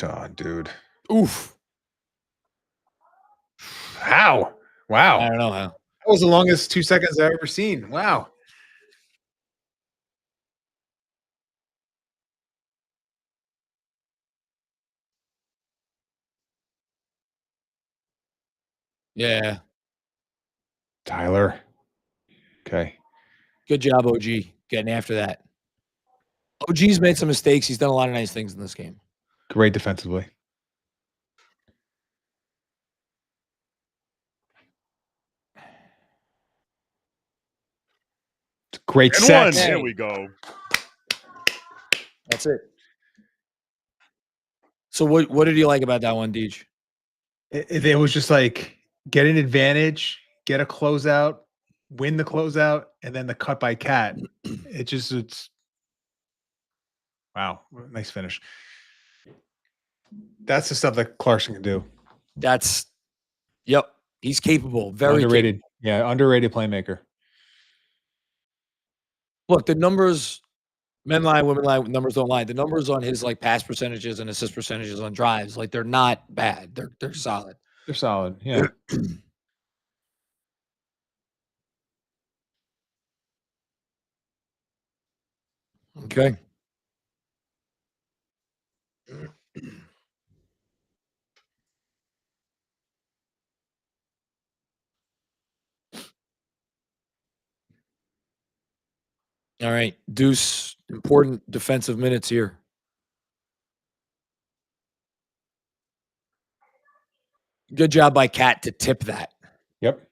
Oh, dude. Oof. How? Wow. I don't know how. That was the longest 2 seconds I've ever seen. Wow. Yeah. Tyler. Okay. Good job, OG, getting after that. OG's made some mistakes. He's done a lot of nice things in this game. Great defensively. Great And set. one. There we go. That's it. So what did you like about that one, Deej? It was just like get an advantage, get a closeout, win the closeout, and then the cut by Cat. It's wow, nice finish. That's the stuff that Clarkson can do. Yep, he's capable. Very underrated. Capable. Yeah, underrated playmaker. Look, the numbers, men lie, women lie, numbers don't lie. The numbers on his like pass percentages and assist percentages on drives, like they're not bad. They're solid. They're solid. Yeah. Okay. All right, Deuce, important defensive minutes here. Good job by Cat to tip that. Yep.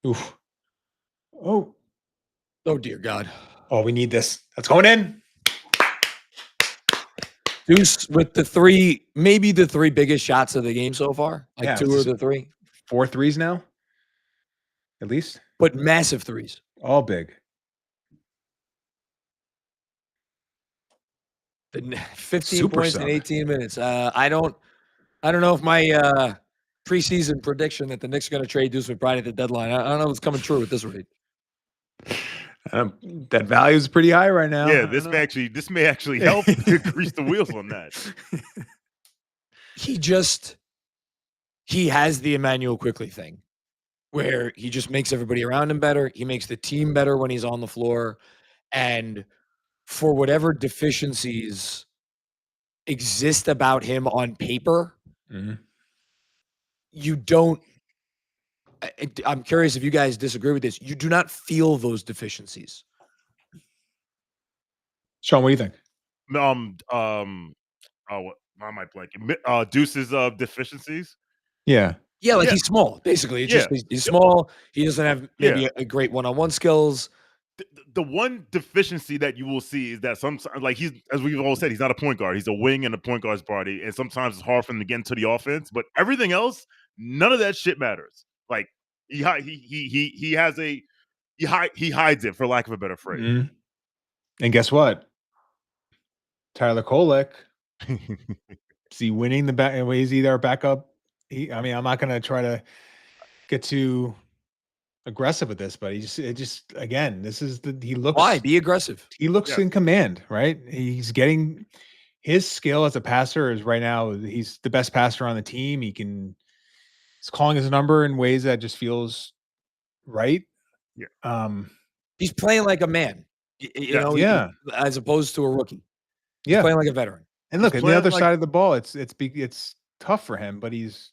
Oof. Oh. Oh, dear God. Oh, we need this. That's going in. Deuce with maybe the three biggest shots of the game so far. Like Yeah, 2 of the 3. 4 threes now, at least. But massive threes. All big. The 15 Super points sub. in 18 minutes. I don't know if my preseason prediction that the Knicks are going to trade Deuce McBride at the deadline. I don't know if it's coming true at this rate. That value is pretty high right now. Yeah, this may actually help grease the wheels on that. He has the Emmanuel Quickly thing where he just makes everybody around him better. He makes the team better when he's on the floor. And for whatever deficiencies exist about him on paper, you don't. I'm curious if you guys disagree with this. You do not feel those deficiencies. Sean, what do you think? Why am I blanking? Deuce's deficiencies. Yeah. Yeah, like he's small, basically. It's just he's small. He doesn't have maybe a great one-on-one skills. The one deficiency that you will see is that sometimes, like he's, as we've all said, he's not a point guard. He's a wing and a point guard's body, and sometimes it's hard for him to get into the offense. But everything else, none of that shit matters. Like he hides it, for lack of a better phrase. Mm-hmm. And guess what? Tyler Kolek, is he winning the back? Is he their backup? I'm not going to try to get too aggressive with this, but he looks. Why be aggressive? He looks in command, right? He's getting his skill as a passer is right now. He's the best passer on the team. He's calling his number in ways that just feels right. Yeah. He's playing like a man, as opposed to a rookie. He's playing like a veteran. And look, at the other side of the ball, it's tough for him, but he's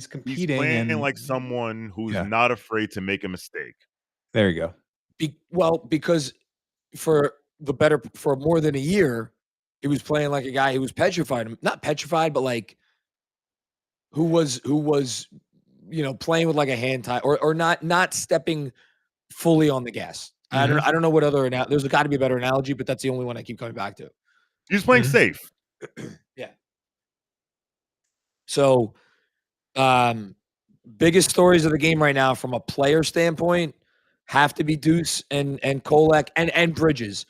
competing. He's playing like someone who's not afraid to make a mistake. There you go. Because for more than a year, he was playing like a guy who was petrified. Not petrified, but like who was playing with like a hand tie or not stepping fully on the gas. I don't know what other there's got to be a better analogy, but that's the only one I keep coming back to. He's playing safe. Yeah. So, biggest stories of the game right now from a player standpoint have to be Deuce and Kolek and Bridges.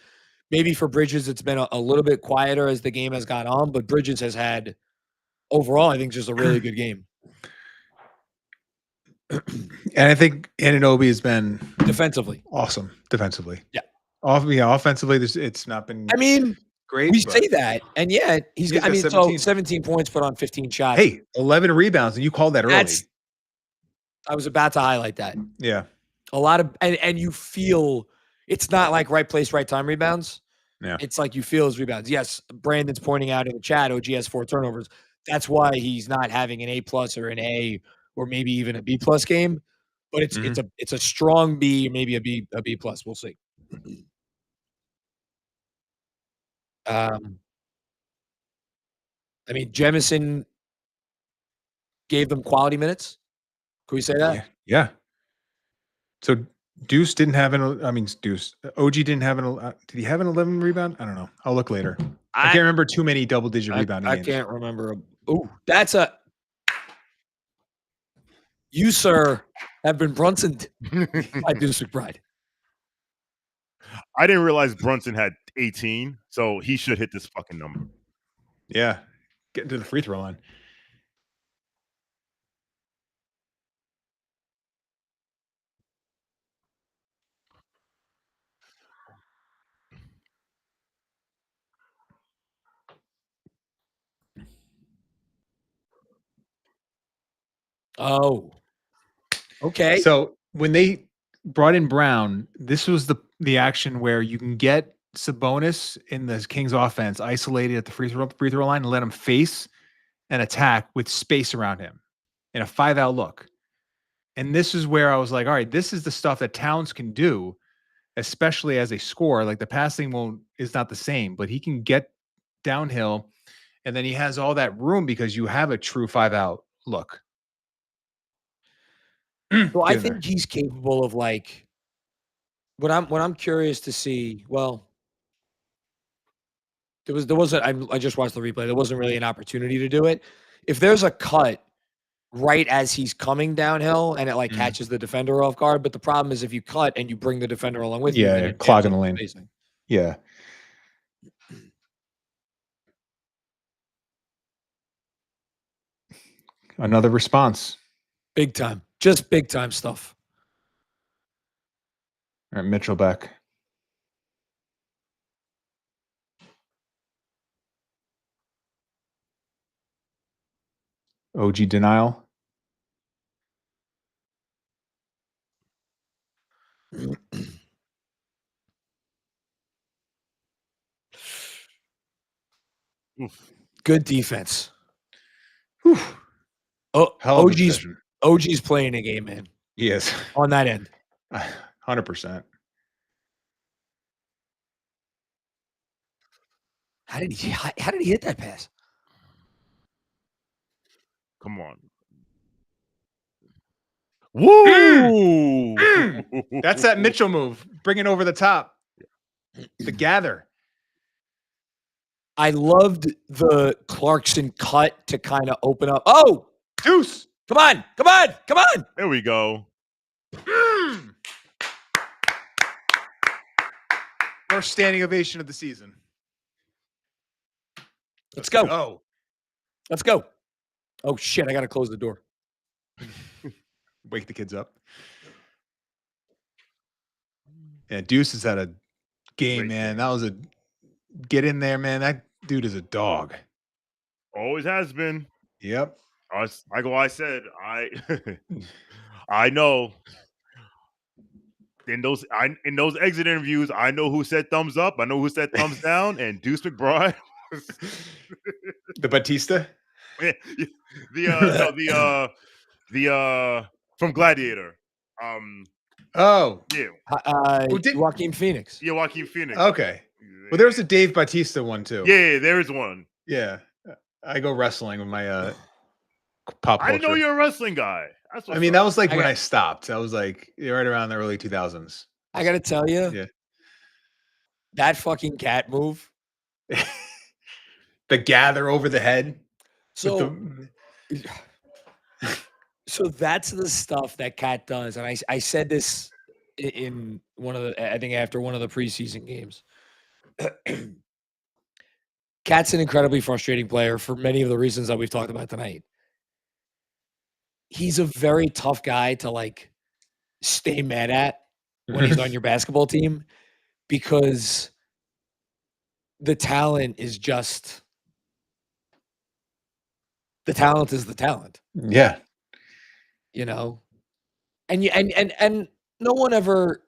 Maybe for Bridges, it's been a little bit quieter as the game has gone on, but Bridges has had overall, I think, just a really good game. And I think Anunoby has been defensively awesome. Defensively, yeah. Offensively, it's not been. I mean, great. We say that, and yeah, he's got 17. 17 points, put on 15 shots. Hey, 11 rebounds, and you called that early. I was about to highlight that. Yeah, a lot of and you feel it's not like right place, right time rebounds. Yeah, it's like you feel his rebounds. Yes, Brandon's pointing out in the chat, OG has 4 turnovers. That's why he's not having an A+ or an A or maybe even a B+ game. But it's a strong B, maybe a B+. We'll see. I mean, Jemison gave them quality minutes. Can we say that? Yeah. So Deuce didn't have Deuce. OG didn't have did he have an 11 rebound? I don't know. I'll look later. I can't remember too many double-digit rebounding games. I can't remember. Oh, you, sir, have been Brunson by Deuce McBride. I didn't realize Brunson had 18, so he should hit this fucking number. Yeah. Getting to the free throw line. Oh. Okay. So when they brought in Brown, this was the action where you can get Sabonis in the Kings offense isolated at the free throw line and let him face an attack with space around him in a 5-out look. And this is where I was like, all right, this is the stuff that Towns can do, especially as a scorer. Like the passing is not the same, but he can get downhill, and then he has all that room because you have a true 5-out look. So I think he's capable of like what I'm curious to see. Well, there wasn't. I just watched the replay. There wasn't really an opportunity to do it. If there's a cut right as he's coming downhill and it like catches the defender off guard, but the problem is if you cut and you bring the defender along with you, you're clogging the lane. Yeah. Another response. Big time. Just big time stuff. All right, Mitchell back. OG denial. Good defense. Whew. Oh, OG's playing a game, man. He is. On that end. 100%. How did he hit that pass? Come on. Woo! That's that Mitchell move. Bring it over the top. The gather. I loved the Clarkson cut to kind of open up. Oh! Deuce! Come on! There we go. First standing ovation of the season. Let's go. Let's go. Oh, shit. I got to close the door. Wake the kids up. Yeah, Deuce has had a game, man. That was get in there, man. That dude is a dog. Always has been. Yep. Like I said, I know. In those exit interviews, I know who said thumbs up. I know who said thumbs down. And Deuce McBride was the Batista. The from Gladiator. Joaquin Phoenix. Yeah, Joaquin Phoenix. Okay. Well, there was a Dave Bautista one too. Yeah, there is one. Yeah, I go wrestling with my pop culture. I didn't know you're a wrestling guy. That was like when I stopped. I was like right around the early 2000s. I got to tell you, that fucking cat move. the gather over the head. So that's the stuff that Cat does. And I said this in one of the, I think after one of the preseason games. Cat's an incredibly frustrating player for many of the reasons that we've talked about tonight. He's a very tough guy to like stay mad at when he's on your basketball team, because the talent is just the talent is the talent. Yeah. You know, and no one ever,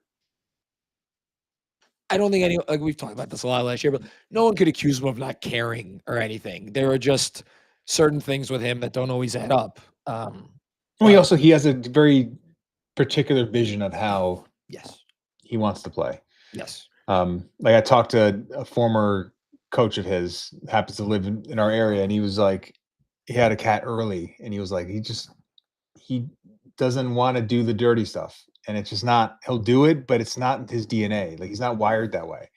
I don't think like we've talked about this a lot last year, but no one could accuse him of not caring or anything. There are just certain things with him that don't always add up. Well, he has a very particular vision of how he wants to play. Yes. Like I talked to a former coach of his, happens to live in our area, and he was like, he had a cat early, and he was like, he doesn't want to do the dirty stuff. And it's just not, he'll do it, but it's not his DNA. Like he's not wired that way.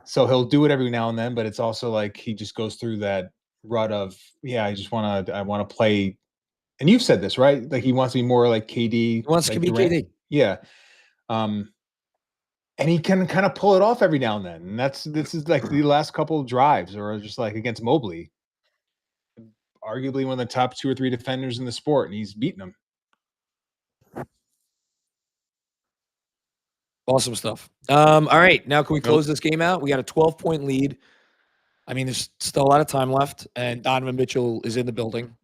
So he'll do it every now and then, but it's also like he just goes through that rut of, I want to play. And you've said this, right? Like he wants to be more like KD. He wants like to be Durant. KD. Yeah. And he can kind of pull it off every now and then. And this is like the last couple of drives, or just like against Mobley, arguably one of the top 2 or 3 defenders in the sport, and he's beating them. Awesome stuff. All right, now can we close this game out? We got a 12-point lead. I mean, there's still a lot of time left, and Donovan Mitchell is in the building.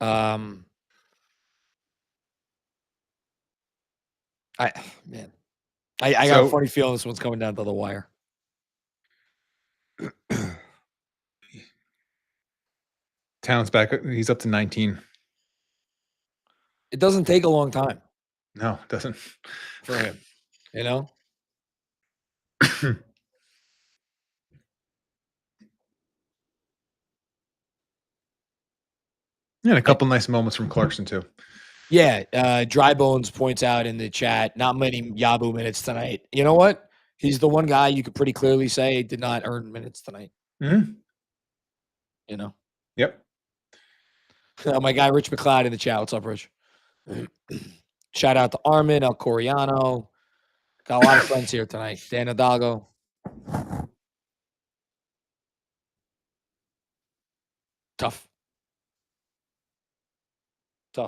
I got a funny feeling this one's coming down to the wire. Towns back. He's up to 19. It doesn't take a long time. No, it doesn't. For him, you know? Yeah, a couple nice moments from Clarkson too. Yeah, Dry Bones points out in the chat, not many Yabu minutes tonight. You know what? He's the one guy you could pretty clearly say did not earn minutes tonight. Mm-hmm. You know? Yep. My guy Rich McLeod in the chat. What's up, Rich? Shout out to Armin, El Coriano. Got a lot of friends here tonight. Dan Hidalgo. Tough. I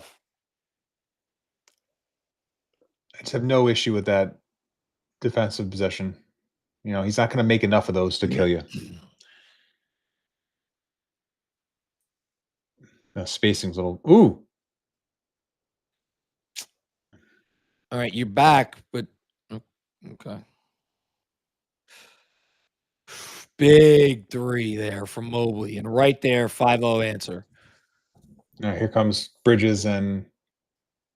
just have no issue with that defensive possession. You know, he's not going to make enough of those to kill you. Spacing's a little. Ooh. All right, you're back, but okay. Big 3 there from Mobley, and right there, 5-0 answer. All right, here comes Bridges and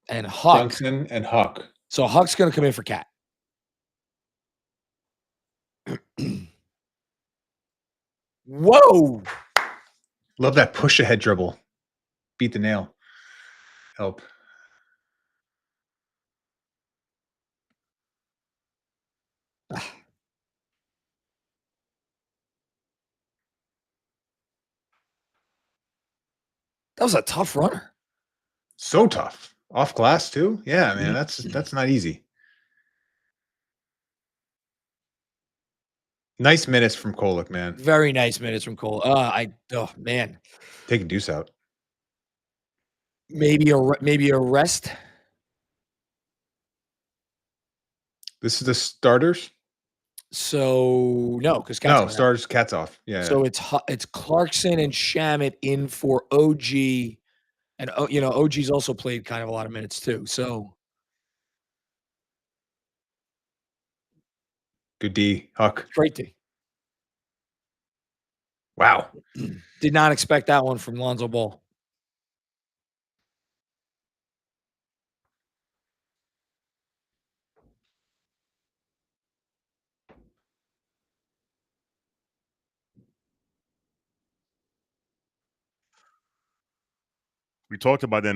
Huck. Johnson and Huck. So Huck's going to come in for Cat. Whoa! Love that push ahead dribble. Beat the nail. Help. That was a tough runner. So tough. Off glass too? Yeah, man, that's not easy. Nice minutes from Kolek, man. Very nice minutes from Cole. Oh man. Take a deuce out. Maybe a rest. This is the starters? So no, because starters, Cat's off. Yeah. So it's Clarkson and Shamet in for OG, and OG's also played kind of a lot of minutes too. So good D, Huck. Great D. Wow. Did not expect that one from Lonzo Ball. We talked about that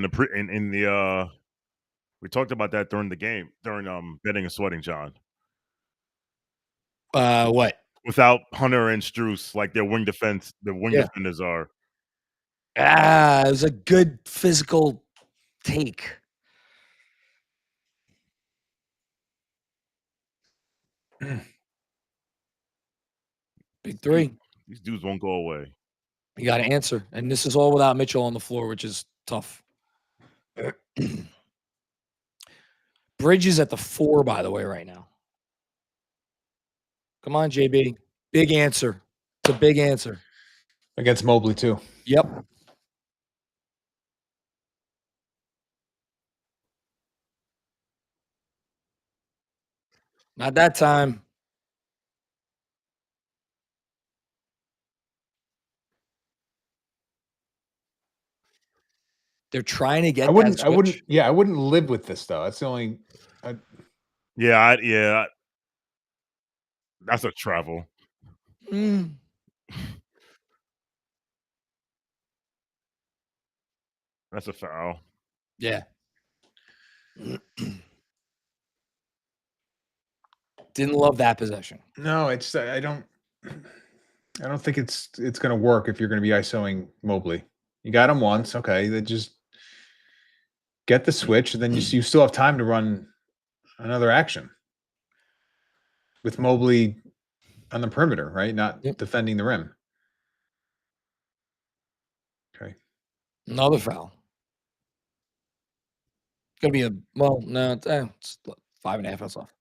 we talked about that during the game, during betting and sweating, John. What? without Hunter and Strus, like their wing defenders are. It was a good physical take. Big three. These dudes won't go away. You got to answer. And this is all without Mitchell on the floor, which is tough. Bridge is at the 4, by the way, right now. Come on, JB. Big answer. It's a big answer. Against Mobley, too. Yep. Not that time. They're trying to get I wouldn't live with this though. That's the only Yeah. That's a travel. That's a foul. Yeah. Didn't love that possession. No, it's I don't think it's going to work if you're going to be isoing Mobley. You got him once, okay. Then just get the switch, and then you still have time to run another action with Mobley on the perimeter, right? Not defending the rim. Okay. Another foul. Gonna be it's 5.5. That's off.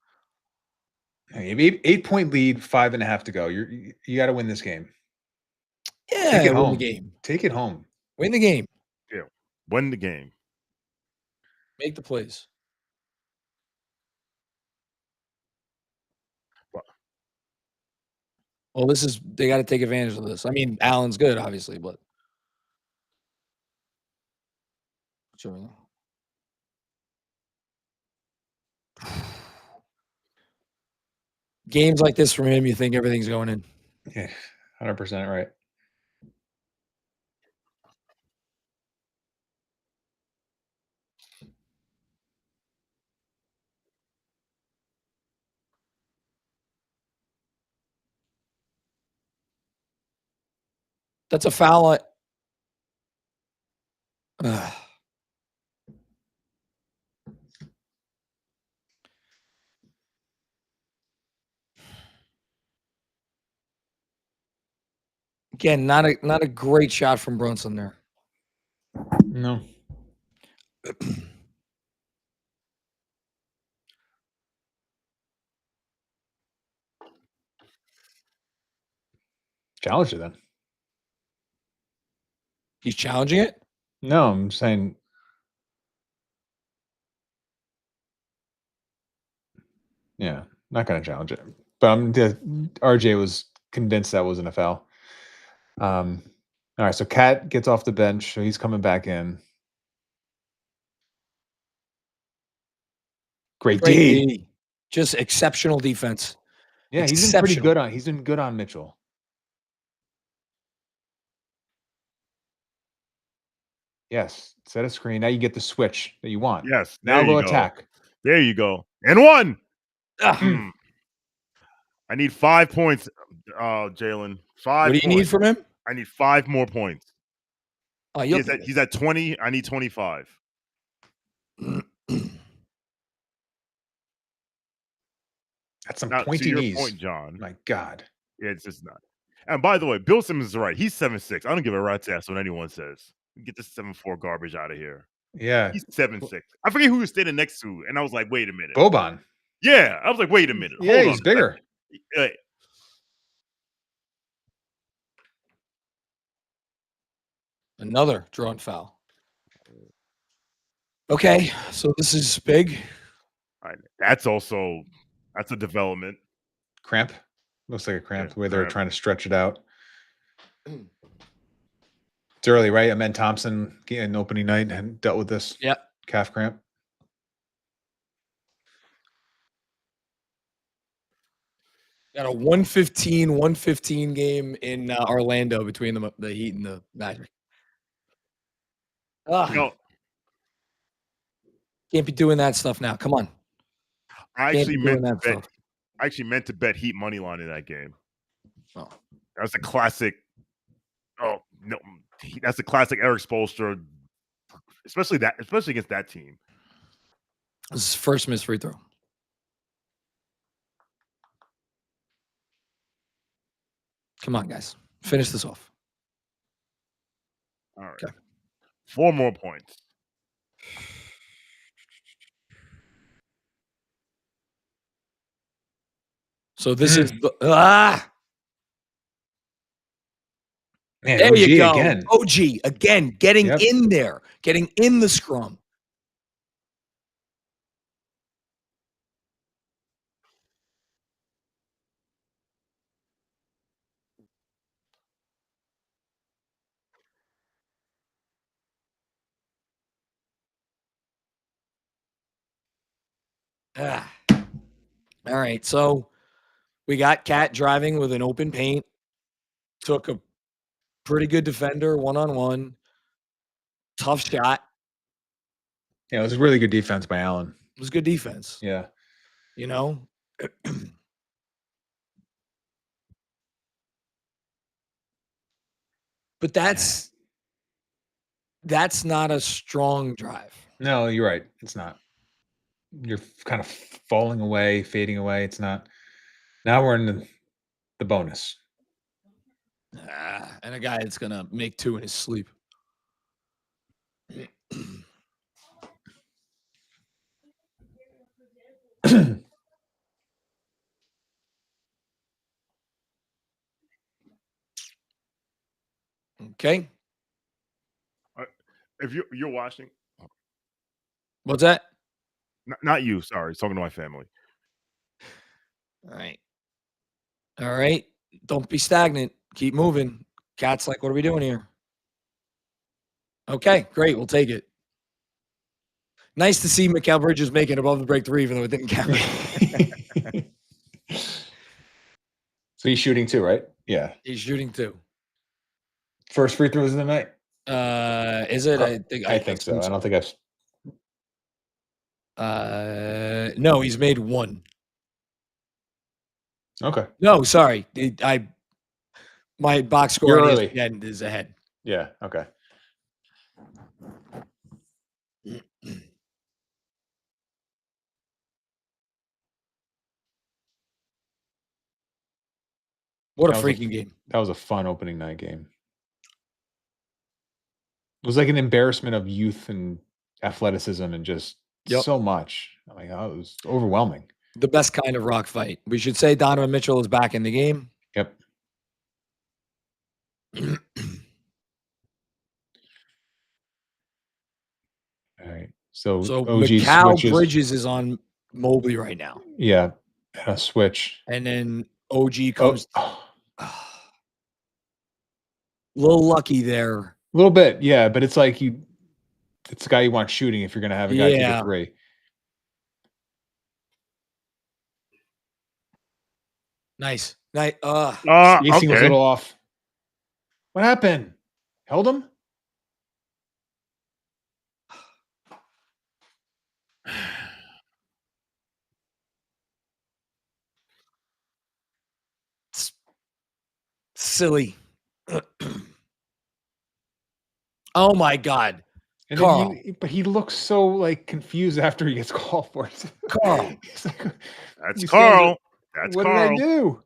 Hey, 8-point lead, 5.5 to go. You got to win this game. Yeah, take it home. Win the game. Take it home. Win the game. Yeah, win the game. Make the plays. Well, they got to take advantage of this. I mean, Allen's good, obviously, but sure. Games like this from him, you think everything's going in. Yeah, 100% right. That's a foul. Again, not a great shot from Brunson there. No. Challenge it then. He's challenging it? No, I'm saying. Yeah, not going to challenge it. But RJ was convinced that wasn't a foul. All right, so Cat gets off the bench, so he's coming back in. Great D. Just exceptional defense. Yeah, he's been pretty good on. He's been good on Mitchell. Yes, set a screen. Now you get the switch that you want. Yes, now go attack. There you go. And one. I need 5 points, Jalen. 5. What do you need from him? I need 5 more points. Oh, he's at 20. I need 25. That's some pointy knees. Point, John. My God. Yeah, it's just not. And by the way, Bill Simmons is right. He's 7'6". I don't give a rat's ass what anyone says. Get this 7'4" garbage out of here. Yeah. He's 7'6". I forget who he was standing next to, and I was like, wait a minute. Boban. Yeah. I was like, wait a minute. Yeah, he's bigger. Another drawn foul. Okay, so this is big. That's a development. Cramp. Looks like a cramp, the way they're trying to stretch it out. It's early, right? Amen Thompson in opening night and dealt with this calf cramp. Got a 115 game in Orlando between the Heat and the Magic. Can't be doing that stuff now. Come on. I actually meant to bet Heat money line in that game. Oh. That's a classic. Oh no, that's a classic Eric Spoelstra, especially against that team. This is first missed free throw. Come on, guys. Finish this off. All right. Okay. 4 more points. So this is Man, there OG you go. again. OG again, getting in there, getting in the scrum. All right, so we got Cat driving with an open paint. Took a pretty good defender, one-on-one. Tough shot. Yeah, it was really good defense by Allen. It was good defense. Yeah. You know? But that's not a strong drive. No, you're right. It's not. You're kind of falling away, fading away. It's not. Now we're in the bonus. And a guy that's going to make 2 in his sleep. Okay. If you're watching, What's that? Not you. Sorry, talking to my family. All right. Don't be stagnant. Keep moving. Cat's like, what are we doing here? Okay, great. We'll take it. Nice to see Mikal Bridges making above the break 3, even though it didn't count. So he's shooting 2, right? Yeah. He's shooting 2. First free throws of the night? Is it? I think so. I don't think I've. No, he's made 1. Okay. No, sorry. My box score You're on early. ESPN is ahead. Yeah. Okay. What a freaking game. That was a fun opening night game. It was like an embarrassment of youth and athleticism and just so much. I mean, it was overwhelming. The best kind of rock fight. We should say Donovan Mitchell is back in the game. Yep. All right. So OG Mikal Bridges is on Mobley right now. Yeah. A switch. And then OG comes. A little lucky there. A little bit, yeah. But it's like it's the guy you want shooting if you're going to have a guy take a 3. Nice. Spacing was a little off. What happened? Held him? Silly. Oh my God. And Karl. But he looks so like confused after he gets called for it. Karl. That's Karl. What did I do?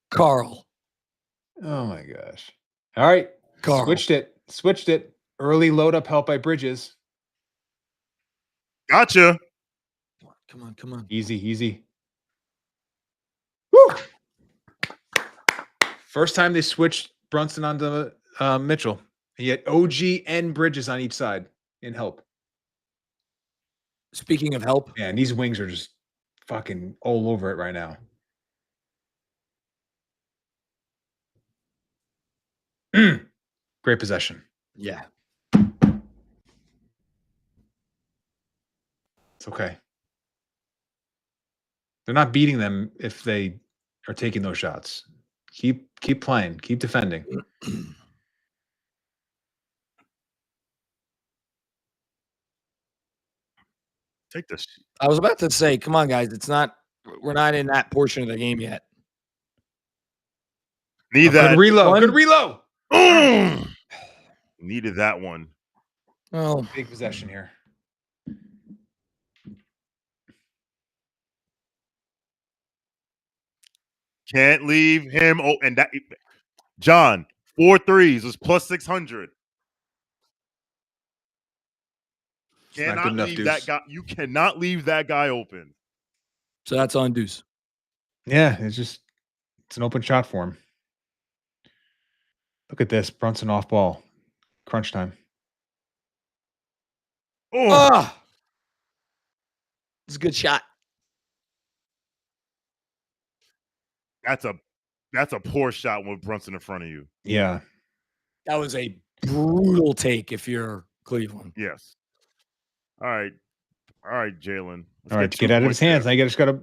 Karl. Oh my gosh. All right. Karl. Switched it. Early load up help by Bridges. Gotcha. Come on. Easy. Woo! First time they switched Brunson onto Mitchell. He had OG and Bridges on each side in help. Speaking of help. Man, these wings are just fucking all over it right now. Great possession. Yeah. It's okay. They're not beating them if they are taking those shots. Keep playing. Keep defending. Take this. I was about to say, come on, guys. We're not in that portion of the game yet. Need that. Good reload. Good reload. Needed that one. Oh, big possession here. Can't leave him. Oh, and that John, 4 threes was plus 600. Cannot leave that guy. You cannot leave that guy open. So that's on Deuce. Yeah, it's an open shot for him. Look at this. Brunson off ball. Crunch time. Oh, it's a good shot. That's a poor shot with Brunson in front of you. Yeah. That was a brutal take if you're Cleveland. Yes. All right, Jalen. All right, get out of his hands. Now you just got to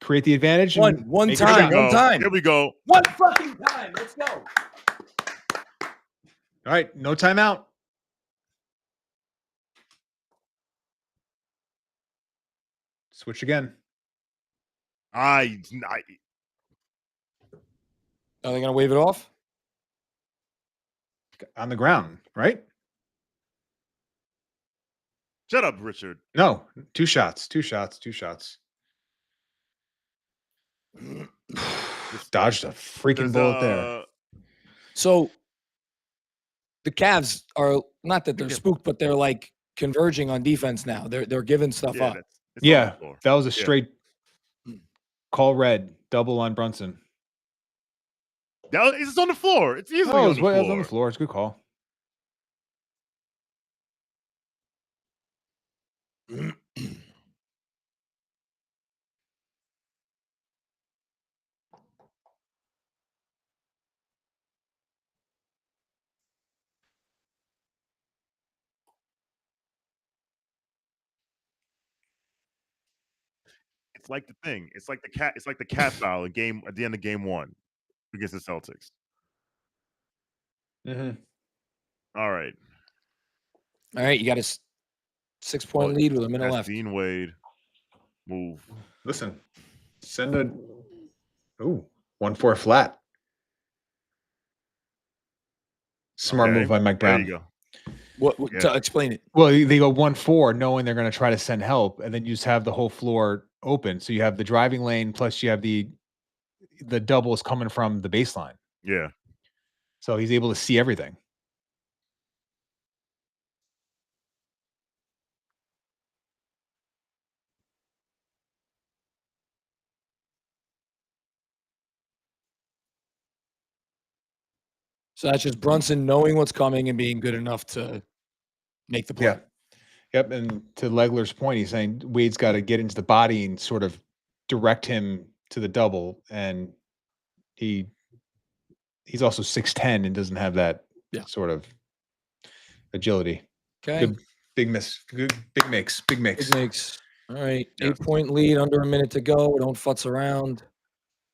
create the advantage. One time. Here we go. One fucking time. Let's go. All right, no timeout. Switch again. Are they going to wave it off? On the ground, right? Shut up, Richard. No, two shots. Dodged a freaking bullet there. So the Cavs are not that they're spooked, but they're like converging on defense now. They're giving stuff up. Yeah, that was a straight call red double on Brunson. It's on the floor. It's easily on the floor. It was on the floor. It's a good call. It's like the thing. It's like the cat foul at the end of game 1 against the Celtics. Mm-hmm. All right. You got a 6-point lead with a minute left. Dean Wade, move. Listen, send a 1-4 flat. Smart move by Mike Brown. There you go. What to explain it? Well, they go 1-4 knowing they're going to try to send help, and then you just have the whole floor open. So you have the driving lane, plus you have the doubles coming from the baseline. Yeah. So he's able to see everything. So that's just Brunson knowing what's coming and being good enough to make the play. Yeah. Yep. And to Legler's point, he's saying Wade's got to get into the body and sort of direct him to the double. And he's also 6'10" and doesn't have that sort of agility. Okay. Good, big miss. Good, big makes. Big makes. All right. 8-point lead, under a minute to go. Don't futz around.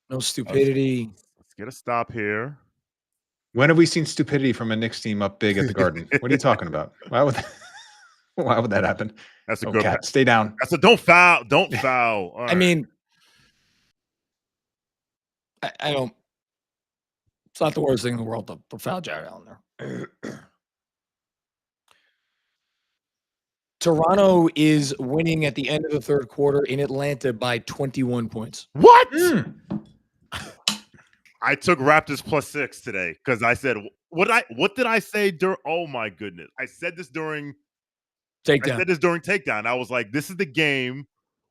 No stupidity. Let's get a stop here. When have we seen stupidity from a Knicks team up big at the Garden? What are you talking about? Why would that happen? That's a good cat. Stay down. That's a don't foul. Don't foul. I mean, I don't. It's not the worst thing in the world to foul Jared Allen there. Toronto is winning at the end of the third quarter in Atlanta by 21 points. What? I took Raptors +6 today because I said, what did I say? Oh my goodness. I said this during Takedown. I was like, this is the game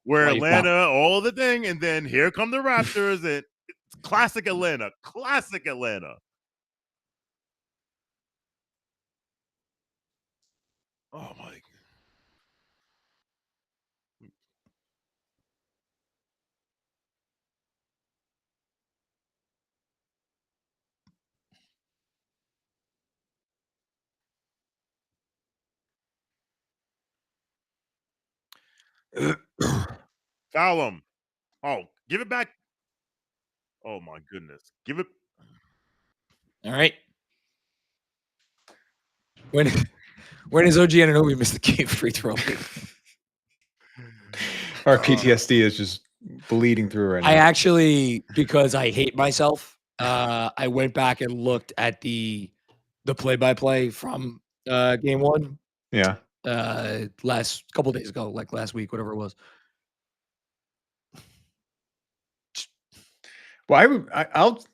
where Atlanta, all the thing, and then here come the Raptors. And it's classic Atlanta. Classic Atlanta. Oh my foul him. Oh, give it back. Oh my goodness. Give it. All right. When is OG Anunoby missed the game free throw? Our PTSD is just bleeding through right now. I actually, because I hate myself, I went back and looked at the play-by-play from game one. Yeah. Last couple days ago, like last week, whatever it was. Well, I'll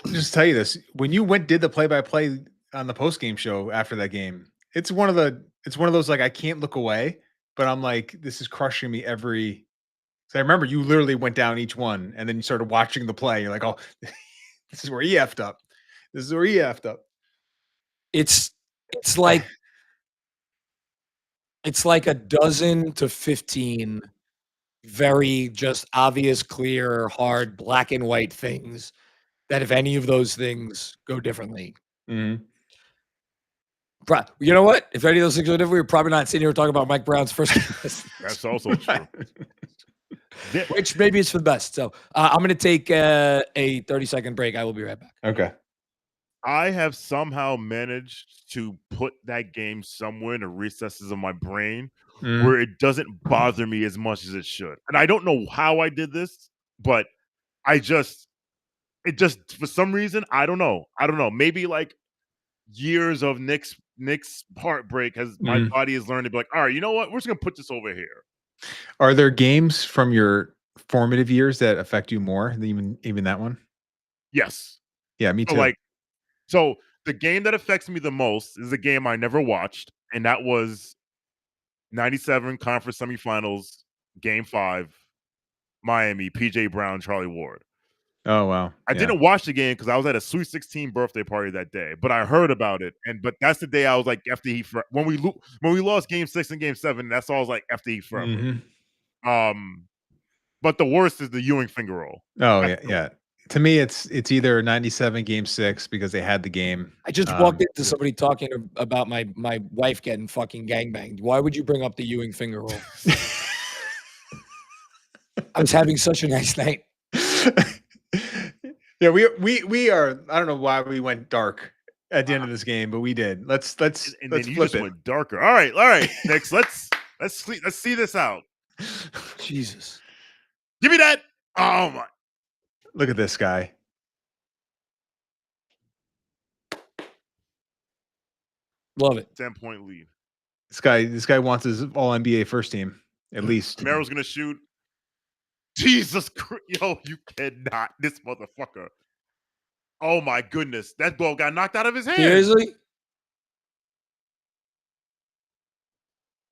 just tell you this: when you did the play-by-play on the post-game show after that game, it's one of those like I can't look away, but I'm like, this is crushing me every. So I remember you literally went down each one, and then you started watching the play. You're like, oh, this is where he effed up. This is where he effed up. It's like 12 to 15 very just obvious, clear, hard, black and white things that if any of those things go differently. Mm-hmm. You know what? If any of those things go differently, we're probably not sitting here talking about Mike Brown's first. That's also true. Which maybe is for the best. So I'm going to take a 30-second break. I will be right back. Okay. I have somehow managed to put that game somewhere in the recesses of my brain where it doesn't bother me as much as it should. And I don't know how I did this, but it just for some reason, I don't know. Maybe like years of Knicks heartbreak has my body has learned to be like, all right, you know what? We're just gonna put this over here. Are there games from your formative years that affect you more than even that one? Yes. Yeah, me too. So the game that affects me the most is a game I never watched, and that was 97 conference semifinals, game 5, Miami, PJ Brown, Charlie Ward. Oh, wow. I didn't watch the game because I was at a Sweet 16 birthday party that day, but I heard about it. But that's the day I was like, FDE for when we lost game 6 and game 7, that's all I was like, FDE forever. But the worst is the Ewing finger roll. Oh, yeah. To me, it's either 97 game 6 because they had the game. I just walked into somebody talking about my wife getting fucking gangbanged. Why would you bring up the Ewing finger roll? I was having such a nice night. Yeah, we are. I don't know why we went dark at the end of this game, but we did. Let's then flip you just it. went darker. All right, Knicks. Let's see this out. Jesus, give me that. Oh my. Look at this guy. Love it. 10-point lead. This guy wants his all NBA first team, at least. Mero's gonna shoot. Jesus Christ. Yo, you cannot. This motherfucker. Oh my goodness. That ball got knocked out of his hand. Seriously?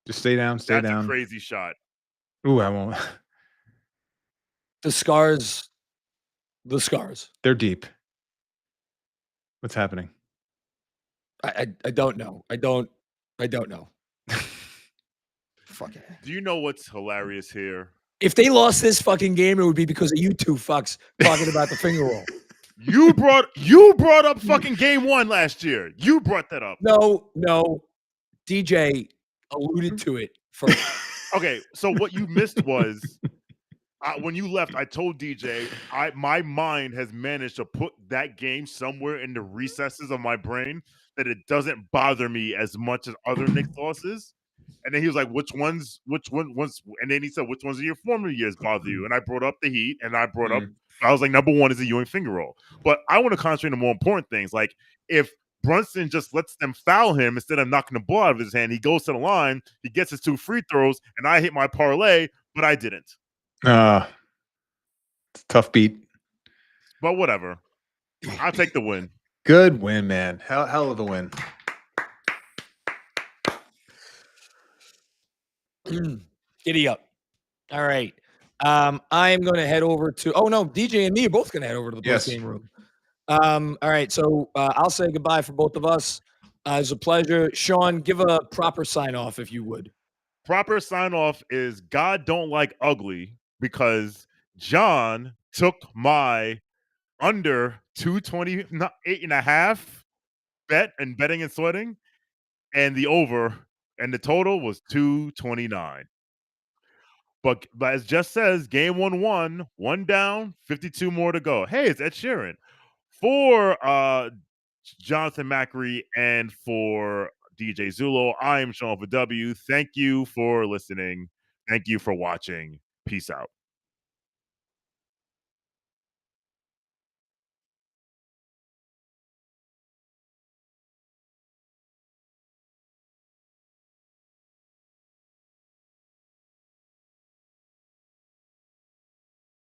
Just stay down. That's a crazy shot. Ooh, I won't. The scars. They're deep. What's happening? I don't know. I don't know. Fuck it. Do you know what's hilarious here? If they lost this fucking game, it would be because of you two fucks talking about the finger roll. You brought up fucking game 1 last year. You brought that up. No. DJ alluded to it first. Okay, so what you missed was when you left, I told DJ my mind has managed to put that game somewhere in the recesses of my brain that it doesn't bother me as much as other Knicks losses. And then he was like, which one was, and then he said, which ones of your former years bother you? And I brought up the Heat, and I was like, number 1 is the Ewing finger roll. But I want to concentrate on more important things. Like if Brunson just lets them foul him instead of knocking the ball out of his hand, he goes to the line, he gets his 2 free throws, and I hit my parlay, but I didn't. Tough beat. But whatever. I'll take the win. Good win, man. Hell of a win. Giddy up. All right. I am going to head over to. Oh no, DJ and me are both going to head over to the post-game room. All right. So I'll say goodbye for both of us. It's a pleasure. Sean, give a proper sign off if you would. Proper sign off is God don't like ugly because John took my under 228.5 bet and betting and sweating, and the over. And the total was 229. But as Jess says, game 1-1, 1 down, 52 more to go. Hey, it's Ed Sheeran. For Jonathan Macri and for DJ Zulo, I am Sean for W. Thank you for listening. Thank you for watching. Peace out.